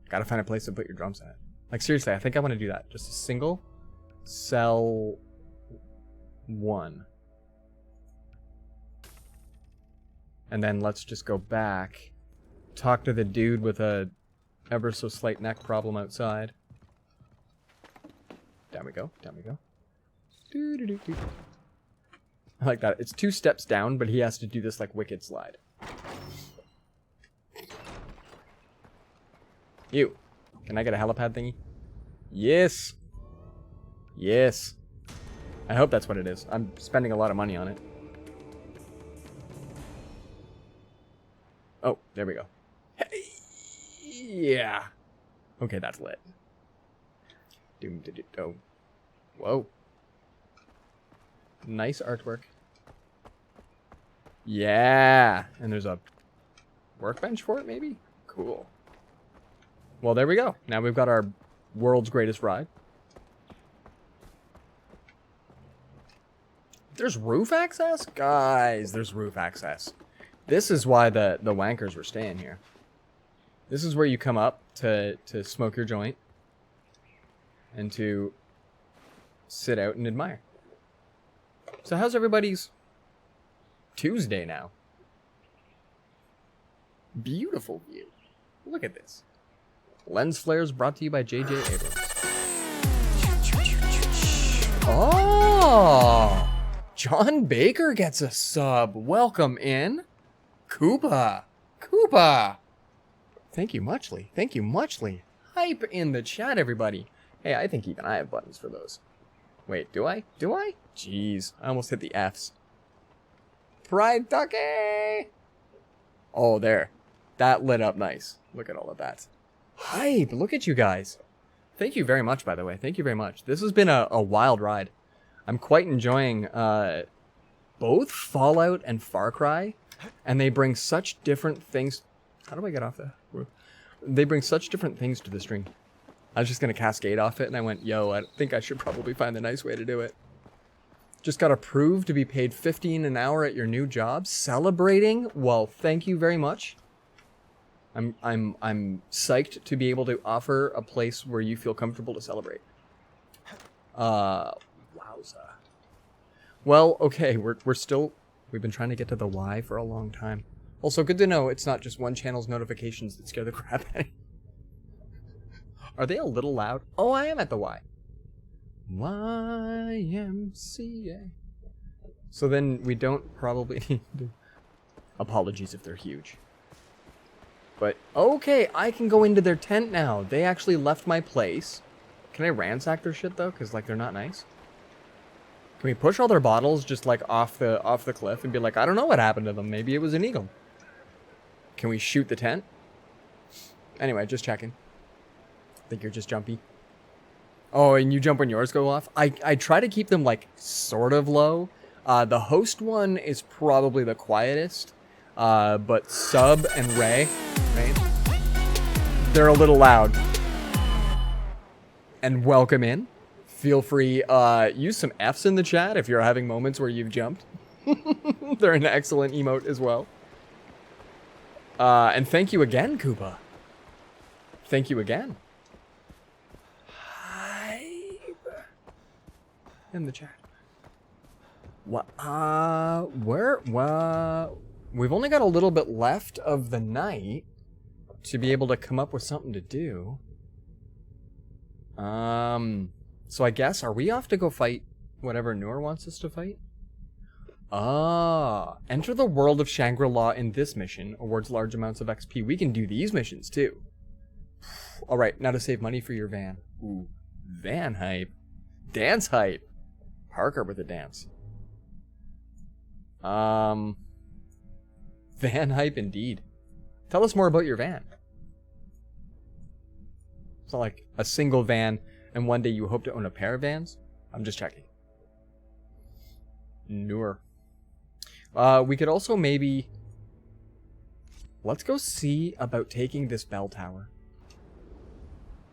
Gotta find a place to put your drum set. Like seriously, I think I want to do that. Just a single, sell one. And then let's just go back, talk to the dude with a ever so slight neck problem outside. Down we go, down we go. Doo-doo-doo-doo. I like that. It's 2 steps down, but he has to do this like wicked slide. You. Can I get a helipad thingy? Yes. Yes. I hope that's what it is. I'm spending a lot of money on it. Oh, there we go. Hey, yeah. Okay, that's lit. Doom, oh. Whoa. Nice artwork. Yeah. And there's a workbench for it, maybe? Cool. Well, there we go. Now we've got our world's greatest ride. There's roof access? Guys, there's roof access. This is why the wankers were staying here. This is where you come up to smoke your joint and to sit out and admire. So how's everybody's Tuesday now? Beautiful view. Look at this. Lens flares brought to you by J.J. Abrams. Oh! John Baker gets a sub. Welcome in. Koopa. Koopa. Thank you muchly. Thank you muchly. Hype in the chat, everybody. Hey, I think even I have buttons for those. Wait, do I? Do I? Jeez, I almost hit the Fs. Pride Ducky! Oh, there. That lit up nice. Look at all of that. Hype! Look at you guys. Thank you very much, by the way. Thank you very much. This has been a wild ride. I'm quite enjoying both Fallout and Far Cry, and they bring such different things. How do I get off the roof? They bring such different things to the stream. I was just going to cascade off it, and I went, yo, I think I should probably find the nice way to do it. Just got approved to be paid $15 an hour at your new job. Celebrating? Well, thank you very much. I'm psyched to be able to offer a place where you feel comfortable to celebrate. Wowza. Well, okay, we've been trying to get to the Y for a long time. Also, good to know it's not just one channel's notifications that scare the crap out of me. Are they a little loud? Oh, I am at the Y. YMCA. So then we don't probably need to... Apologies if they're huge. But, okay, I can go into their tent now. They actually left my place. Can I ransack their shit, though? Because, like, they're not nice. Can we push all their bottles just, like, off the cliff and be like, I don't know what happened to them. Maybe it was an eagle. Can we shoot the tent? Anyway, just checking. Think you're just jumpy. Oh, and you jump when yours go off? I try to keep them, like, sort of low. The host one is probably the quietest. But Sub and Ray, they're a little loud. And welcome in. Feel free, use some Fs in the chat if you're having moments where you've jumped. They're an excellent emote as well. And thank you again, Koopa. Thank you again. In the chat. What? We've only got a little bit left of the night to be able to come up with something to do. So I guess, are we off to go fight whatever Noor wants us to fight? Enter the world of Shangri-La in this mission. Awards large amounts of XP. We can do these missions too. Alright, now to save money for your van. Ooh, van hype. Dance hype. Parker with a dance. Van hype indeed. Tell us more about your van. It's not like a single van and one day you hope to own a pair of vans. I'm just checking. Newer. We could also maybe... Let's go see about taking this bell tower.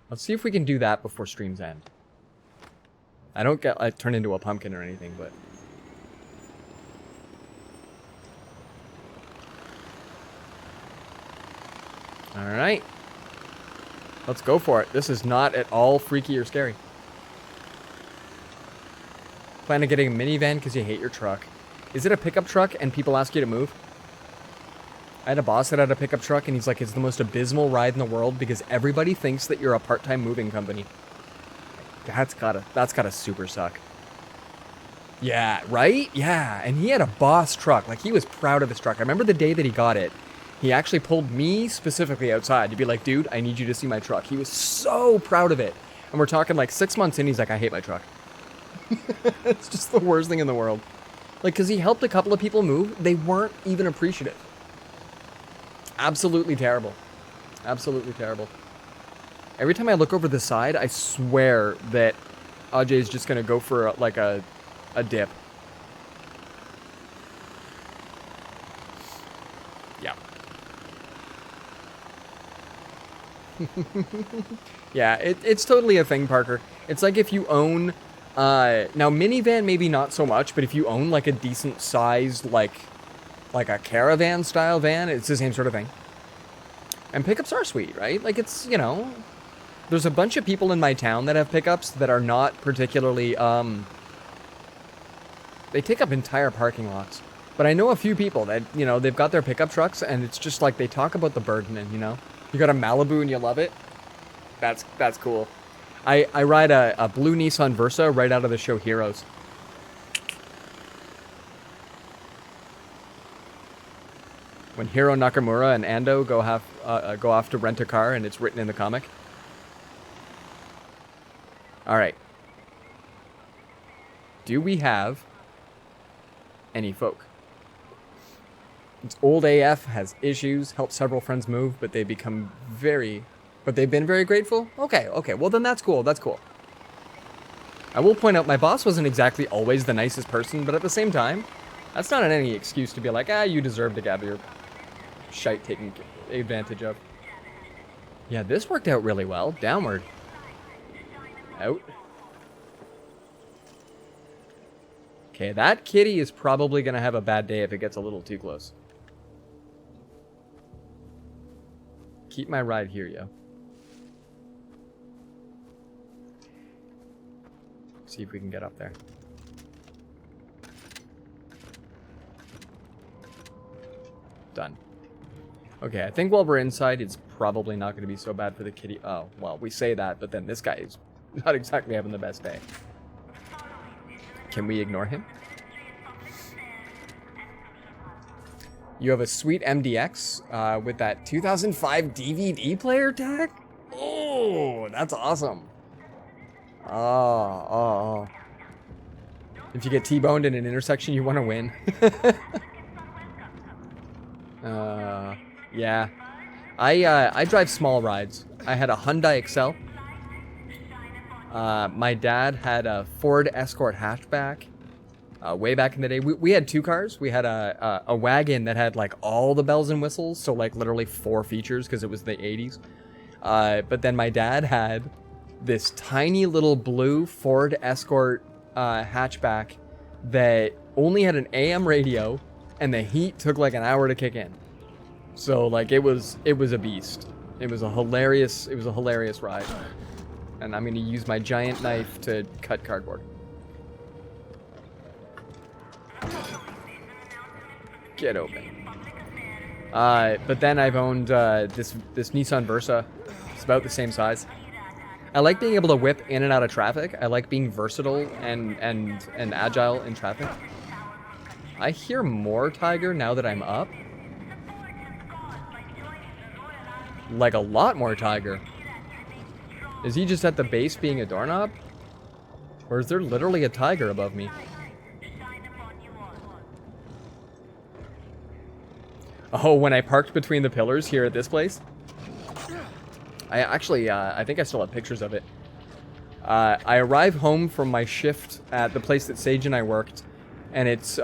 Let's see if we can do that before streams end. I turn into a pumpkin or anything, but... Alright. Let's go for it. This is not at all freaky or scary. Plan on getting a minivan because you hate your truck. Is it a pickup truck and people ask you to move? I had a boss that had a pickup truck and he's like, it's the most abysmal ride in the world because everybody thinks that you're a part-time moving company. That's gotta super suck. Yeah, right? Yeah, and he had a boss truck. Like, he was proud of his truck. I remember the day that he got it. He actually pulled me specifically outside to be like, dude, I need you to see my truck. He was so proud of it. And we're talking like 6 months in, he's like, I hate my truck. It's just the worst thing in the world. Like, because he helped a couple of people move. They weren't even appreciative. Absolutely terrible. Absolutely terrible. Every time I look over the side, I swear that Ajay's just going to go for a dip. Yeah. Yeah, it's totally a thing, Parker. It's like if you own... now, minivan, maybe not so much, but if you own, like, a decent sized, like a caravan-style van, it's the same sort of thing. And pickups are sweet, right? Like, it's, you know... There's a bunch of people in my town that have pickups that are not particularly, They take up entire parking lots. But I know a few people that, you know, they've got their pickup trucks, and it's just like they talk about the burden, and, you know? You got a Malibu and you love it? That's cool. I ride a blue Nissan Versa right out of the show Heroes. When Hiro Nakamura and Ando go off to rent a car and it's written in the comic. Alright. Do we have any folk? It's old AF, has issues, helped several friends move, but they've been very grateful? Okay, well then that's cool, that's cool. I will point out my boss wasn't exactly always the nicest person, but at the same time, that's not any excuse to be like, you deserve to have your shite taken advantage of. Yeah, this worked out really well. Downward. Out. Okay, that kitty is probably going to have a bad day if it gets a little too close. Keep my ride here, yo. See if we can get up there. Done. Okay, I think while we're inside, it's probably not going to be so bad for the kitty. Oh, well, we say that, but then this guy is not exactly having the best day. Can we ignore him? You have a sweet MDX with that 2005 DVD player tag? Oh, that's awesome. Oh. If you get T-boned in an intersection, you want to win. Yeah. I drive small rides. I had a Hyundai Excel. My dad had a Ford Escort hatchback. Way back in the day, we had two cars. We had a wagon that had like all the bells and whistles, so like literally 4 features because it was the 80s. But then my dad had this tiny little blue Ford Escort hatchback that only had an AM radio, and the heat took like an hour to kick in. So like it was a beast. It was a hilarious ride. And I'm gonna use my giant knife to cut cardboard. Get open. But then I've owned this Nissan Versa. It's about the same size. I like being able to whip in and out of traffic. I like being versatile and agile in traffic. I hear more Tiger now that I'm up. Like a lot more Tiger. Is he just at the base being a doorknob? Or is there literally a tiger above me? Oh, when I parked between the pillars here at this place? I actually, I think I still have pictures of it. I arrived home from my shift at the place that Sage and I worked, And it's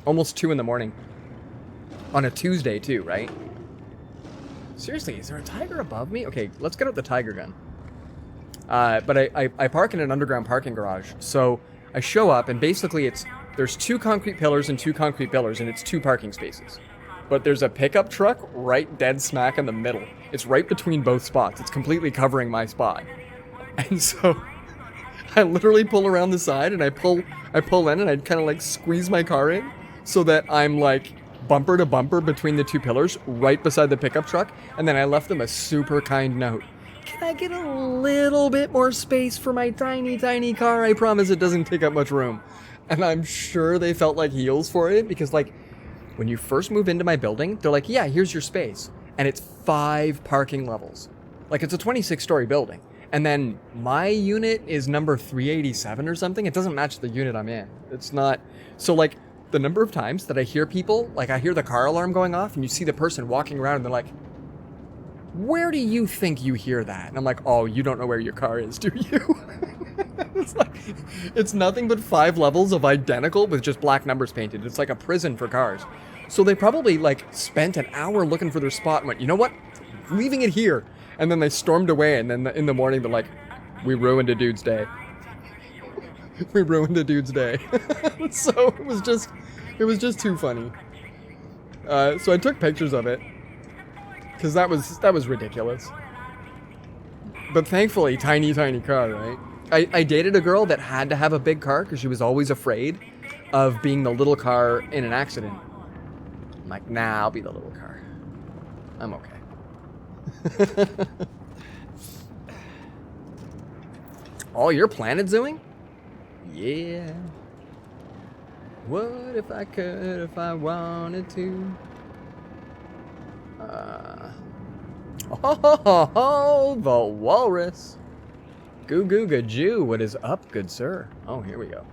almost 2 in the morning. On a Tuesday, too, right? Seriously, is there a tiger above me? Okay, let's get out the tiger gun. But I park in an underground parking garage. So I show up, and basically there's 2 concrete pillars and 2 concrete pillars, and it's 2 parking spaces. But there's a pickup truck right dead smack in the middle. It's right between both spots. It's completely covering my spot. And so I literally pull around the side, and I pull in, and I kind of like squeeze my car in so that I'm like bumper to bumper between the 2 pillars right beside the pickup truck. And then I left them a super kind note. Can I get a little bit more space for my tiny, tiny car? I promise it doesn't take up much room. And I'm sure they felt like heels for it, because like when you first move into my building, they're like, yeah, here's your space. And it's 5 parking levels. Like, it's a 26-story building. And then my unit is number 387 or something. It doesn't match the unit I'm in. It's not. So like the number of times that I hear people, like I hear the car alarm going off and you see the person walking around and they're like, where do you think you hear that? And I'm like, oh, you don't know where your car is, do you? It's like, it's nothing but 5 levels of identical with just black numbers painted. It's like a prison for cars. So they probably like spent an hour looking for their spot and went, you know what? Leaving it here. And then they stormed away. And then in the morning, they're like, we ruined a dude's day. We ruined a dude's day. So it was just too funny. So I took pictures of it. Because that was ridiculous. But thankfully, tiny, tiny car, right? I dated a girl that had to have a big car because she was always afraid of being the little car in an accident. I'm like, nah, I'll be the little car. I'm okay. Oh, you're planet zooing? Yeah. What if I could, if I wanted to? Oh, the walrus. Goo goo gajoo, what is up, good sir? Oh, here we go.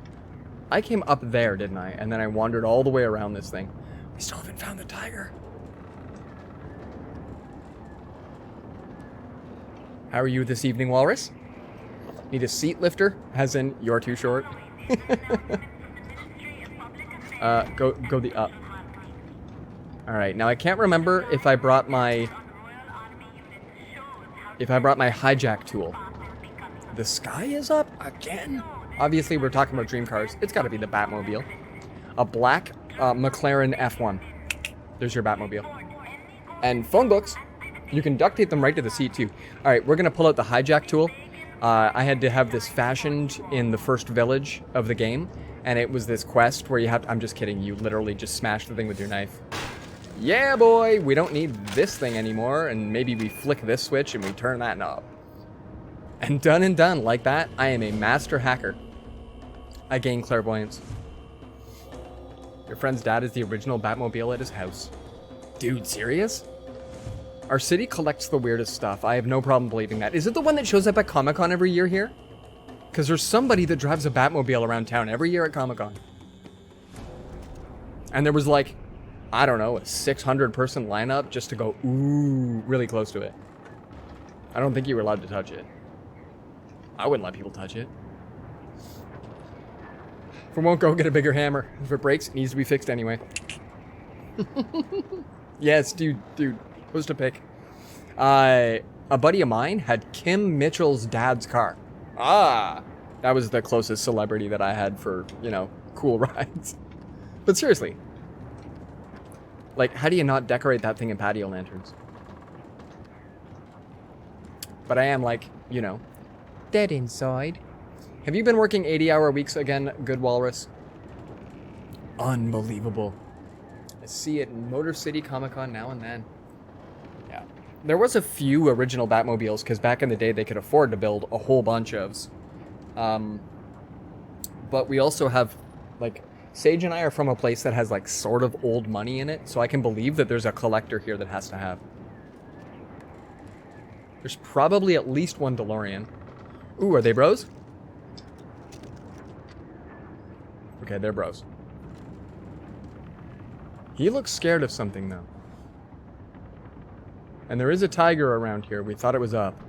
I came up there, didn't I? And then I wandered all the way around this thing. We still haven't found the tiger. How are you this evening, walrus? Need a seat lifter? As in, you're too short. Go the up. Alright, now I can't remember if I brought my hijack tool. The sky is up again? Obviously, we're talking about dream cars. It's got to be the Batmobile. A black McLaren F1. There's your Batmobile. And phone books. You can duct tape them right to the seat, too. All right, we're going to pull out the hijack tool. I had to have this fashioned in the first village of the game. And it was this quest where you have to... I'm just kidding. You literally just smash the thing with your knife. Yeah, boy. We don't need this thing anymore. And maybe we flick this switch and we turn that knob. And done. Like that, I am a master hacker. I gain clairvoyance. Your friend's dad is the original Batmobile at his house. Dude, serious? Our city collects the weirdest stuff. I have no problem believing that. Is it the one that shows up at Comic-Con every year here? Because there's somebody that drives a Batmobile around town every year at Comic-Con. And there was like, I don't know, a 600-person lineup just to go, ooh, really close to it. I don't think you were allowed to touch it. I wouldn't let people touch it. If it won't go, get a bigger hammer. If it breaks, it needs to be fixed anyway. Yes, dude. Who's to pick? A buddy of mine had Kim Mitchell's dad's car. Ah! That was the closest celebrity that I had for, you know, cool rides. But seriously. Like, how do you not decorate that thing in patio lanterns? But I am like, you know, dead inside. Have you been working 80-hour weeks again, good walrus? Unbelievable. I see it in Motor City Comic-Con now and then. Yeah. There was a few original Batmobiles, because back in the day they could afford to build a whole bunch of. But we also have, like, Sage and I are from a place that has, like, sort of old money in it, so I can believe that there's a collector here that has to have. There's probably at least one DeLorean. Ooh, are they bros? Okay, they're bros. He looks scared of something, though. And there is a tiger around here. We thought it was up.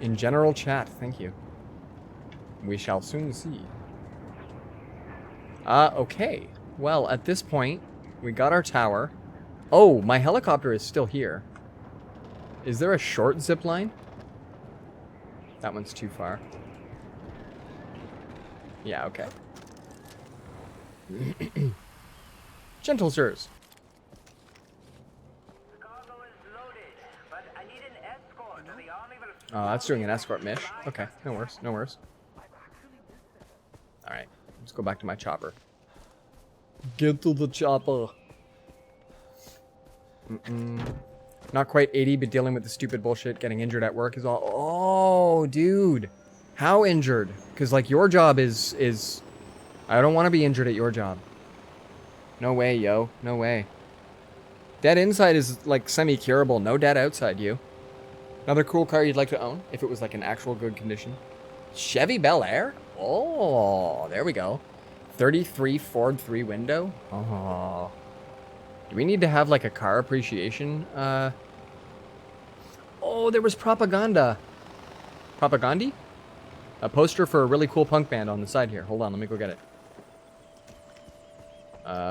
In general chat, thank you. We shall soon see. Okay. Well, at this point, we got our tower. Oh, my helicopter is still here. Is there a short zip line? That one's too far. Yeah, okay. Gentle sirs. Oh, that's doing an escort mish. Okay, no worries, no worries. Alright, let's go back to my chopper. Get to the chopper. Not quite 80, but dealing with the stupid bullshit. Getting injured at work is all... Oh, dude. How injured? Because, like, your job is... I don't want to be injured at your job. No way, yo. No way. Dead inside is, like, semi-curable. No dead outside, you. Another cool car you'd like to own, if it was, like, in actual good condition. Chevy Bel Air? Oh, there we go. 33 Ford 3 window? Oh. Do we need to have, like, a car appreciation? Oh, there was propaganda. Propaganda? A poster for a really cool punk band on the side here. Hold on, let me go get it.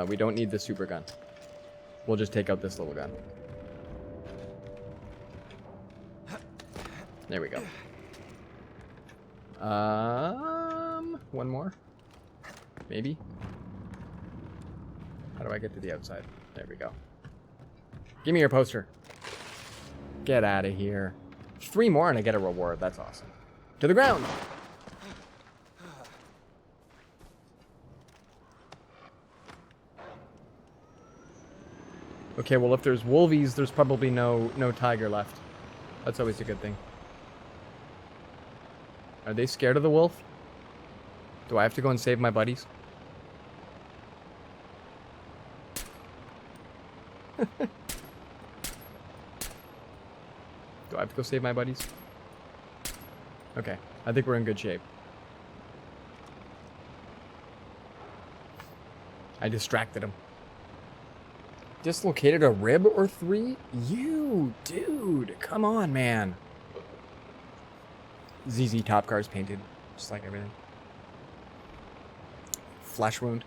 We don't need the super gun. We'll just take out this little gun. There we go. One more? Maybe? How do I get to the outside? There we go. Give me your poster. Get out of here. 3 more and I get a reward. That's awesome. To the ground! Okay, well if there's wolvies, there's probably no tiger left. That's always a good thing. Are they scared of the wolf? Do I have to go and save my buddies? Do I have to go save my buddies? Okay, I think we're in good shape. I distracted him. Dislocated a rib or 3? You, dude, come on, man. ZZ Top Car's painted, just like everything. Flesh wound.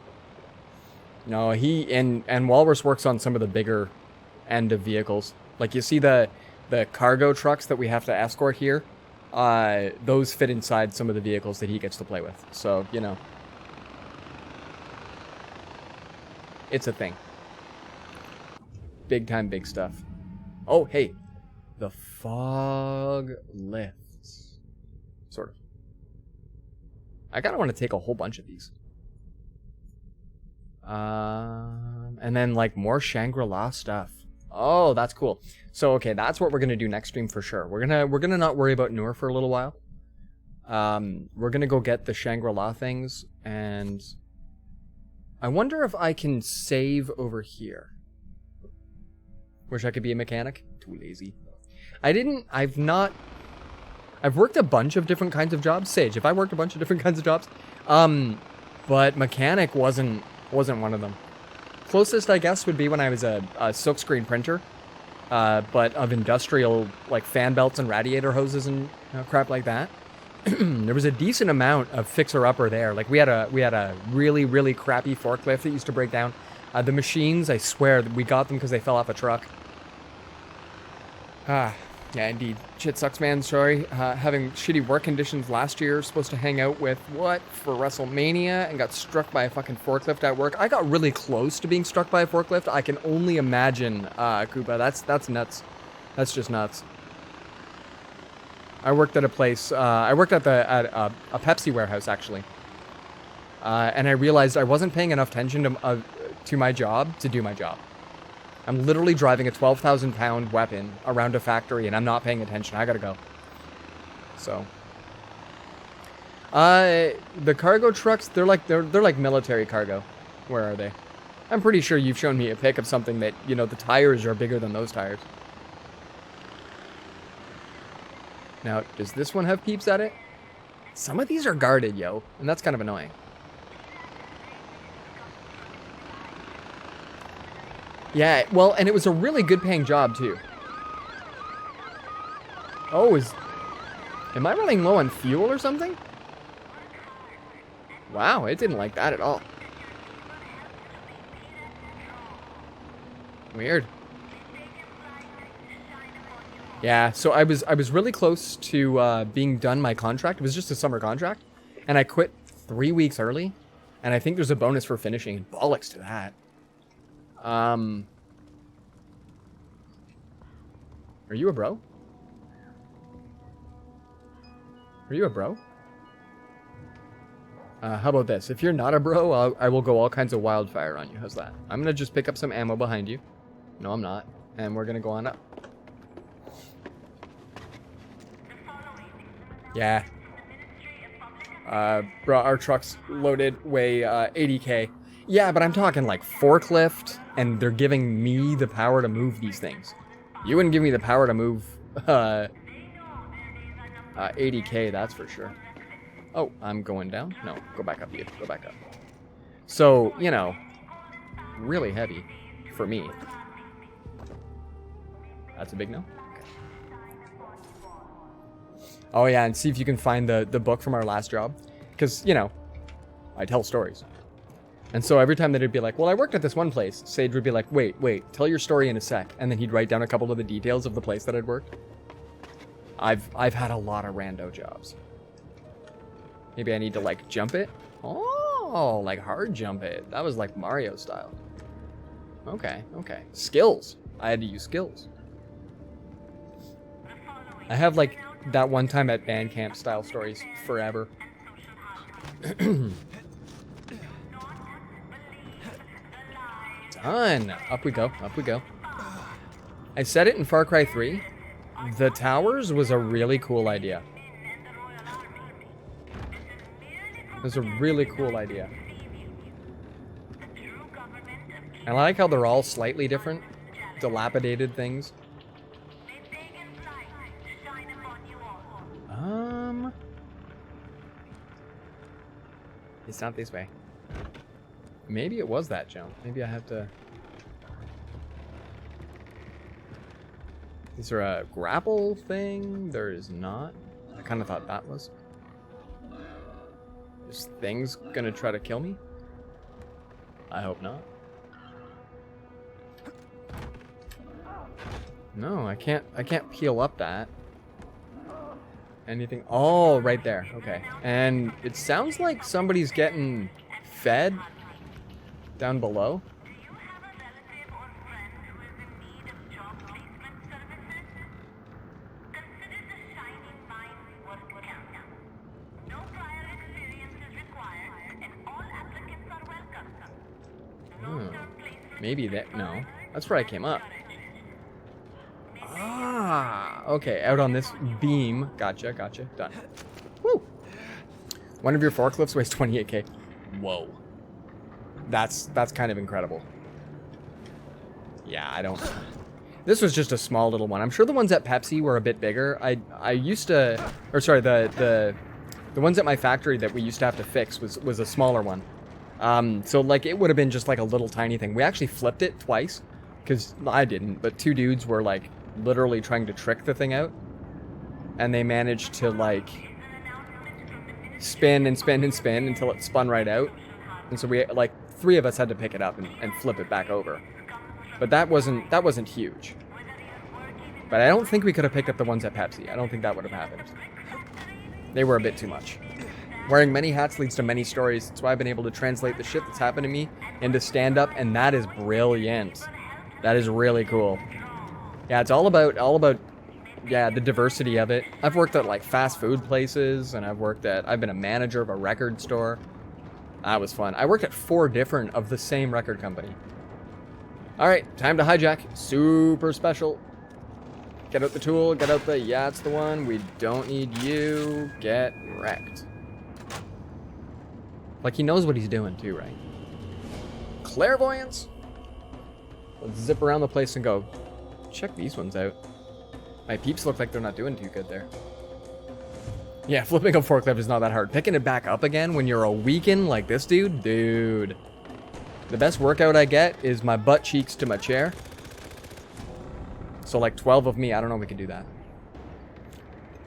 No, he and Walrus works on some of the bigger end of vehicles. Like you see the cargo trucks that we have to escort here. Those fit inside some of the vehicles that he gets to play with. So, you know. It's a thing. Big time, big stuff. Oh, hey. The fog lifts. Sort of. I kind of want to take a whole bunch of these. And then, like, more Shangri-La stuff. Oh, that's cool. So, okay, that's what we're going to do next stream for sure. We're gonna not worry about Noor for a little while. We're going to go get the Shangri-La things, and I wonder if I can save over here. Wish I could be a mechanic. Too lazy. I've worked a bunch of different kinds of jobs. Sage, if I worked a bunch of different kinds of jobs. But mechanic wasn't one of them. Closest, I guess, would be when I was a silkscreen printer. But of industrial, like, fan belts and radiator hoses and crap like that. There was a decent amount of fixer-upper there. Like, we had a really, really crappy forklift that used to break down. The machines, I swear, we got them because they fell off a truck. Yeah, indeed. Shit sucks, man. Sorry. Having shitty work conditions last year. Supposed to hang out with, for WrestleMania, and got struck by a fucking forklift at work. I got really close to being struck by a forklift. I can only imagine, Koopa. That's nuts. That's just nuts. I worked at a place, I worked at a Pepsi warehouse, actually. And I realized I wasn't paying enough attention to my job to do my job. I'm literally driving a 12,000-pound weapon around a factory, and I'm not paying attention. I gotta go. So, the cargo trucks, they're like military cargo. Where are they? I'm pretty sure you've shown me a pic of something that, you know, the tires are bigger than those tires. Now, does this one have peeps at it? Some of these are guarded, yo, and that's kind of annoying. Yeah, well, and it was a really good paying job, too. Oh, am I running low on fuel or something? Wow, it didn't like that at all. Weird. Yeah, so I was really close to being done my contract. It was just a summer contract, and I quit 3 weeks early, and I think there's a bonus for finishing. Bollocks to that. Are you a bro? Are you a bro? How about this? If you're not a bro, I will go all kinds of wildfire on you. How's that? I'm gonna just pick up some ammo behind you. No, I'm not. And we're gonna go on up. Yeah. Bro, our trucks loaded weigh 80K. Yeah, but I'm talking like forklift, and they're giving me the power to move these things. You wouldn't give me the power to move 80K, that's for sure. Oh, I'm going down? No, go back up, you. Go back up. So, you know, really heavy for me. That's a big no? Okay. Oh yeah, and see if you can find the book from our last job. Because, you know, I tell stories. And so every time that it'd be like, well, I worked at this one place, Sage would be like, wait, tell your story in a sec. And then he'd write down a couple of the details of the place that I'd worked. I've had a lot of rando jobs. Maybe I need to, like, jump it? Oh, like hard jump it. That was like Mario style. Okay. Skills. I had to use skills. I have, like, that one time at band camp style stories forever. Done. Up we go. I said it in Far Cry 3. The towers was a really cool idea. It was a really cool idea. I like how they're all slightly different, dilapidated things. It's not this way. Maybe it was that jump. Maybe I have to... Is there a grapple thing? There is not. I kind of thought that was. This thing's gonna try to kill me? I hope not. No, I can't peel up that. Anything? Oh, right there. Okay. And it sounds like somebody's getting fed down below. Maybe that... No. That's where I came up. Ah, okay. Out on this beam. Gotcha. Done. Woo! One of your forklifts weighs 28K. Whoa. That's kind of incredible. Yeah, I don't... This was just a small little one. I'm sure the ones at Pepsi were a bit bigger. I used to... Or sorry, the ones at my factory that we used to have to fix was a smaller one. So, like, it would have been just, like, a little tiny thing. We actually flipped it twice, because I didn't, but two dudes were, like, literally trying to trick the thing out, and they managed to, like, spin until it spun right out, and so we, like, three of us had to pick it up and flip it back over. But that wasn't huge. But I don't think we could have picked up the ones at Pepsi. I don't think that would have happened. They were a bit too much. Wearing many hats leads to many stories. That's why I've been able to translate the shit that's happened to me into stand-up, and that is brilliant. That is really cool. Yeah, it's all about yeah, the diversity of it. I've worked at, like, fast food places, and I've been a manager of a record store. That was fun. I worked at 4 different of the same record company. All right, time to hijack. Super special. Get out the tool, get out the... Yeah, it's the one. We don't need you. Get wrecked. Like, he knows what he's doing, too, right? Clairvoyance? Let's zip around the place and go. Check these ones out. My peeps look like they're not doing too good there. Yeah, flipping a forklift is not that hard. Picking it back up again when you're a weakin' like this dude? Dude. The best workout I get is my butt cheeks to my chair. So, like, 12 of me. I don't know if we can do that.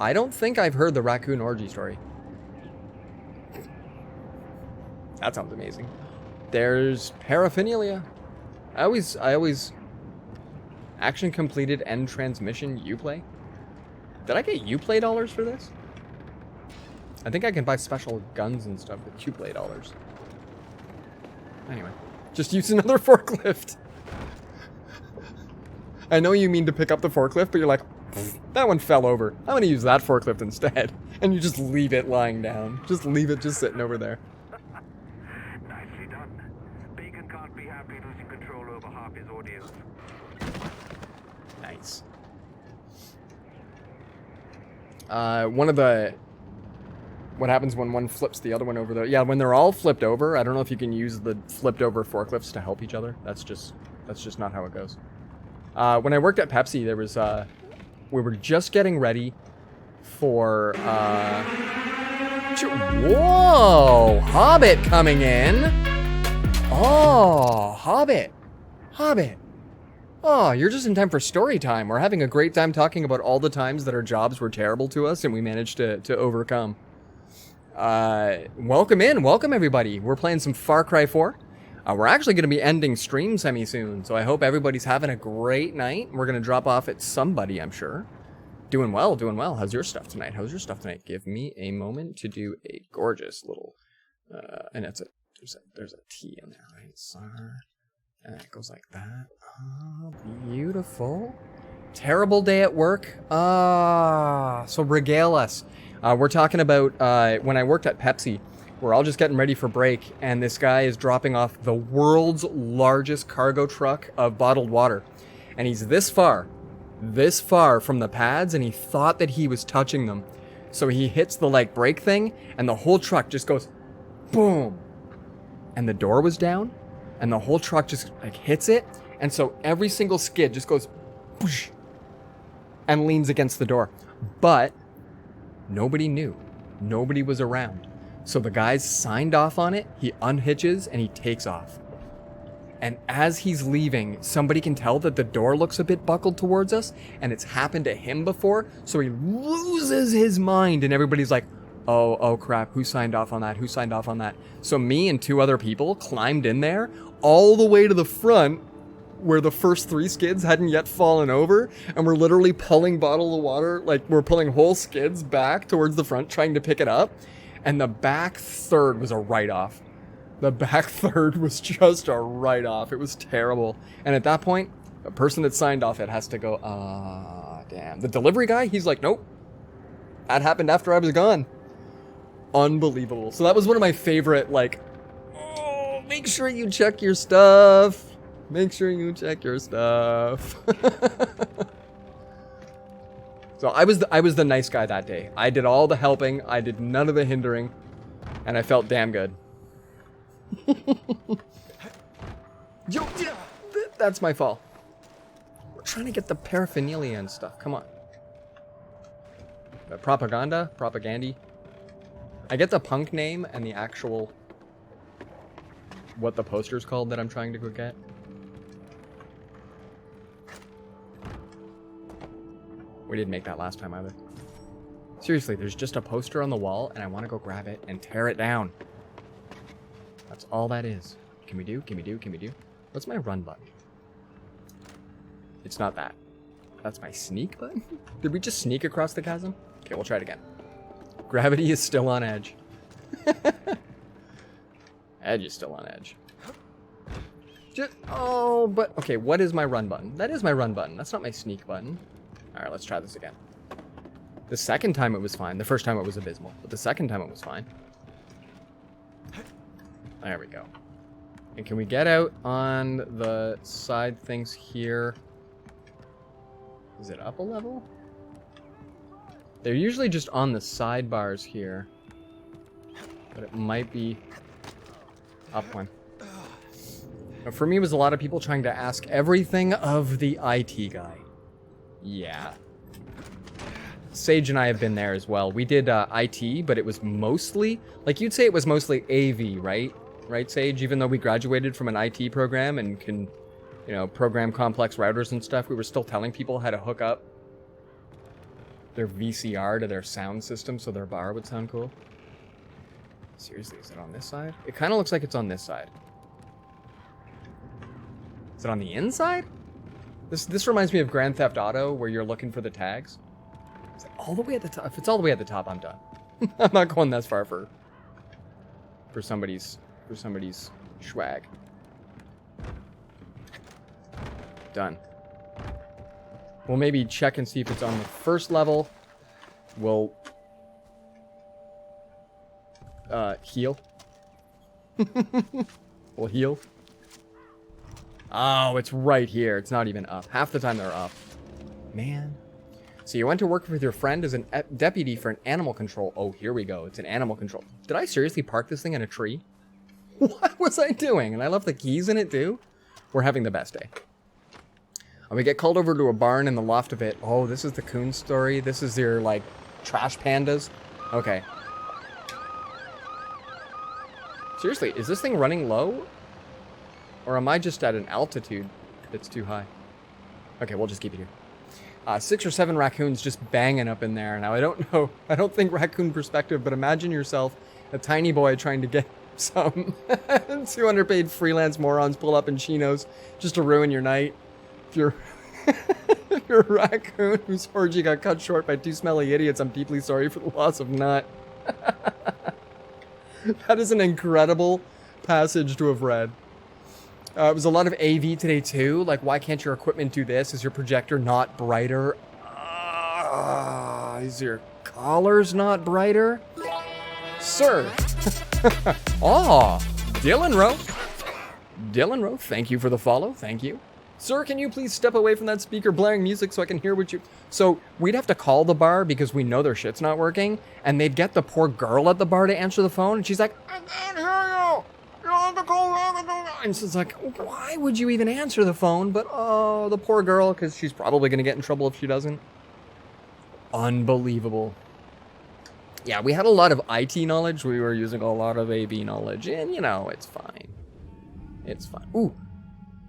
I don't think I've heard the raccoon orgy story. That sounds amazing. There's paraphernalia. I always action completed end transmission Uplay. Did I get Uplay dollars for this? I think I can buy special guns and stuff with Uplay dollars. Anyway, just use another forklift. I know you mean to pick up the forklift, but you're like, that one fell over. I'm gonna use that forklift instead. And you just leave it lying down. Just leave it just sitting over there. Nicely done. Bacon can't be happy losing control over half his audience. Nice. One of the... What happens when one flips the other one over? Yeah, when they're all flipped over, I don't know if you can use the flipped over forklifts to help each other. That's just not how it goes. When I worked at Pepsi, there was... we were just getting ready for... Whoa! Hobbit coming in! Oh, Hobbit! Hobbit! Oh, you're just in time for story time. We're having a great time talking about all the times that our jobs were terrible to us and we managed to overcome. Welcome in. Welcome, everybody. We're playing some Far Cry 4. We're actually going to be ending stream semi-soon, so I hope everybody's having a great night. We're going to drop off at somebody, I'm sure. Doing well, doing well. How's your stuff tonight? How's your stuff tonight? Give me a moment to do a gorgeous little... and that's it. There's a T in there, right? Sir. And it goes like that. Oh, beautiful. Terrible day at work. So regale us. We're talking about when I worked at Pepsi. We're all just getting ready for break, and this guy is dropping off the world's largest cargo truck of bottled water. And he's this far from the pads, and he thought that he was touching them. So he hits the like brake thing, and the whole truck just goes boom. And the door was down, and the whole truck just like hits it, and so every single skid just goes whoosh, and leans against the door. But nobody knew. Nobody was around. So the guys signed off on it, he unhitches, and he takes off. And as he's leaving, somebody can tell that the door looks a bit buckled towards us, and it's happened to him before, so he loses his mind, and everybody's like, oh crap, who signed off on that? Who signed off on that? So me and 2 other people climbed in there, all the way to the front, where the first 3 skids hadn't yet fallen over, and we're literally pulling bottle of water, like we're pulling whole skids back towards the front, trying to pick it up. And the back third was a write-off. The back third was just a write-off. It was terrible. And at that point, the person that signed off it has to go, damn. The delivery guy, he's like, nope. That happened after I was gone. Unbelievable. So that was one of my favorite, like, oh, make sure you check your stuff. Make sure you check your stuff. So I was the nice guy that day. I did all the helping. I did none of the hindering. And I felt damn good. Yo, that's my fall. We're trying to get the paraphernalia and stuff. Come on. The propaganda. I get the punk name and the actual... what the poster's called that I'm trying to go get. We didn't make that last time either. Seriously, there's just a poster on the wall, and I want to go grab it and tear it down. That's all that is. Can we do? What's my run button? It's not that. That's my sneak button? Did we just sneak across the chasm? Okay, we'll try it again. Gravity is still on edge. Edge is still on edge. But... okay, what is my run button? That is my run button. That's not my sneak button. Alright, let's try this again. The second time it was fine. The first time it was abysmal. But the second time it was fine. There we go. And can we get out on the side things here? Is it up a level? They're usually just on the sidebars here. But it might be up one. But for me, it was a lot of people trying to ask everything of the IT guy. Yeah. Sage and I have been there as well. We did IT, but it was mostly... like, you'd say it was mostly AV, right? Right, Sage? Even though we graduated from an IT program and can, you know, program complex routers and stuff, we were still telling people how to hook up their VCR to their sound system so their bar would sound cool. Seriously, is it on this side? It kind of looks like it's on this side. Is it on the inside? This reminds me of Grand Theft Auto, where you're looking for the tags. Is it all the way at the top? If it's all the way at the top, I'm done. I'm not going that far for somebody's swag. Done. We'll maybe check and see if it's on the first level. We'll heal. We'll heal. Oh, it's right here. It's not even up. Half the time they're up. Man. So you went to work with your friend as a deputy for an animal control. Oh, here we go. It's an animal control. Did I seriously park this thing in a tree? What was I doing? And I left the keys in it too? We're having the best day. And we get called over to a barn in the loft of it. Oh, this is the coon story. This is your, like, trash pandas. Okay. Seriously, is this thing running low? Or am I just at an altitude that's too high? Okay, we'll just keep it here. 6 or 7 raccoons just banging up in there. Now, I don't know. I don't think raccoon perspective, but imagine yourself, a tiny boy trying to get some 2 underpaid freelance morons pull up in chinos just to ruin your night. If you're, if you're a raccoon whose orgy got cut short by 2 smelly idiots, I'm deeply sorry for the loss of nut. That is an incredible passage to have read. It was a lot of AV today too. Like, why can't your equipment do this? Is your projector not brighter? Is your collars not brighter? Sir. Oh, Dylan Rowe. Dylan Rowe, thank you for the follow. Thank you. Sir, can you please step away from that speaker blaring music so I can hear what you... So, we'd have to call the bar because we know their shit's not working, and they'd get the poor girl at the bar to answer the phone, and she's like, I can't hear you! You have to call... And so it's like, why would you even answer the phone? But, oh, the poor girl, because she's probably going to get in trouble if she doesn't. Unbelievable. Yeah, we had a lot of IT knowledge. We were using a lot of AV knowledge, and, you know, it's fine. It's fine. Ooh.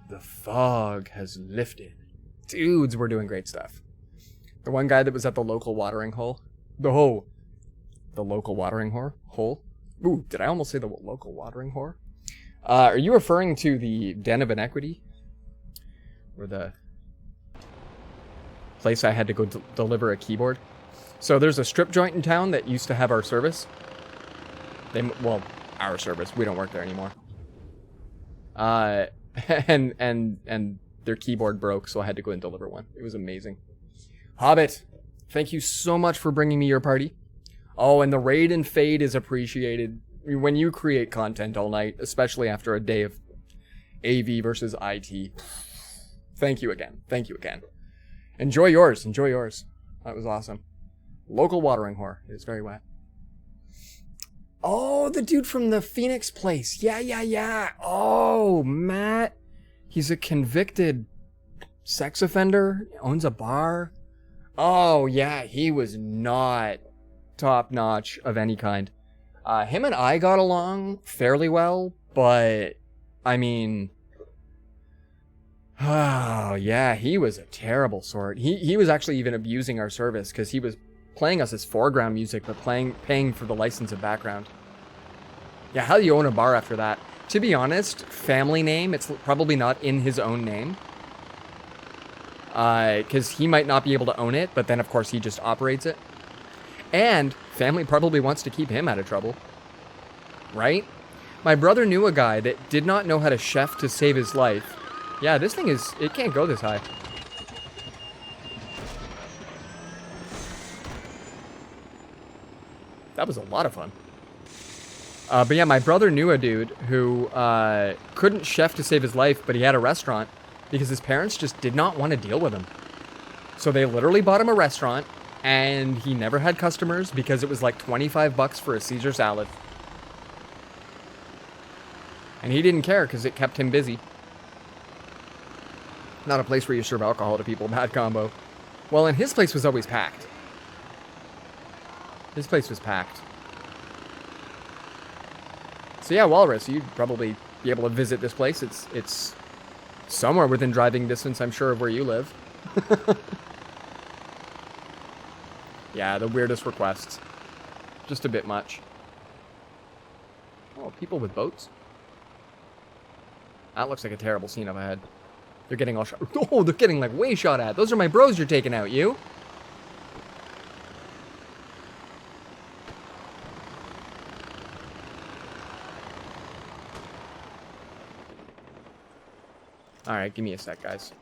The fog has lifted. Dudes, we're doing great stuff. The one guy that was at the local watering hole. The local watering hole. Ooh, did I almost say the local watering whore? Are you referring to the Den of Inequity? Or the place I had to go deliver a keyboard? So there's a strip joint in town that used to have our service. Well, our service. We don't work there anymore. And their keyboard broke, so I had to go and deliver one. It was amazing. Hobbit, thank you so much for bringing me your party. Oh, and the raid and fade is appreciated when you create content all night, especially after a day of AV versus IT. Thank you again. Thank you again. Enjoy yours. Enjoy yours. That was awesome. Local watering whore. It's very wet. Oh, the dude from the Phoenix place. Yeah. Oh, Matt. He's a convicted sex offender. Owns a bar. Oh, yeah. He was not top notch of any kind. Him and I got along fairly well, but I mean, oh yeah, he was a terrible sort. He was actually even abusing our service because he was playing us as foreground music, but paying for the license of background. Yeah, how do you own a bar after that? To be honest, family name, it's probably not in his own name. Because he might not be able to own it, but then of course he just operates it. And family probably wants to keep him out of trouble. Right? My brother knew a guy that did not know how to chef to save his life. Yeah, this thing it can't go this high. That was a lot of fun. But yeah, my brother knew a dude who couldn't chef to save his life, but he had a restaurant because his parents just did not want to deal with him. So they literally bought him a restaurant, and he never had customers because it was like $25 for a Caesar salad. And he didn't care because it kept him busy. Not a place where you serve alcohol to people, bad combo. Well, and his place was always packed. His place was packed. So yeah, Walrus, you'd probably be able to visit this place. It's somewhere within driving distance, I'm sure, of where you live. Yeah, the weirdest requests. Just a bit much. Oh, people with boats. That looks like a terrible scene up ahead. They're getting all shot. Oh, they're getting like way shot at. Those are my bros you're taking out, you. Alright, give me a sec, guys.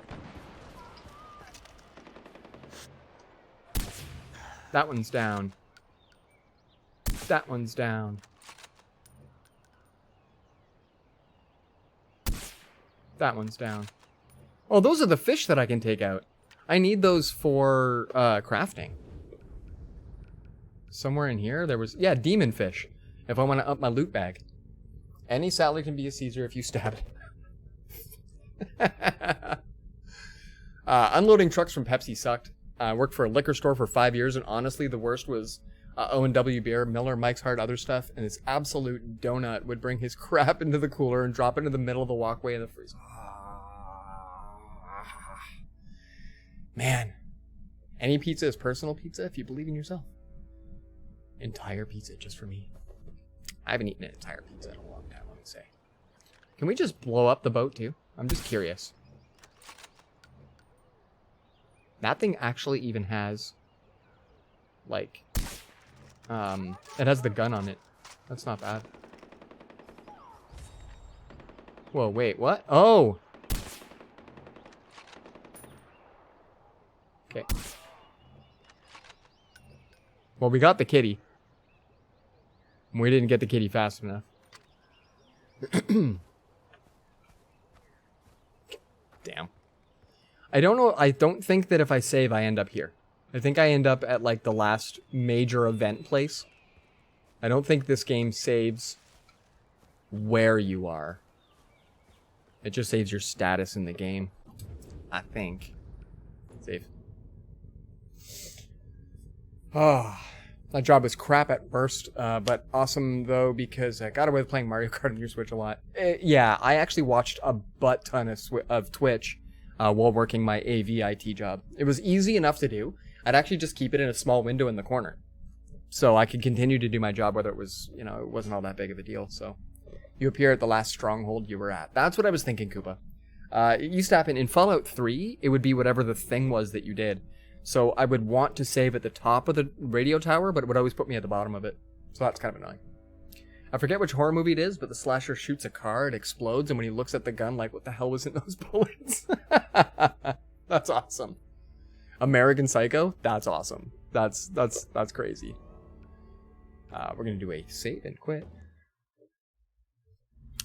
That one's down. That one's down. That one's down. Oh, those are the fish that I can take out. I need those for crafting. Somewhere in here, there was... Yeah, demon fish. If I want to up my loot bag. Any salad can be a Caesar if you stab it. Unloading trucks from Pepsi sucked. I worked for a liquor store for 5 years, and honestly, the worst was O&W beer, Miller, Mike's Hard, other stuff, and this absolute donut would bring his crap into the cooler and drop it into the middle of the walkway in the freezer. Man, any pizza is personal pizza if you believe in yourself. Entire pizza just for me. I haven't eaten an entire pizza in a long time, let me say. Can we just blow up the boat too? I'm just curious. That thing actually even has, like, it has the gun on it. That's not bad. Whoa, wait, what? Oh! Okay. Well, we got the kitty. We didn't get the kitty fast enough. Damn. I don't know. I don't think that if I save, I end up here. I think I end up at, like, the last major event place. I don't think this game saves where you are. It just saves your status in the game. I think. Save. Oh, that job was crap at first, but awesome, though, because I got away with playing Mario Kart on your Switch a lot. Yeah, I actually watched a butt ton of Twitch while working my AV IT job. It was easy enough to do. I'd actually just keep it in a small window in the corner. So I could continue to do my job, whether it was, you know, it wasn't all that big of a deal. So you appear at the last stronghold you were at. That's what I was thinking, Koopa. It used to happen in Fallout 3, it would be whatever the thing was that you did. So I would want to save at the top of the radio tower, but it would always put me at the bottom of it. So that's kind of annoying. I forget which horror movie it is, but the slasher shoots a car, it explodes, and when he looks at the gun, like, what the hell was in those bullets? That's awesome. American Psycho? That's awesome. That's crazy. We're gonna do a save and quit.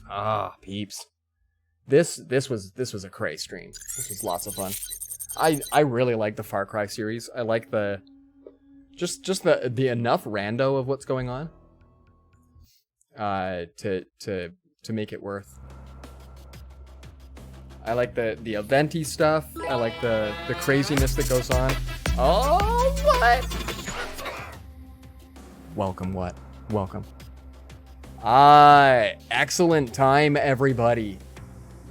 Ah, peeps. This was a cray stream. This was lots of fun. I really like the Far Cry series. I like the just the enough rando of what's going on to make it worth. I like the eventy stuff. I like the craziness that goes on. Oh, what? Welcome, what? Welcome. Excellent time, everybody.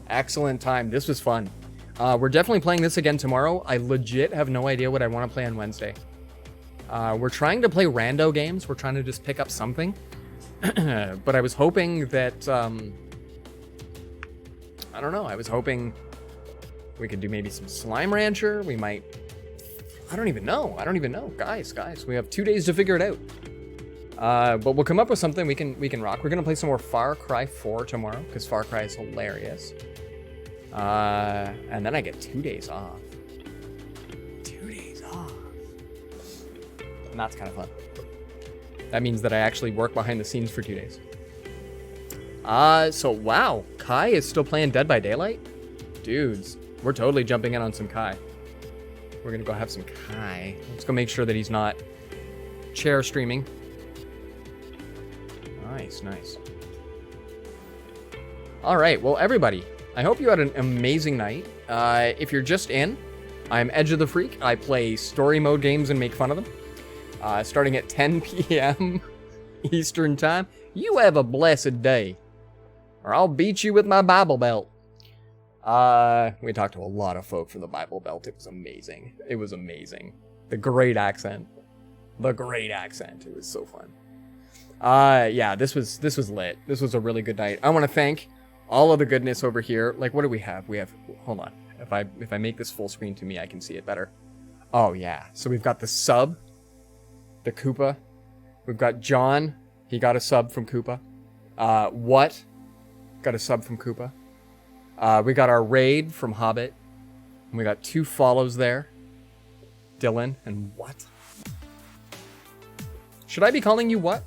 Excellent time. This was fun. We're definitely playing this again tomorrow. I legit have no idea what I want to play on Wednesday. We're trying to play rando games. We're trying to just pick up something. But I was hoping that, I don't know. I was hoping we could do maybe some Slime Rancher. We might, I don't even know. Guys, we have 2 days to figure it out. But we'll come up with something we can rock. We're going to play some more Far Cry 4 tomorrow, because Far Cry is hilarious. And then I get 2 days off. 2 days off. And that's kind of fun. That means that I actually work behind the scenes for 2 days. So wow, Kai is still playing Dead by Daylight? Dudes, we're totally jumping in on some Kai. We're gonna go have some Kai. Let's go make sure that he's not chair streaming. Nice. All right, well, everybody, I hope you had an amazing night. If you're just in, I'm Edge of the Freak. I play story mode games and make fun of them. Starting at 10 p.m. Eastern Time. You have a blessed day, or I'll beat you with my Bible belt. We talked to a lot of folk from the Bible Belt. It was amazing. The great accent. It was so fun. Yeah, this was lit. This was a really good night. I want to thank all of the goodness over here. Like, what do we have? We have, hold on. If I make this full screen to me, I can see it better. Oh yeah. So we've got the sub, the Koopa. We've got John. He got a sub from Koopa. What? Got a sub from Koopa. We got our raid from Hobbit. And we got 2 follows there. Dylan and what? Should I be calling you what?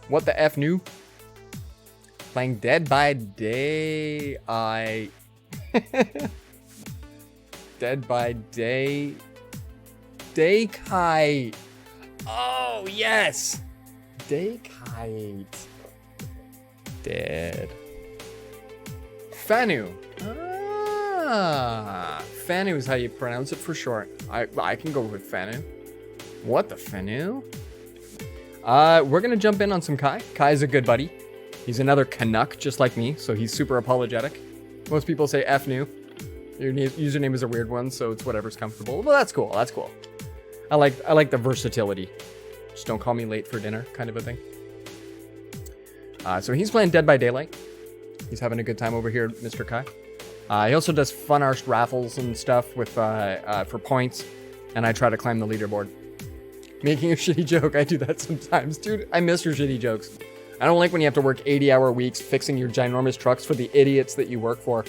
What the F new? Playing Dead by Day. Dead by Day. Daykite. Oh, yes. Daykite. Dead. Fanu. Fanu is how you pronounce it for short. I can go with Fanu. What the Fanu? We're gonna jump in on some Kai. Kai's a good buddy. He's another Canuck, just like me, so he's super apologetic. Most people say F new. Your username is a weird one, so it's whatever's comfortable. Well, that's cool. That's cool. I like the versatility. Just don't call me late for dinner, kind of a thing. So he's playing Dead by Daylight. He's having a good time over here, Mr. Kai. He also does fun arched raffles and stuff with for points, and I try to climb the leaderboard. Making a shitty joke, I do that sometimes. Dude, I miss your shitty jokes. I don't like when you have to work 80-hour weeks fixing your ginormous trucks for the idiots that you work for.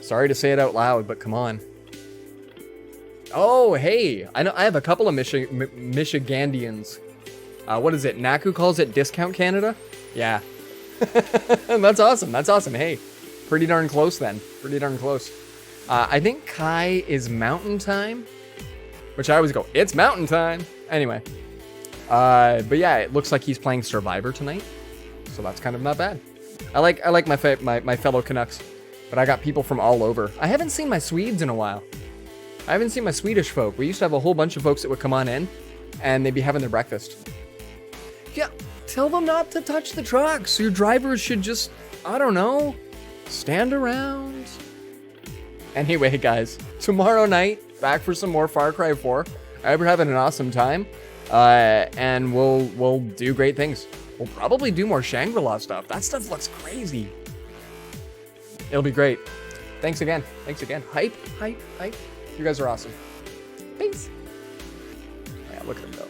Sorry to say it out loud, but come on. Oh, hey, I know I have a couple of Michigandians. What is it? Naku calls it Discount Canada? Yeah. That's awesome. That's awesome. Hey, pretty darn close then. Pretty darn close. I think Kai is Mountain Time, which I always go, it's Mountain Time. Anyway. But yeah, it looks like he's playing Survivor tonight, so that's kind of not bad. I like my fellow Canucks, but I got people from all over. I haven't seen my Swedes in a while. I haven't seen my Swedish folk. We used to have a whole bunch of folks that would come on in, and they'd be having their breakfast. Yeah, tell them not to touch the trucks. Your drivers should just, I don't know, stand around. Anyway, guys, tomorrow night, back for some more Far Cry 4. I hope you're having an awesome time, and we'll do great things. We'll probably do more Shangri-La stuff. That stuff looks crazy. It'll be great. Thanks again. Thanks again. Hype, hype, hype. You guys are awesome. Peace. Yeah, look at them go.